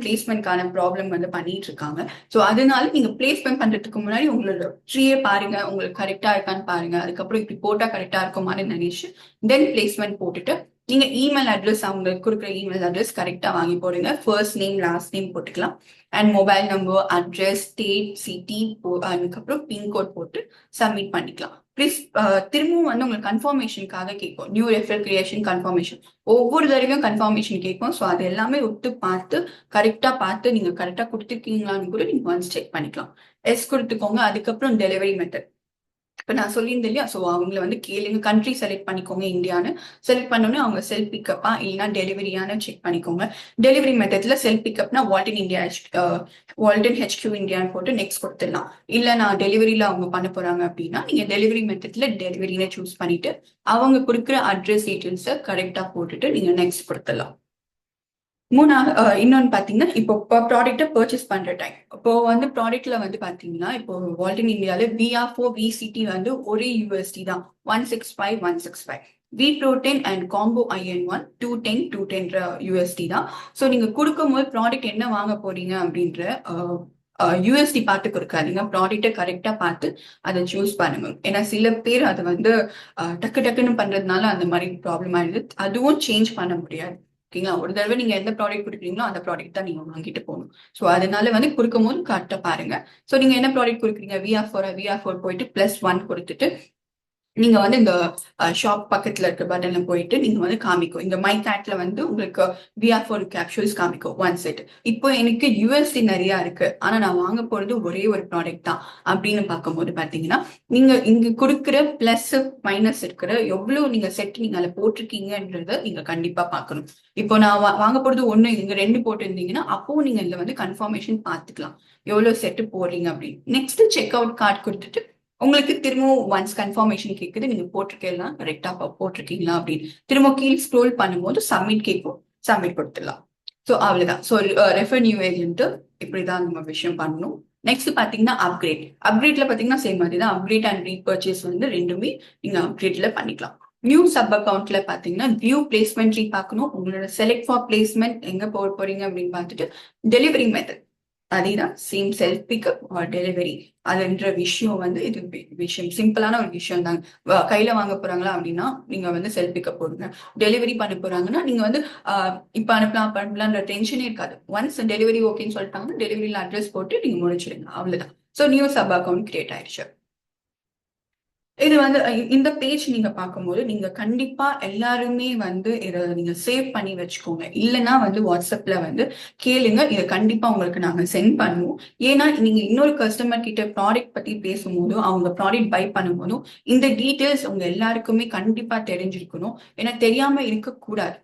பிளேஸ்மெண்ட்கான ப்ராப்ளம் வந்து பண்ணிட்டு இருக்காங்க. ஸோ அதனால நீங்க பிளேஸ்மெண்ட் பண்றதுக்கு முன்னாடி உங்களோட ட்ரீயை பாருங்க, உங்களுக்கு கரெக்டா இருக்கான்னு பாருங்க. அதுக்கப்புறம் இப்படி போட்டா கரெக்டா இருக்குமான்னு நினைச்சு தென் பிளேஸ்மெண்ட் போட்டுட்டு நீங்க இமெயில் அட்ரஸ் அவங்களுக்கு கொடுக்குற இமெயில் அட்ரஸ் கரெக்டா வாங்கி போடுங்க. ஃபர்ஸ்ட் நேம் லாஸ்ட் நேம் போட்டுக்கலாம். And mobile number, address, state, city, அதுக்கப்புறம் பின்கோட் போட்டு சப்மிட் பண்ணிக்கலாம். ப்ளீஸ் திரும்பவும் வந்து உங்களுக்கு கன்ஃபர்மேஷனுக்காக கேட்கும். நியூ ரெஃபரல் கிரியேஷன் கன்ஃபர்மேஷன் ஒவ்வொரு தடவையும் கன்ஃபர்மேஷன் கேட்கும். ஸோ அது எல்லாமே ஒத்து பார்த்து கரெக்டா பார்த்து நீங்க கரெக்டா கொடுத்துருக்கீங்களான்னு கூட நீங்க வந்து செக் பண்ணிக்கலாம். எஸ் கொடுத்துக்கோங்க. அதுக்கப்புறம் டெலிவரி மெத்தட் இப்ப நான் சொல்லியிருந்தேன் இல்லையா? ஸோ அவங்களை வந்து கேளுங்க. கண்ட்ரி செலக்ட் பண்ணிக்கோங்க இந்தியான்னு. செலக்ட் பண்ணோன்னே அவங்க செல்ஃப் பிக்கப்பா இல்லைன்னா டெலிவரியானு செக் பண்ணிக்கோங்க. டெலிவரி மெத்தட்ல செல்ஃப் பிக்கப்னா வால்டன் ஹெச்கியூ இந்தியான்னு போட்டு நெக்ஸ்ட் கொடுத்துடலாம். இல்ல நான் டெலிவரியில அவங்க பண்ண போறாங்க அப்படின்னா நீங்க டெலிவரி மெத்தட்ல டெலிவரியில சூஸ் பண்ணிட்டு அவங்க கொடுக்குற அட்ரஸ் டீட்டெயில்ஸை கரெக்டா போட்டுட்டு நீங்க நெக்ஸ்ட் கொடுத்துடலாம். மூணாவது இன்னொன்னு பாத்தீங்கன்னா இப்போ ப்ராடக்ட்டை பர்ச்சேஸ் பண்ற டைம். இப்போ வந்து ப்ராடக்ட்ல வந்து பாத்தீங்கன்னா இப்போ வால்டன் இந்தியால VR4 VCT வந்து ஒரே USD தான் 165 V protein and combo IN1 210 USD தான். ஸோ நீங்க கொடுக்கும் போது ப்ராடக்ட் என்ன வாங்க போறீங்க அப்படின்ற USD பார்த்து கொடுக்காதீங்க. ப்ராடக்ட்டை கரெக்டா பார்த்து அதை சூஸ் பண்ணுங்க. ஏன்னா சில பேர் அதை வந்து டக்கு டக்குன்னு பண்றதுனால அந்த மாதிரி ப்ராப்ளம் ஆயிடுது. அதுவும் சேஞ்ச் பண்ண முடியாது. ஓகேங்களா? ஒரு தடவை நீங்க எந்த ப்ராடக்ட் கொடுக்குறீங்களோ அந்த ப்ராடக்ட் தான் நீங்க வாங்கிட்டு போகணும். ஸோ அதனால வந்து கொடுக்கும் போது கரெக்டா பாருங்க. ஸோ நீங்க என்ன ப்ராடக்ட் கொடுக்குறீங்க VR4 போயிட்டு +1 கொடுத்துட்டு நீங்க வந்து இந்த ஷாப் பக்கத்துல இருக்க பட்டன்ல போயிட்டு நீங்க வந்து காமிக்கும். இந்த மை கேட்ல வந்து உங்களுக்கு VR4 கேப்சூல்ஸ் காமிக்கும் 1 செட். இப்போ எனக்கு USD நிறைய இருக்கு, ஆனா நான் வாங்க போறது ஒரே ஒரு ப்ராடக்ட் தான் அப்படின்னு பார்க்கும்போது பாத்தீங்கன்னா நீங்க இங்க கொடுக்குற பிளஸ் மைனஸ் இருக்கிற எவ்வளவு நீங்க செட் நீங்க அதில் போட்டிருக்கீங்கன்றத நீங்க கண்டிப்பா பார்க்கணும். இப்போ நான் வாங்க போறது ஒண்ணு, இங்க 2 போட்டிருந்தீங்கன்னா அப்போ நீங்க இதுல வந்து கன்ஃபர்மேஷன் பார்த்துக்கலாம் எவ்வளவு செட்டு போடுறீங்க அப்படின்னு. நெக்ஸ்ட் செக் அவுட் கார்டு கொடுத்துட்டு உங்களுக்கு திரும்பவும் ஒன்ஸ் கன்ஃபர்மேஷன் கேட்குது, நீங்க போட்டிருக்கீங்களா கரெக்டா போட்டிருக்கீங்களா அப்படின்னு திரும்ப கீழ் ஸ்க்ரோல் பண்ணும்போது சப்மிட் கேட்கும், சப்மிட் கொடுத்துடலாம். ஸோ அவ்வளவுதான். ஸோ ரெஃபர் நியூ ஏஜென்ட் இப்படிதான் நம்ம விஷயம் பண்ணணும். நெக்ஸ்ட் பாத்தீங்கன்னா அப்கிரேட்ல பாத்தீங்கன்னா சேம் மாதிரி தான். அப்கிரேட் அண்ட் ரீபர்ச்சேஸ் வந்து ரெண்டுமே நீங்க அப்கிரேட்ல பண்ணிக்கலாம். நியூ சப் அக்கௌண்ட்ல பாத்தீங்கன்னா வியூ பிளேஸ்மெண்ட் பார்க்கணும். உங்களோட செலக்ட் ஃபார் பிளேஸ்மெண்ட் எங்க போக போறீங்க அப்படின்னு பார்த்துட்டு டெலிவரி மெத்தட் அதேதான் same self pickup or delivery அதுன்ற விஷயம் வந்து இது விஷயம் சிம்பிளான ஒரு விஷயம் தாங்க. கையில வாங்க போறாங்களா அப்படின்னா நீங்க வந்து செல்ஃப் பிக்கப் போடுங்க. டெலிவரி பண்ண போறாங்கன்னா நீங்க வந்து இப்ப அனுப்பலாம்ன்ற டென்ஷனே இருக்காது. ஒன்ஸ் டெலிவரி ஓகேன்னு சொல்லிட்டாங்கன்னா டெலிவரியில அட்ரஸ் போட்டு நீங்க முடிச்சிடுங்க, அவ்வளவுதான். So new sub account create ஆயிடுச்சு. இது வந்து இந்த பேஜ் நீங்க பார்க்கும்போது நீங்க கண்டிப்பா எல்லாருமே வந்து இதை நீங்க சேவ் பண்ணி வச்சுக்கோங்க. இல்லைன்னா வந்து வாட்ஸ்அப்ல வந்து கேளுங்க. இதை கண்டிப்பா உங்களுக்கு நாங்க சென்ட் பண்ணுவோம். ஏன்னா நீங்க இன்னொரு கஸ்டமர் கிட்ட ப்ராடக்ட் பத்தி பேசும்போதும் அவங்க ப்ராடக்ட் பை பண்ணும்போதும் இந்த டீட்டெயில்ஸ் உங்க எல்லாருக்குமே கண்டிப்பா தெரிஞ்சிருக்கணும். ஏன்னா தெரியாம இருக்கக்கூடாது.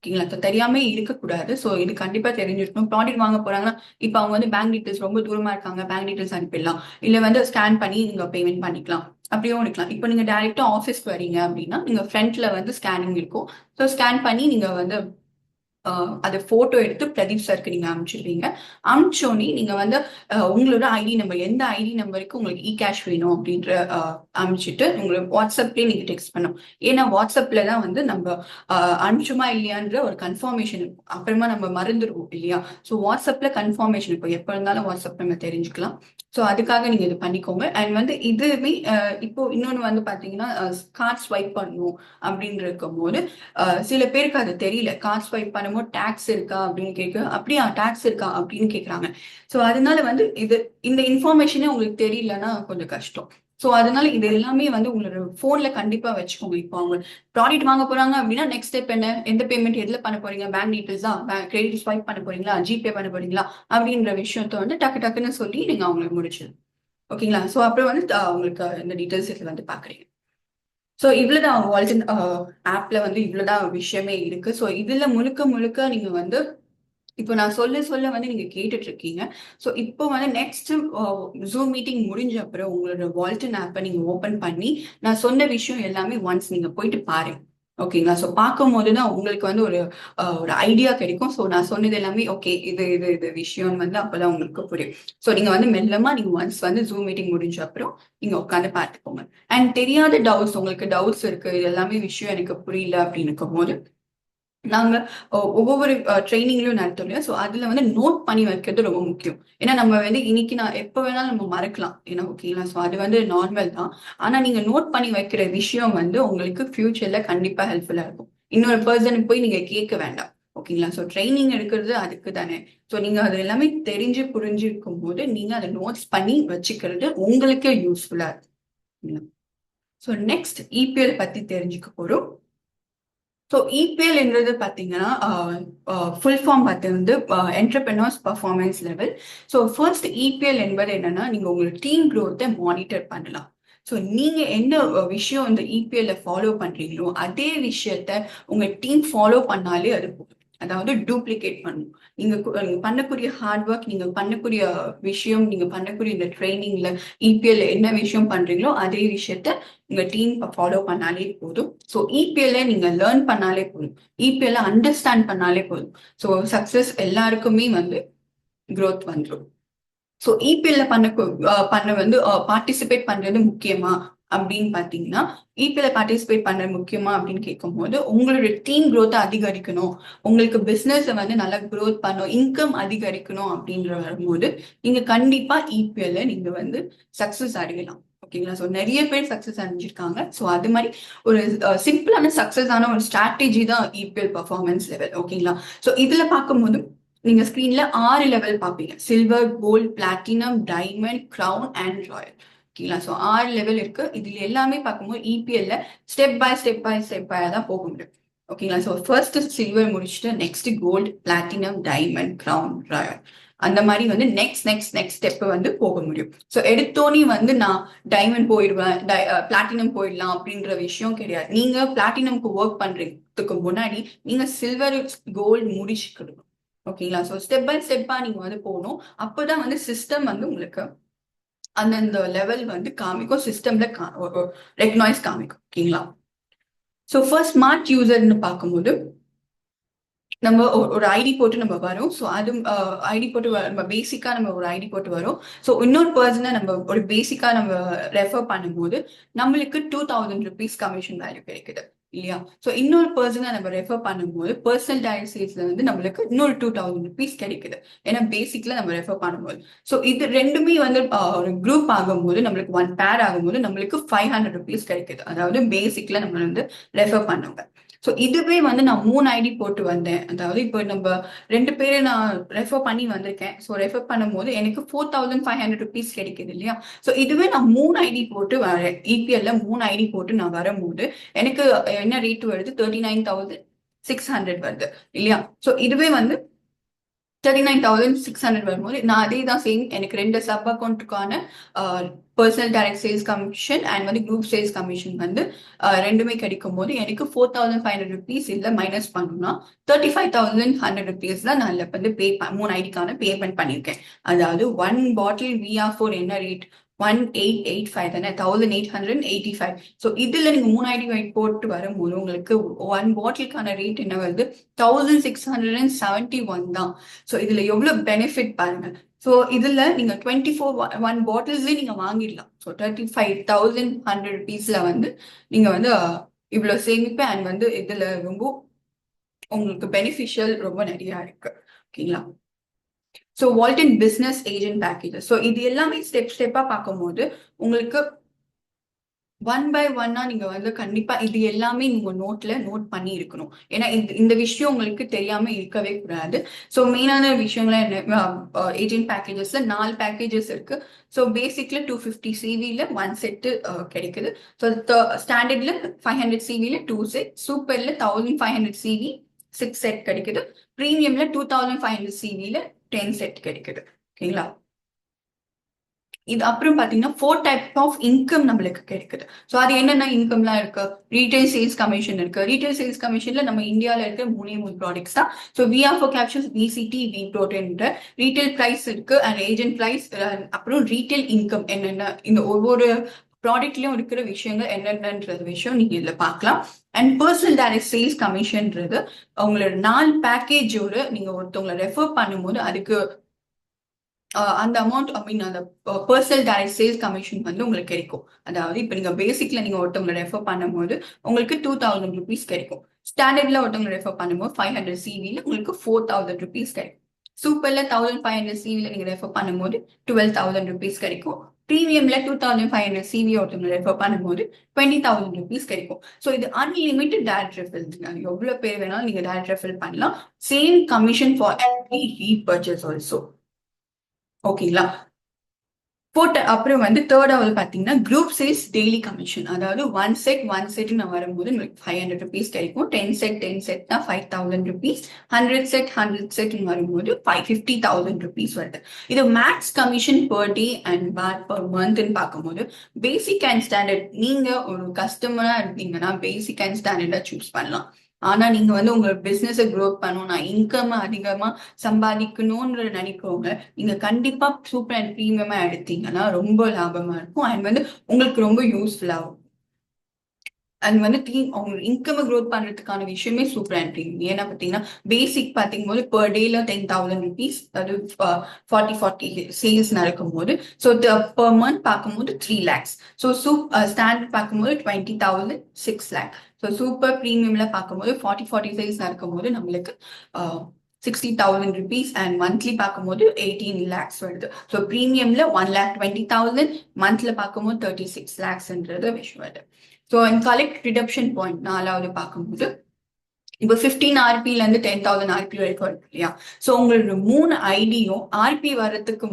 ஓகேங்களா? தெரியாம இருக்கக்கூடாது. ஸோ இது கண்டிப்பா தெரிஞ்சிருக்கணும். ப்ராடக்ட் வாங்க போறாங்கன்னா, இப்ப அவங்க வந்து பேங்க் டீட்டெயில்ஸ் ரொம்ப தூரமா இருக்காங்க. பேங்க் டீட்டெயில்ஸ் அனுப்பிடலாம். இல்ல வந்து ஸ்கேன் பண்ணி நீங்க பேமெண்ட் பண்ணிக்கலாம். அப்படியும் இருக்கலாம். இப்ப நீங்க டைரக்ட்டா ஆஃபீஸ்க்கு வரீங்க அப்படின்னா, நீங்க ஃப்ரண்ட்ல வந்து ஸ்கேனிங் இருக்கும். ஸோ ஸ்கேன் பண்ணி நீங்க வந்து அதை போட்டோ எடுத்து பிரதீப் சாருக்கு நீங்க அனுப்பிச்சிடுவீங்க. அனுப்பிச்சோடனே நீங்க வந்து உங்களோட ஐடி நம்பர், எந்த ஐடி நம்பருக்கு உங்களுக்கு கேஷ் வேணும் அப்படின்ற அனுப்பிச்சிட்டு உங்களுக்கு வாட்ஸ்அப்லேயே நீங்க டெக்ஸ்ட் பண்ணணும். ஏன்னா வாட்ஸ்அப்ல தான் வந்து நம்ம அனுப்பிச்சுமா இல்லையான்ற ஒரு கன்ஃபர்மேஷன் இருக்கும். அப்புறமா நம்ம மறந்துடுவோம் இல்லையா? ஸோ வாட்ஸ்அப்ல கன்ஃபர்மேஷன் இப்போ எப்போ இருந்தாலும் வாட்ஸ்அப் நம்ம தெரிஞ்சுக்கலாம். ஸோ அதுக்காக நீங்க இது பண்ணிக்கோங்க. அண்ட் வந்து இதுவுமே இப்போ இன்னொன்று வந்து பாத்தீங்கன்னா கார்ட் ஸ்வைப் பண்ணணும் அப்படின்னு இருக்கும் போது சில பேருக்கு அது தெரியல. கார்ட் ஸ்வைப் பண்ணும்போது டாக்ஸ் இருக்கா அப்படின்னு அப்படியா டாக்ஸ் இருக்கா அப்படின்னு கேட்குறாங்க. ஸோ அதனால வந்து இந்த இன்ஃபர்மேஷனே உங்களுக்கு தெரியலன்னா கொஞ்சம் கஷ்டம். ஸோ அதனால இது எல்லாமே வந்து உங்களோட போன்ல கண்டிப்பா வச்சுக்கோங்க. இப்போ அவங்க ப்ராடக்ட் வாங்க போறாங்க அப்படின்னா நெக்ஸ்ட் ஸ்டெப் என்ன, எந்த பேமெண்ட் எதுல பண்ண போறீங்க, பேங்க் டீட்டெயில்ஸ் தான், கிரெடிட் ஸ்வைப் பண்ண போறீங்களா, ஜிபே பண்ண போறீங்களா அப்படின்ற விஷயத்த வந்து டக்கு டக்குன்னு சொல்லி நீங்க அவங்களுக்கு முடிச்சிடும். ஓகேங்களா? ஸோ அப்புறம் வந்து உங்களுக்கு இந்த டீட்டெயில்ஸ் இதுல வந்து பாக்குறீங்க. ஸோ இவ்வளவுதான் வால்டன் ஆப்ல வந்து இவ்வளவுதான் விஷயமே இருக்கு. ஸோ இதுல முழுக்க முழுக்க நீங்க வந்து இப்போ நான் சொல்ல சொல்ல வந்து நீங்க கேட்டுட்டு இருக்கீங்க. ஸோ இப்போ வந்து நெக்ஸ்ட் ஜூம் மீட்டிங் முடிஞ்ச அப்புறம் உங்களோட வால்டன் ஆப்பை நீங்க ஓபன் பண்ணி நான் சொன்ன விஷயம் எல்லாமே ஒன்ஸ் நீங்க போயிட்டு பாருங்க. ஓகேங்களா? ஸோ பார்க்கும்போது தான் உங்களுக்கு வந்து ஒரு ஐடியா கிடைக்கும். ஸோ நான் சொன்னது எல்லாமே ஓகே இது இது இது விஷயம் வந்து அப்பதான் உங்களுக்கு புரியும். ஸோ நீங்க வந்து மெல்லமா நீங்க ஒன்ஸ் வந்து ஜூம் மீட்டிங் முடிஞ்ச அப்புறம் நீங்க உட்காந்து பார்த்துக்கோங்க. அண்ட் தெரியாத டவுட்ஸ், உங்களுக்கு டவுட்ஸ் இருக்கு, இது எல்லாமே விஷயம் எனக்கு புரியல அப்படின்னு இருக்கும் போது நாங்க ஒவ்வொரு ட்ரைனிங்லயும் நடத்தும் இல்லையா? ஸோ அதுல வந்து நோட் பண்ணி வைக்கிறது ரொம்ப முக்கியம். ஏன்னா நம்ம வந்து இன்னைக்கு நான் எப்ப வேணாலும் நம்ம மறக்கலாம். ஏன்னா ஓகேங்களா? ஸோ அது வந்து நார்மல் தான். ஆனா நீங்க நோட் பண்ணி வைக்கிற விஷயம் வந்து உங்களுக்கு ஃபியூச்சர்ல கண்டிப்பா ஹெல்ப்ஃபுல்லா இருக்கும். இன்னொரு பர்சனுக்கு போய் நீங்க கேட்க வேண்டாம். ஓகேங்களா? ஸோ ட்ரைனிங் எடுக்கிறது அதுக்கு தானே. ஸோ நீங்க அது எல்லாமே தெரிஞ்சு புரிஞ்சிருக்கும் போது நீங்க அதை நோட்ஸ் பண்ணி வச்சுக்கிறது உங்களுக்கே யூஸ்ஃபுல்லா இருக்கும். ஸோ நெக்ஸ்ட் இபிஎல் பத்தி தெரிஞ்சுக்க போறோம். ஸோ இபிஎல்ன்றது பார்த்தீங்கன்னா ஃபுல் ஃபார்ம் பார்த்து வந்து entrepreneurs performance level. So first EPL என்பது என்னன்னா நீங்க உங்களோட டீம் க்ரோத்தை மானிட்டர் பண்ணலாம். ஸோ நீங்க என்ன விஷயம் இந்த இபிஎல்ல ஃபாலோ பண்றீங்களோ அதே விஷயத்த உங்க டீம் ஃபாலோ பண்ணாலே அது போதும். அதாவது டூப்ளிகேட் பண்ணணும். நீங்க பண்ணக்கூடிய ஹார்ட் ஒர்க், நீங்க பண்ணக்கூடிய விஷயம், நீங்க பண்ணக்கூடிய இந்த ட்ரைனிங்ல இபிஎல் என்ன விஷயம் பண்றீங்களோ அதே விஷயத்த உங்க டீம் ஃபாலோ பண்ணாலே போதும். ஸோ இபிஎல்ல நீங்க லேர்ன் பண்ணாலே போதும். இபிஎல்ல அண்டர்ஸ்டாண்ட் பண்ணாலே போதும். ஸோ சக்சஸ் எல்லாருக்குமே வந்து க்ரோத் வந்துடும். ஸோ இபிஎல்ல பண்ண வந்து பார்ட்டிசிபேட் பண்றது முக்கியமா அப்படின்னு பாத்தீங்கன்னா, இபிஎல்ல பார்ட்டிசிபேட் பண்றது முக்கியமா அப்படின்னு கேட்கும்போது உங்களோட டீம் க்ரோத்தை அதிகரிக்கணும், உங்களுக்கு பிசினஸ் வந்து நல்லா க்ரோத் பண்ணும், இன்கம் அதிகரிக்கணும் அப்படின்ற வரும்போது நீங்க கண்டிப்பா இபிஎல்ல நீங்க வந்து சக்சஸ் அடையலாம். ஓகேங்களா? ஸோ நிறைய பேர் சக்சஸ் அடைஞ்சிருக்காங்க. ஸோ அது மாதிரி ஒரு சிம்பிளான சக்சஸ் ஆன ஒரு ஸ்ட்ராட்டஜி தான் இபிஎல் பர்ஃபார்மன்ஸ் லெவல். ஓகேங்களா? ஸோ இதுல பார்க்கும்போது நீங்க ஸ்கிரீன்ல 6 லெவல் பார்ப்பீங்க. Silver, gold, platinum, diamond, crown and royal. ஓகேங்களா? ஸோ 6 லெவல் இருக்கு. இதுல எல்லாமே பார்க்கும்போது இபிஎல்ல ஸ்டெப் பை தான் போக முடியும். ஓகேங்களா? ஸோ ஃபர்ஸ்ட் சில்வர் முடிச்சுட்டு next gold, platinum, diamond, crown, royal. அந்த மாதிரி வந்து நெக்ஸ்ட் ஸ்டெப் வந்து போக முடியும். ஸோ எடுத்தோனே வந்து நான் டைமண்ட் போயிடுவேன், பிளாட்டினம் போயிடலாம் அப்படின்ற விஷயம் கிடையாது. நீங்க பிளாட்டினம்க்கு ஒர்க் பண்றதுக்கு முன்னாடி நீங்க சில்வர், கோல்டு முடிச்சுக்கணும். ஓகேங்களா? ஸோ ஸ்டெப் பை ஸ்டெப்பா நீங்க வந்து போகணும். அப்பதான் வந்து சிஸ்டம் வந்து உங்களுக்கு அந்தந்த லெவல் வந்து காமிக்கும். சிஸ்டம்ல ரெகனைஸ் காமிக்கும். ஓகேங்களா? ஸோ ஃபர்ஸ்ட் ஸ்மார்ட் யூசர்னு பார்க்கும்போது நம்ம ஒரு ஐடி போட்டு நம்ம வரோம். ஸோ அது ஐடி போட்டு நம்ம பேசிக்கா நம்ம ஒரு ஐடி போட்டு வரோம். ஸோ இன்னொரு பர்சனை நம்ம ஒரு பேசிக்கா நம்ம ரெஃபர் பண்ணும்போது நம்மளுக்கு 2000 rupees கமிஷன் வேல்யூ கிடைக்குது இல்லையா? ஸோ இன்னொரு பர்சனை நம்ம ரெஃபர் பண்ணும்போது பர்சனல் டைரக்ட் சேல்ஸ்ல வந்து நம்மளுக்கு இன்னொரு 2000 rupees கிடைக்குது. ஏன்னா பேசிக்ல நம்ம ரெஃபர் பண்ணும்போது ஸோ இது ரெண்டுமே வந்து ஒரு குரூப் ஆகும்போது நம்மளுக்கு ஒன் பேர் ஆகும்போது நம்மளுக்கு 500 rupees கிடைக்குது. அதாவது பேசிக்ல நம்ம வந்து ரெஃபர் பண்ணுவாங்க. ஸோ இதுவே வந்து நான் 3 ஐடி போட்டு வந்தேன். அதாவது இப்போ நம்ம 2 பேரை நான் ரெஃபர் பண்ணி வந்திருக்கேன். ஸோ ரெஃபர் பண்ணும்போது எனக்கு 4500 rupees கிடைக்குது இல்லையா? ஸோ இதுவே நான் 3 ஐடி போட்டு வரேன். இபிஎல்ல 3 ஐடி போட்டு நான் வரும்போது எனக்கு என்ன ரேட் வருது? 39,600 வருது இல்லையா? ஸோ இதுவே வந்து 39,600 வரும்போது நான் அதே தான் சேம். எனக்கு 2 சப் அக்கௌண்ட்டுக்கான personal direct sales commission and வந்து குரூப் சேல்ஸ் கமிஷன் வந்து ரெண்டுமே கிடைக்கும் போது எனக்கு 4,500 rupees இல்ல மைனஸ் பண்ணணும்னா 35,100 rupees தான் நான் வந்து 3 ஐடிக்கான பேமெண்ட் பண்ணியிருக்கேன். அதாவது 1 பாட்டில் VR4 என்ன ரேட் 1885 தானே, 1885. ஸோ இதுல நீங்க 3 ஐடி வைட் போட்டு வரும்போது உங்களுக்கு 1 பாட்டிலுக்கான ரேட் என்ன வருது 1671 தான். ஸோ இதுல எவ்வளவு பெனிஃபிட் பாருங்க. ஸோ இதுல நீங்க 1 பாட்டில்ஸ்ல நீங்க வாங்கிடலாம். ஸோ 35,100 rupeesல வந்து நீங்க வந்து இவ்வளவு சேமிப்பு அண்ட் வந்து இதுல ரொம்ப உங்களுக்கு பெனிஃபிஷியல் ரொம்ப நிறைய இருக்கு. ஓகேங்களா? So Walton business agent packages. So இது எல்லாமே ஸ்டெப்பா பார்க்கும்போது உங்களுக்கு 1 by 1 நீங்க வந்து கண்டிப்பா இது எல்லாமே நீங்க நோட்ல நோட் பண்ணி இருக்கணும். ஏன்னா இந்த விஷயம் உங்களுக்கு தெரியாம இருக்கவே கூடாது. ஸோ மெயினான விஷயங்கள என்ன, ஏஜென்ட் பேக்கேஜஸ்ல 4 பேக்கேஜஸ் இருக்கு. ஸோ பேசிக்ல 250 சிவில 1 செட்டு கிடைக்குது. ஸோ ஸ்டாண்டர்ட்ல 500 சிவில 2 செட், சூப்பர்ல 1500 சிவி 6 செட் கிடைக்குது, பிரீமியம்ல 2500 சிவில 10 செட் கிடைக்குது. ஓகேங்களா? இது அப்புறம் பாத்தீங்கன்னா 4 டைப் ஆஃப் இன்கம் நம்மளுக்கு கிடைக்குது. ஸோ அது என்னென்ன இன்கம்லாம் இருக்கு, ரீட்டைல் சேல்ஸ் கமிஷன் இருக்கு. ரீட்டைல் சேல்ஸ் கமிஷன்ல நம்ம இந்தியாவில் இருக்க 3 ப்ராடக்ட்ஸ் தான். So VR4 capsules, VCT, V-Protein retail price இருக்கு அண்ட் ஏஜென்ட் பிரைஸ். அப்புறம் ரீட்டைல் இன்கம் என்னென்ன, இந்த ஒவ்வொரு ப்ராடக்ட்லயும் இருக்கிற விஷயங்கள் என்னென்னன்றது விஷயம் நீங்க இதுல பார்க்கலாம். அண்ட் பர்சனல் டைரக்ட் சேல்ஸ் கமிஷன்ன்றது உங்களோட 4 பேக்கேஜோட நீங்க ஒருத்தவங்களை ரெஃபர் பண்ணும்போது அதுக்கு அந்த அமௌண்ட் அந்த பர்சனல் டைரக்ட் சேல்ஸ் கமிஷன் வந்து உங்களுக்கு கிடைக்கும். அதாவது இப்ப நீங்க பேசிக்ல நீங்க ஒருத்தவங்களை ரெஃபர் பண்ணும்போது உங்களுக்கு 2,000 rupees கிடைக்கும். ஸ்டாண்டர்ட்ல ஒருத்தவங்களை ரெஃபர் பண்ணும்போது 500 சிவில உங்களுக்கு 4,000 rupees கிடைக்கும். சூப்பர்ல 1,500 சிவில நீங்க ரெஃபர் பண்ணும்போது 12,000 rupees கிடைக்கும். பிரீமியம்ல 2,500 சிவி ஒருத்தவங்களை ரெஃபர் பண்ணும்போது 20,000 rupees கிடைக்கும். ஸோ இது அன்லிமிட்டட் டைரக்ட் ரெஃபர். எவ்வளவு பேர் வேணாலும் நீங்க டைரக்ட் ரெஃபர் பண்ணலாம். Same commission for every repurchase also. ஓகேங்களா? போட்ட அப்புறம் வந்து தேர்டாவது பாத்தீங்கன்னா குரூப் சேல்ஸ் டெய்லி கமிஷன். அதாவது 1 செட் நான் வரும்போது உங்களுக்கு 500 rupees கிடைக்கும். 10 செட்னா 5,000 rupees. 100 செட் வரும்போது 50,000 rupees வருது. இது max commission per day and per மந்த்ன்னு பார்க்கும்போது பேசிக் அண்ட் ஸ்டாண்டர்ட் நீங்க ஒரு கஸ்டமரா இருந்தீங்கன்னா பேசிக் அண்ட் ஸ்டாண்டர்டா சூஸ் பண்ணலாம். ஆனா நீங்க வந்து உங்க பிசினஸ் க்ரோத் பண்ணணும், நான் இன்கம் அதிகமா சம்பாதிக்கணும்னு நினைக்கிறவங்க நீங்க கண்டிப்பா சூப்பர் அண்ட் பிரீமியமா எடுத்தீங்கன்னா ரொம்ப லாபமா இருக்கும் அண்ட் வந்து உங்களுக்கு ரொம்ப யூஸ்ஃபுல்லா இருக்கும். அண்ட் வந்து அவங்க இன்கம் க்ரோத் பண்றதுக்கான விஷயமே சூப்பர் அண்ட் பிரீமியம். ஏன்னா பாத்தீங்கன்னா பேசிக் பாத்தீங்கும்போது பெர் டேல 10,000 rupees, அதாவது 40 சேல்ஸ் நடக்கும் போது. ஸோ பெர் மந்த் பார்க்கும்போது 3 lakhs. ஸோ ஸ்டாண்டர்ட் பார்க்கும்போது 20,000 6 lakh. ஸோ சூப்பர் பிரீமியம்ல பார்க்கும்போது 40 சேல்ஸ் நடக்கும்போது நம்மளுக்கு 60,000 rupees அண்ட் மந்த்லி பார்க்கும்போது 18 lakhs வருது. ஸோ பிரீமியம்ல 1,20,000, மந்த்ல பார்க்கும்போது 36 lakhsன்றது விஷயம் வருது. ஸோ கலெக்ட் ரிடப்ஷன் பாயிண்ட் 4வது பார்க்கும்போது இப்போ 15 RPல இருந்து 10,000 RP வரைக்கும் இருக்கு இல்லையா? ஸோ உங்களோட 3 ஐடியும் RP வர்றதுக்கு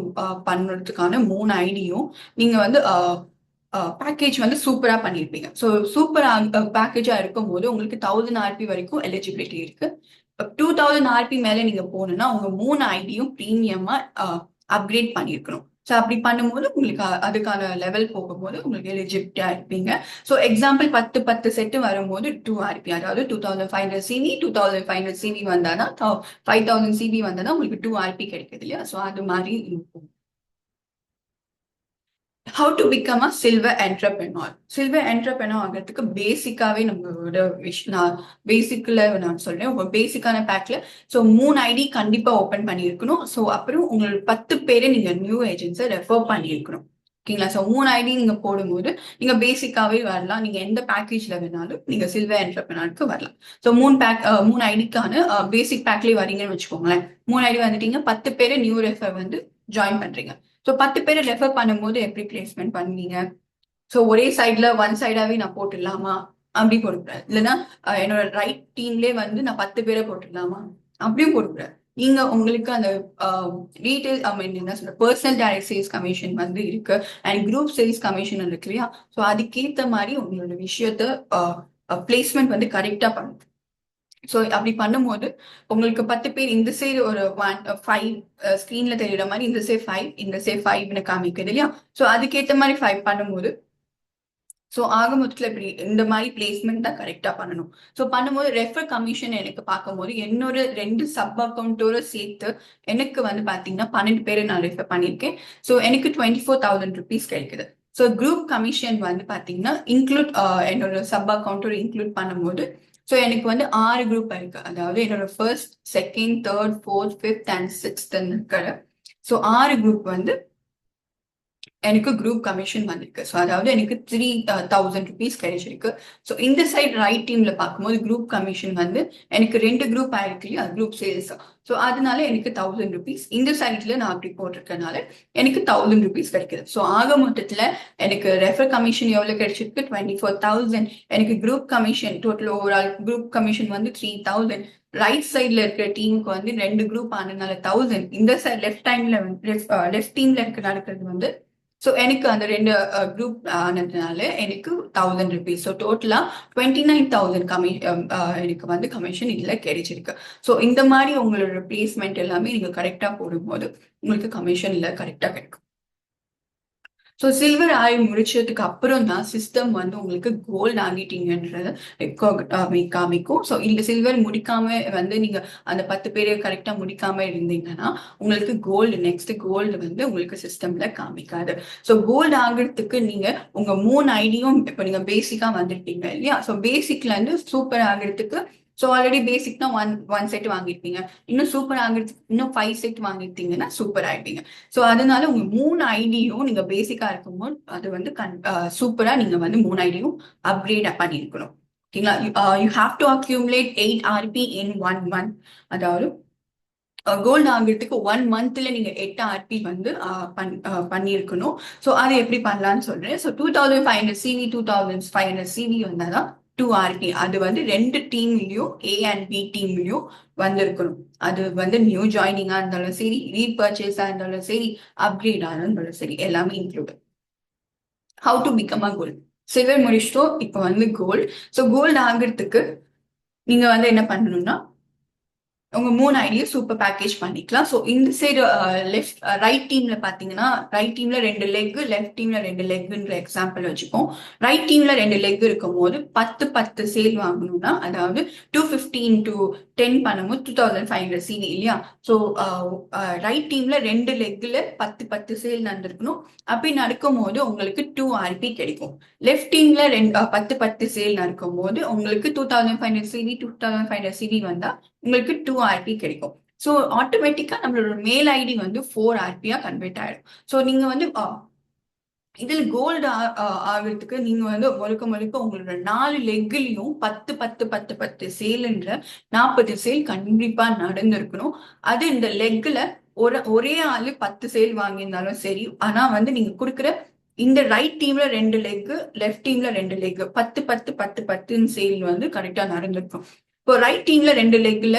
பண்றதுக்கான 3 ஐடியும் நீங்க வந்து பேக்கேஜ் வந்து சூப்பரா பண்ணிருப்பீங்க. ஸோ சூப்பர் பேக்கேஜா இருக்கும் போது உங்களுக்கு 1000 RP வரைக்கும் எலிஜிபிலிட்டி இருக்கு. 2,000 RP மேல நீங்க போகணும்னா உங்க 3 ஐடியும் பிரீமியமா அப்கிரேட் பண்ணிருக்கணும். ஸோ அப்படி பண்ணும்போது உங்களுக்கு அதுக்கான லெவல் போகும்போது உங்களுக்கு எலிஜிபிலிட்டியா இருப்பீங்க. ஸோ எக்ஸாம்பிள் 10 செட்டு வரும்போது 2 RP, அதாவது 2,500 சிவி 2,500 சிவி வந்தாதான் 5,000 சிவி வந்தாதான் உங்களுக்கு 2 RP கிடைக்குது இல்லையா? ஸோ அது மாதிரி இருக்கும். How to become a silver entrepreneur. Silver entrepreneur ஆகிறதுக்கு பேசிக்காவே நம்மளோட நான் பேசிக்ல நான் சொல்றேன். உங்க பேசிக்கான பேக்ல ஸோ 3 ஐடி கண்டிப்பா ஓபன் பண்ணியிருக்கணும். ஸோ அப்புறம் உங்களோட 10 பேரை நீங்க நியூ ஏஜென்ட்ஸை ரெஃபர் பண்ணியிருக்கணும். ஓகேங்களா? ஸோ 3 ஐடி நீங்க போடும்போது நீங்க பேசிக்காவே வரலாம். நீங்க எந்த பேக்கேஜ்ல வேணாலும் நீங்க சில்வர் என்டர்பிரனருக்கு வரலாம். ஸோ 3 ஐடிக்கான பேசிக் பேக்லயே வரீங்கன்னு வச்சுக்கோங்களேன். 3 ஐடி வந்துட்டீங்க, 10 பேரை நியூ ரெஃபர் வந்து ஜாயின் பண்றீங்க. ஸோ 10 பேரை ரெஃபர் பண்ணும்போது எப்படி பிளேஸ்மெண்ட் பண்ணுவீங்க? ஸோ ஒரே சைட்ல 1 சைடாவே நான் போட்டுடலாமா அப்படி போடக்கூடாது. இல்லைன்னா என்னோட ரைட் டீம்லேயே வந்து நான் 10 பேரை போட்டுடலாமா அப்படியும் போடக்கூடாது. நீங்க உங்களுக்கு அந்த ரீட்டைல் என்ன சொல்ற பர்சனல் டைரக்ட் சேல்ஸ் கமிஷன் வந்து இருக்கு அண்ட் குரூப் சேல்ஸ் கமிஷன் இருக்கு இல்லையா? ஸோ அதுக்கேற்ற மாதிரி உங்களோட விஷயத்த பிளேஸ்மெண்ட் வந்து கரெக்டா பண்ணுது. ஸோ அப்படி பண்ணும்போது உங்களுக்கு 10 பேர் இந்த சைடு ஒரு 5 ஸ்க்ரீன்ல தெரியுற மாதிரி இந்த சைடு 5 இந்த சைடு 5ன்னு காமிக்குது இல்லையா? ஸோ அதுக்கேற்ற மாதிரி 5 பண்ணும்போது ஸோ ஆக மொத்தத்தில் இப்படி இந்த மாதிரி பிளேஸ்மெண்ட் தான் கரெக்டாக பண்ணணும். ஸோ பண்ணும்போது ரெஃபர் கமிஷன் எனக்கு பார்க்கும்போது என்னோட 2 சப் அக்கௌண்ட்டோட சேர்த்து எனக்கு வந்து பார்த்தீங்கன்னா 12 பேரை நான் ரெஃபர் பண்ணியிருக்கேன். ஸோ எனக்கு 24,000 ருபீஸ் கிடைக்குது. ஸோ குரூப் கமிஷன் வந்து பார்த்தீங்கன்னா இன்க்ளூட் என்னோட சப் அக்கௌண்ட்டோட இன்க்ளூட் பண்ணும்போது ஸோ எனக்கு வந்து 6 குரூப் இருக்கு. அதாவது என்னோட first, second, third, fourth, fifth and சிக்ஸ்த்ன்னு இருக்கிற ஸோ 6 குரூப் வந்து எனக்கு குரூப் கமிஷன் வந்திருக்கு. ஸோ அதாவது எனக்கு 3,000 ருபீஸ் கிடைச்சிருக்கு. ஸோ இந்த சைட் ரைட் டீம்ல பார்க்கும்போது குரூப் கமிஷன் வந்து எனக்கு 2 குரூப் ஆயிருக்கு இல்லையா, குரூப் சேல்ஸ். ஸோ அதனால எனக்கு 1000 ருபீஸ் இந்த சைட்ல நான் அப்படி போட்டிருக்கனால எனக்கு 1000 ருபீஸ் கிடைக்குது. ஸோ ஆக மொத்தத்துல எனக்கு ரெஃபர் கமிஷன் எவ்வளவு கிடைச்சிருக்கு? 24,000. எனக்கு group commission total overall group commission வந்து 3,000. ரைட் சைட்ல இருக்கிற டீமுக்கு வந்து 2 குரூப் ஆனதுனால 1000. இந்த சைட் லெஃப்ட் டீம்ல இருக்க நடக்கிறது வந்து ஸோ எனக்கு அந்த 2 குரூப் ஆனதுனால எனக்கு 1000 ருபீஸ். ஸோ டோட்டலா 29,000 எனக்கு வந்து கமிஷன் இதுல கிடைச்சிருக்கு. ஸோ இந்த மாதிரி உங்களோட பிளேஸ்மெண்ட் எல்லாமே நீங்க கரெக்டா போடும்போது உங்களுக்கு கமிஷன் இல்ல கரெக்டா கிடைக்கும். ஸோ சில்வர் ஆகி முடிச்சதுக்கு அப்புறம் தான் சிஸ்டம் வந்து உங்களுக்கு கோல்டு ஆகிட்டீங்கன்றத காமிக்கும். ஸோ இந்த சில்வர் முடிக்காம வந்து நீங்க அந்த 10 பேரை கரெக்டா முடிக்காம இருந்தீங்கன்னா உங்களுக்கு கோல்டு நெக்ஸ்ட் கோல்டு வந்து உங்களுக்கு சிஸ்டம்ல காமிக்காது. ஸோ கோல்டு ஆகிறதுக்கு நீங்க உங்க 3 ஐடியும் இப்போ நீங்க பேசிக்கா வந்துட்டீங்க இல்லையா? ஸோ பேசிக்ல இருந்து சூப்பர் ஆகிறதுக்கு ஸோ ஆல்ரெடி பேசிக்னா ஒன் செட் வாங்கிருப்பீங்க, இன்னும் சூப்பர் ஆகிறதுக்கு இன்னும் 5 செட் வாங்கிருந்தீங்கன்னா சூப்பர் ஆயிட்டீங்க. ஸோ அதனால உங்க 3 ஐடியும் நீங்க பேசிக்கா இருக்கும்போது அது வந்து சூப்பரா நீங்க வந்து 3 ஐடியும் அப்கிரேட் பண்ணிருக்கணும். ஓகேங்களா? You have to accumulate 8 RP in 1 month. அதாவது கோல்டு ஆகிறதுக்கு 1 monthல நீங்க 8 RP வந்து பண்ணிருக்கணும். ஸோ அதை எப்படி பண்ணலாம்னு சொல்றேன். ஸோ 2,500 CV 2,500 CV வந்தாதான் 2 RP. அது வந்து 2 டீம்லயும் A and B டீம்லயும் வந்திருக்கணும். அது வந்து நியூ ஜாயினிங்கா இருந்தாலும் சரி, ரீபர்ச்சேஸா இருந்தாலும் சரி, அப்கிரேடா இருந்தாலும் சரி, எல்லாமே include. How to become a gold? Silver முடிச்சிட்டோம், இப்போ வந்து கோல்டு. ஸோ கோல்டு ஆகிறதுக்கு நீங்க வந்து என்ன பண்ணணும்னா உங்க 3 ஐடியும் சூப்பர் பேக்கேஜ் பண்ணிக்கலாம். ஸோ இந்த சைடு ரைட் டீம்ல பாத்தீங்கன்னா ரைட் டீம்ல 2 லெக், லெஃப்ட் டீம்ல 2 லெக்ன்ற எக்ஸாம்பிள் வச்சுப்போம். ரைட் டீம்ல 2 லெக் இருக்கும் போது 10 சேல் வாங்கணும்னா அதாவது 250 into 10 பண்ணும்போது 2,500 CV இல்லையா? ஸோ ரைட் டீம்ல 2 லெக்ல 10 சேல் நடந்திருக்கணும். அப்படி நடக்கும் போது உங்களுக்கு 2 RP கிடைக்கும். லெஃப்ட் டீம்ல 10 சேல் நடக்கும் போது உங்களுக்கு 2,500 CV 2,500 CV வந்தா உங்களுக்கு 2 RP கிடைக்கும். ஸோ ஆட்டோமேட்டிக்கா நம்மளோட மேல் ஐடி வந்து 4 RP-யா கன்வெர்ட் ஆயிடும். ஸோ நீங்க வந்து இதில் கோல்டு ஆகிறதுக்கு நீங்க வந்து முழுக்க உங்களோட 4 லெக்லயும் 10 சேல்ன்ற 40 சேல் கண்டிப்பா நடந்திருக்கணும். அது இந்த லெக்ல ஒரே ஆளு 10 சேல் வாங்கியிருந்தாலும் சரி, ஆனா வந்து நீங்க கொடுக்குற இந்த ரைட் டீம்ல 2 லெக், லெஃப்ட் டீம்ல 2 லெக் 10 சேல் வந்து கரெக்டா நடந்திருக்கும். இப்போ ரைட் டீம்ல 2 லெக்ல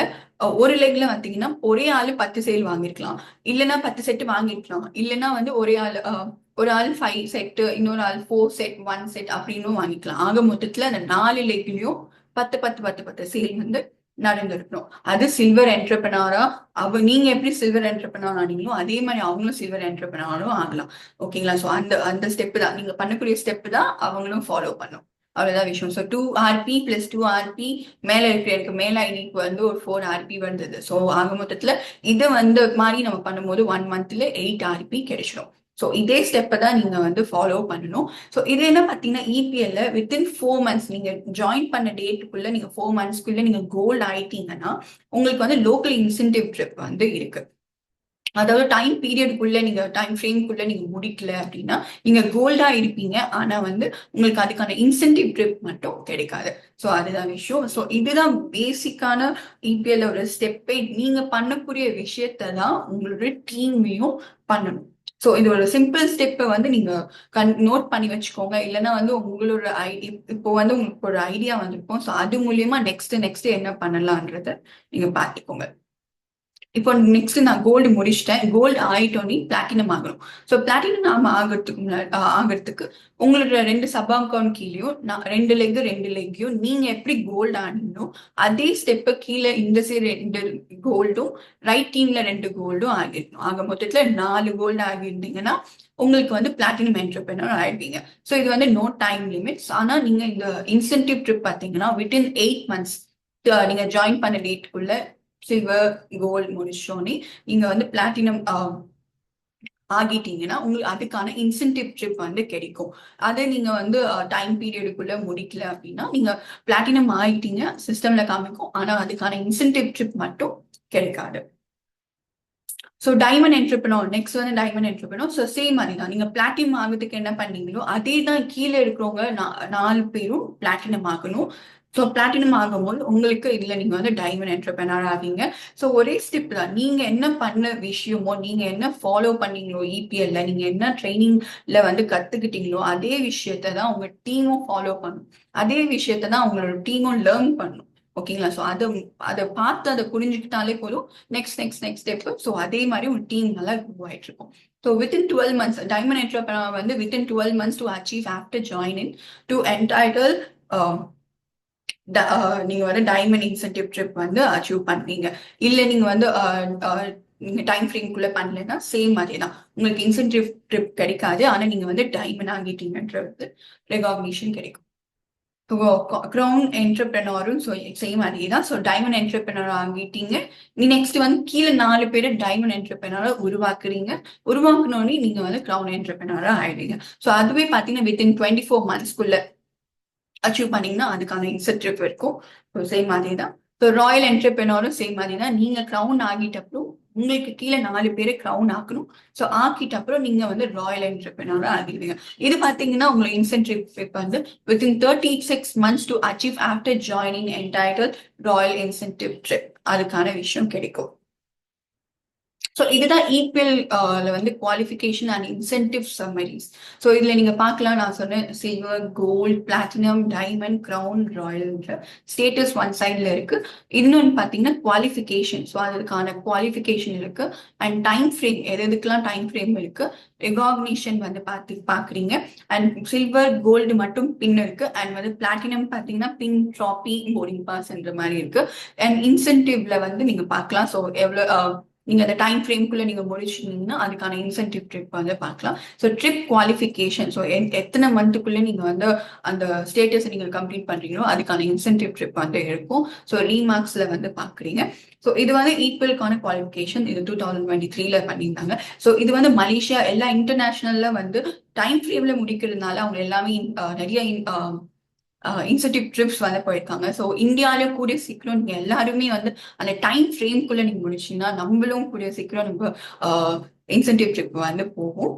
ஒரு லெக்ல வந்தீங்கன்னா ஒரே ஆளு 10 சேல் வாங்கிருக்கலாம், இல்லைன்னா 10 செட் வாங்கிருக்கலாம், இல்லைன்னா வந்து ஒரு ஆள் 5 செட், இன்னொரு ஆள் 4 செட் 1 செட் அப்படின்னு வாங்கிக்கலாம். ஆக மொத்தத்துல அந்த 4 லெக்லயும் 10 சேல் வந்து நடந்திருக்கணும். அது சில்வர் என்டர்பிரனரா நீங்க எப்படி சில்வர் என்டர்பிரனர் ஆனீங்களோ அதே மாதிரி அவங்களும் சில்வர் என்டர்பிரனரும் ஆகலாம். ஓகேங்களா? ஸோ அந்த ஸ்டெப் தான் நீங்க பண்ணக்கூடிய ஸ்டெப் தான் அவங்களும் ஃபாலோ பண்ணும். அவ்வளவுதான் விஷயம். ஸோ 2 RP + 2 RP மேல இருக்கிற எனக்கு மேல் ஐடிக்கு வந்து ஒரு 4 RP வந்தது. ஸோ ஆக மொத்தத்துல இது வந்து மாதிரி நம்ம பண்ணும்போது 1 monthல 8 RP கிடைச்சிடும். ஸோ இதே ஸ்டெப்பை தான் நீங்க வந்து ஃபாலோ பண்ணணும். ஸோ இது என்ன பார்த்தீங்கன்னா EPL வித்தின் 4 months நீங்க ஜாயின் பண்ண டேட்டுக்குள்ள நீங்க 4 monthsக்குள்ள நீங்க கோல்டு ஆயிட்டீங்கன்னா உங்களுக்கு வந்து லோக்கல் இன்சென்டிவ் ட்ரிப் வந்து இருக்கு. அதாவது டைம் பீரியடுக்குள்ள நீங்க டைம் ஃப்ரேம்குள்ள நீங்க முடிக்கல அப்படின்னா நீங்க கோல்டா இருப்பீங்க, ஆனா வந்து உங்களுக்கு அதுக்கான இன்சென்டிவ் ட்ரிப் மட்டும் கிடைக்காது. ஸோ அதுதான் விஷயம். ஸோ இதுதான் பேசிக்கான EPL ஒரு ஸ்டெப்பை. நீங்க பண்ணக்கூடிய விஷயத்த தான் உங்களோட டீமையும் பண்ணணும். ஸோ இது ஒரு சிம்பிள் ஸ்டெப்பை வந்து நீங்க நோட் பண்ணி வச்சுக்கோங்க. இல்லைன்னா வந்து உங்களோட இப்போ வந்து உங்களுக்கு ஒரு ஐடியா வந்திருக்கும். ஸோ அது மூலியமா நெக்ஸ்ட் என்ன பண்ணலான்றத நீங்க பார்த்துக்கோங்க. இப்போ நெக்ஸ்ட் நான் கோல்டு முடிச்சிட்டேன். கோல்டு ஆயிட்டோனே பிளாட்டினம் ஆகணும். ஸோ பிளாட்டினம் நாம ஆகிறதுக்கு உங்களோட 2 சப் அக்கவுண்ட் கீழயும் 2 லெக்கையும் நீங்க எப்படி கோல்டு ஆனீங்களோ அதே ஸ்டெப்பை கீழே இந்த சைடு 2 கோல்டும் ரைட் டீம்ல 2 கோல்டும் ஆகிடணும். ஆக மொத்தத்துல 4 கோல்டு ஆகிருந்தீங்கன்னா உங்களுக்கு வந்து பிளாட்டினம் என்டர்பிரனர் ஆயிடுவீங்க. ஸோ இது வந்து நோ டைம் லிமிட்ஸ். ஆனா நீங்க இந்த இன்சென்டிவ் ட்ரிப் பார்த்தீங்கன்னா வித்தின் 8 months நீங்க ஜாயின் பண்ண டேட்டுக்குள்ள சில்வர் கோல்டு முடிச்சோன்னே நீங்க வந்து பிளாட்டினம் ஆகிட்டீங்கன்னா உங்களுக்கு அதுக்கான இன்சென்டிவ் ட்ரிப் வந்து கிடைக்கும். அதை நீங்க வந்து டைம் பீரியடுக்குள்ள முடிக்கல அப்படின்னா நீங்க பிளாட்டினம் ஆகிட்டீங்க சிஸ்டம்ல காமிக்கும், ஆனா அதுக்கான இன்சென்டிவ் ட்ரிப் மட்டும் கிடைக்காது. ஸோ டைமண்ட் என்டர்பிரனர் நெக்ஸ்ட் வந்து டைமண்ட் என்டர்பிரனர். ஸோ சேம் மாதிரி தான் நீங்க பிளாட்டினம் ஆகிறதுக்கு என்ன பண்ணீங்களோ அதே தான் கீழே இருக்கிறவங்க 4 பேரும் பிளாட்டினம் ஆகணும். ஸோ பிளாட்டினம் ஆகும்போது உங்களுக்கு இதுல நீங்க வந்து டைமண்ட் என்டர்பிரனர் ஆவீங்க. ஸோ ஒரே ஸ்டெப் தான். நீங்க என்ன பண்ண விஷயமோ நீங்க என்ன ஃபாலோ பண்ணீங்களோ இபிஎல்ல நீங்க என்ன ட்ரைனிங்ல வந்து கத்துக்கிட்டீங்களோ அதே விஷயத்த தான் உங்க டீமும் ஃபாலோ பண்ணும். அதே விஷயத்த தான் உங்களோட டீமும் லேர்ன் பண்ணும். ஓகேங்களா? ஸோ அதை பார்த்து அதை புரிஞ்சுக்கிட்டாலே போதும். Next step. ஸோ அதே மாதிரி ஒரு டீம் நல்லா குரோ ஆயிட்டு இருக்கும். So within 12 months diamond entrepreneur வந்து within 12 months to achieve after joining to entitle நீங்க வந்து டைமண்ட் இன்சென்டிவ் ட்ரிப் வந்து அச்சீவ் பண்ணுவீங்க. இல்ல நீங்க வந்து நீங்க டைம் ஃப்ரேம்குள்ள பண்ணலன்னா சேம் அதே தான் உங்களுக்கு இன்சென்டிவ் ட்ரிப் கிடைக்காது. ஆனா நீங்க வந்து டைமண்ட் ஆகிட்டீங்கன்றது ரெகக்னிஷன் கிடைக்கும். க்ரௌன் என்டர்பிரனரும் சேம் அதே தான். ஸோ டைமண்ட் என்டர்பிரனர் ஆகிட்டீங்க. நீ நெக்ஸ்ட் வந்து கீழே 4 பேர் டைமண்ட் என்டர்பிரனரை உருவாக்குறீங்க. உருவாக்குனோடனே நீங்க வந்து க்ரௌன் என்டர்பிரனரா ஆயிடுங்க. ஸோ அதுவே பார்த்தீங்கன்னா வித்தின் 24 monthsக்குள்ள அச்சீவ் பண்ணீங்கன்னா அதுக்கான இன்சென்டிவ் இருக்கும். சேம் அதே தான். ஸோ ராயல் என்டர்பிரனரும் சேம் மாதிரி தான். நீங்க க்ரௌன் ஆகிட்ட அப்புறம் உங்களுக்கு கீழே 4 பேரை க்ரௌன் ஆக்கணும். ஸோ ஆக்கிட்ட அப்புறம் நீங்க வந்து ராயல் என்டர்பிரனரா ஆகிடுவீங்க. இது பாத்தீங்கன்னா உங்களுக்கு இன்சென்டிவ் வந்து within 36 months to achieve after joining entitle royal incentive trip அதுக்கான விஷயம் கிடைக்கும். ஸோ இதுதான் இபிஎல் வந்து qualification and incentive summaries. So இதுல நீங்க பார்க்கலாம், நான் சொன்னேன் silver gold platinum diamond crown ராயல்ன்ற ஸ்டேட்டஸ் ஒன் சைட்ல இருக்கு. இன்னொன்று பார்த்தீங்கன்னா குவாலிஃபிகேஷன். ஸோ அதுக்கான குவாலிஃபிகேஷன் இருக்கு அண்ட் டைம் ஃப்ரேம் எதுக்கெல்லாம் டைம் ஃப்ரேம் இருக்கு. ரெகக்னிஷன் வந்து பாக்குறீங்க. அண்ட் சில்வர் கோல்டு மட்டும் பின் இருக்கு. அண்ட் வந்து பிளாட்டினம் பார்த்தீங்கன்னா பின் ட்ராபி போர்டிங் பாஸ்ன்ற மாதிரி இருக்கு. அண்ட் இன்சென்டிவ்ல வந்து நீங்க பார்க்கலாம். ஸோ எவ்வளோ நீங்க அந்த டைம் ஃப்ரேம்குள்ள நீங்க முடிச்சிருந்தீங்கன்னா அதுக்கான இன்சென்டிவ் ட்ரிப் வந்து பார்க்கலாம். So trip qualification. ஸோ எத்தனை மந்த்துக்குள்ள நீங்க வந்து அந்த ஸ்டேட்டஸ் நீங்க கம்ப்ளீட் பண்றீங்களோ அதுக்கான இன்சென்டிவ் ட்ரிப் வந்து இருக்கும். ஸோ ரீமார்க்ஸ்ல வந்து பாக்குறீங்க. ஸோ இது வந்து ஈக்குவலுக்கான குவாலிஃபிகேஷன். இது 2023ல பண்ணியிருந்தாங்க. ஸோ இது வந்து மலேசியா எல்லா இன்டர்நேஷனல்ல வந்து டைம் ஃப்ரேம்ல முடிக்கிறதுனால அவங்க எல்லாமே நிறைய இன்சென்டிவ் ட்ரிப்ஸ் வந்து போயிருக்காங்க. ஸோ இந்தியாவிலும் கூடிய சீக்கிரம் நீங்க எல்லாருமே வந்து அந்த டைம் ஃப்ரேம்குள்ள நீங்க முடிச்சீங்கன்னா நம்மளும் கூடிய சீக்கிரம் நம்ம இன்சென்டிவ் ட்ரிப் வந்து போகும்.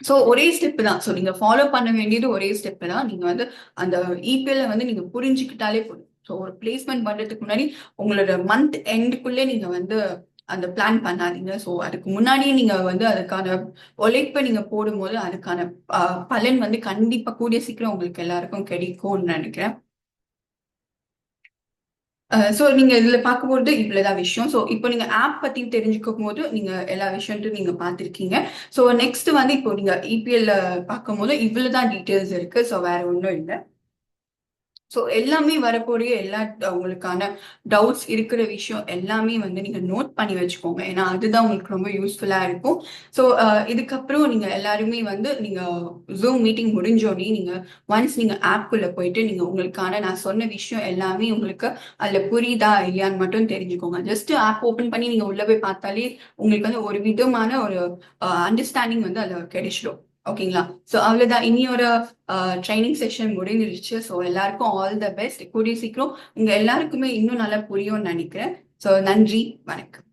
ஸோ ஒரே ஸ்டெப் தான். ஸோ நீங்க ஃபாலோ பண்ண வேண்டியது ஒரே ஸ்டெப் தான். நீங்க வந்து அந்த இபிஎல்ல வந்து நீங்க புரிஞ்சுக்கிட்டாலே போதும். ஸோ ஒரு பிளேஸ்மெண்ட் பண்றதுக்கு முன்னாடி உங்களோட மந்த் எண்டுக்குள்ளே நீங்க வந்து அந்த பிளான் பண்ணாதீங்க. ஸோ அதுக்கு முன்னாடியே நீங்க வந்து அதுக்கான உழைப்பை நீங்க போடும்போது அதுக்கான பலன் வந்து கண்டிப்பா கூடிய சீக்கிரம் உங்களுக்கு எல்லாருக்கும் கிடைக்கும்னு நினைக்கிறேன். ஸோ நீங்க இதுல பார்க்கும்போது இவ்வளவுதான் விஷயம். ஸோ இப்போ நீங்க ஆப் பத்தி தெரிஞ்சுக்கும் போது நீங்க எல்லா விஷயத்தையும் நீங்க பார்த்திருக்கீங்க. ஸோ நெக்ஸ்ட் வந்து இப்போ நீங்க இபிஎல்ல பார்க்கும்போது இவ்வளவுதான் டீட்டெயில்ஸ் இருக்கு. ஸோ வேற ஒன்றும் இல்லை. ஸோ எல்லாமே வரக்கூடிய எல்லா உங்களுக்கான டவுட்ஸ் இருக்கிற விஷயம் எல்லாமே வந்து நீங்க நோட் பண்ணி வச்சுக்கோங்க. ஏன்னா அதுதான் உங்களுக்கு ரொம்ப யூஸ்ஃபுல்லா இருக்கும். ஸோ இதுக்கப்புறம் நீங்க எல்லாருமே வந்து நீங்க ஜூம் மீட்டிங் முடிஞ்சோடனே நீங்க ஒன்ஸ் நீங்க ஆப்குள்ள போயிட்டு நீங்க உங்களுக்கான நான் சொன்ன விஷயம் எல்லாமே உங்களுக்கு அதுல புரியுதா இல்லையான்னு மட்டும் தெரிஞ்சுக்கோங்க. ஜஸ்ட் ஆப் ஓபன் பண்ணி நீங்க உள்ள போய் பார்த்தாலே உங்களுக்கு வந்து ஒரு விதமான ஒரு அண்டர்ஸ்டாண்டிங் வந்து அதுல கிடைச்சிடும். ஓகேங்களா? ஸோ அவ்வளவுதான். இனி ஒரு ட்ரைனிங் செஷன் முடிஞ்சிருச்சு. ஸோ எல்லாருக்கும் ஆல் த பெஸ்ட். கூடிய சீக்கிரம் உங்க எல்லாருக்குமே இன்னும் நல்லா புரியும்னு நினைக்கிறேன். ஸோ நன்றி, வணக்கம்.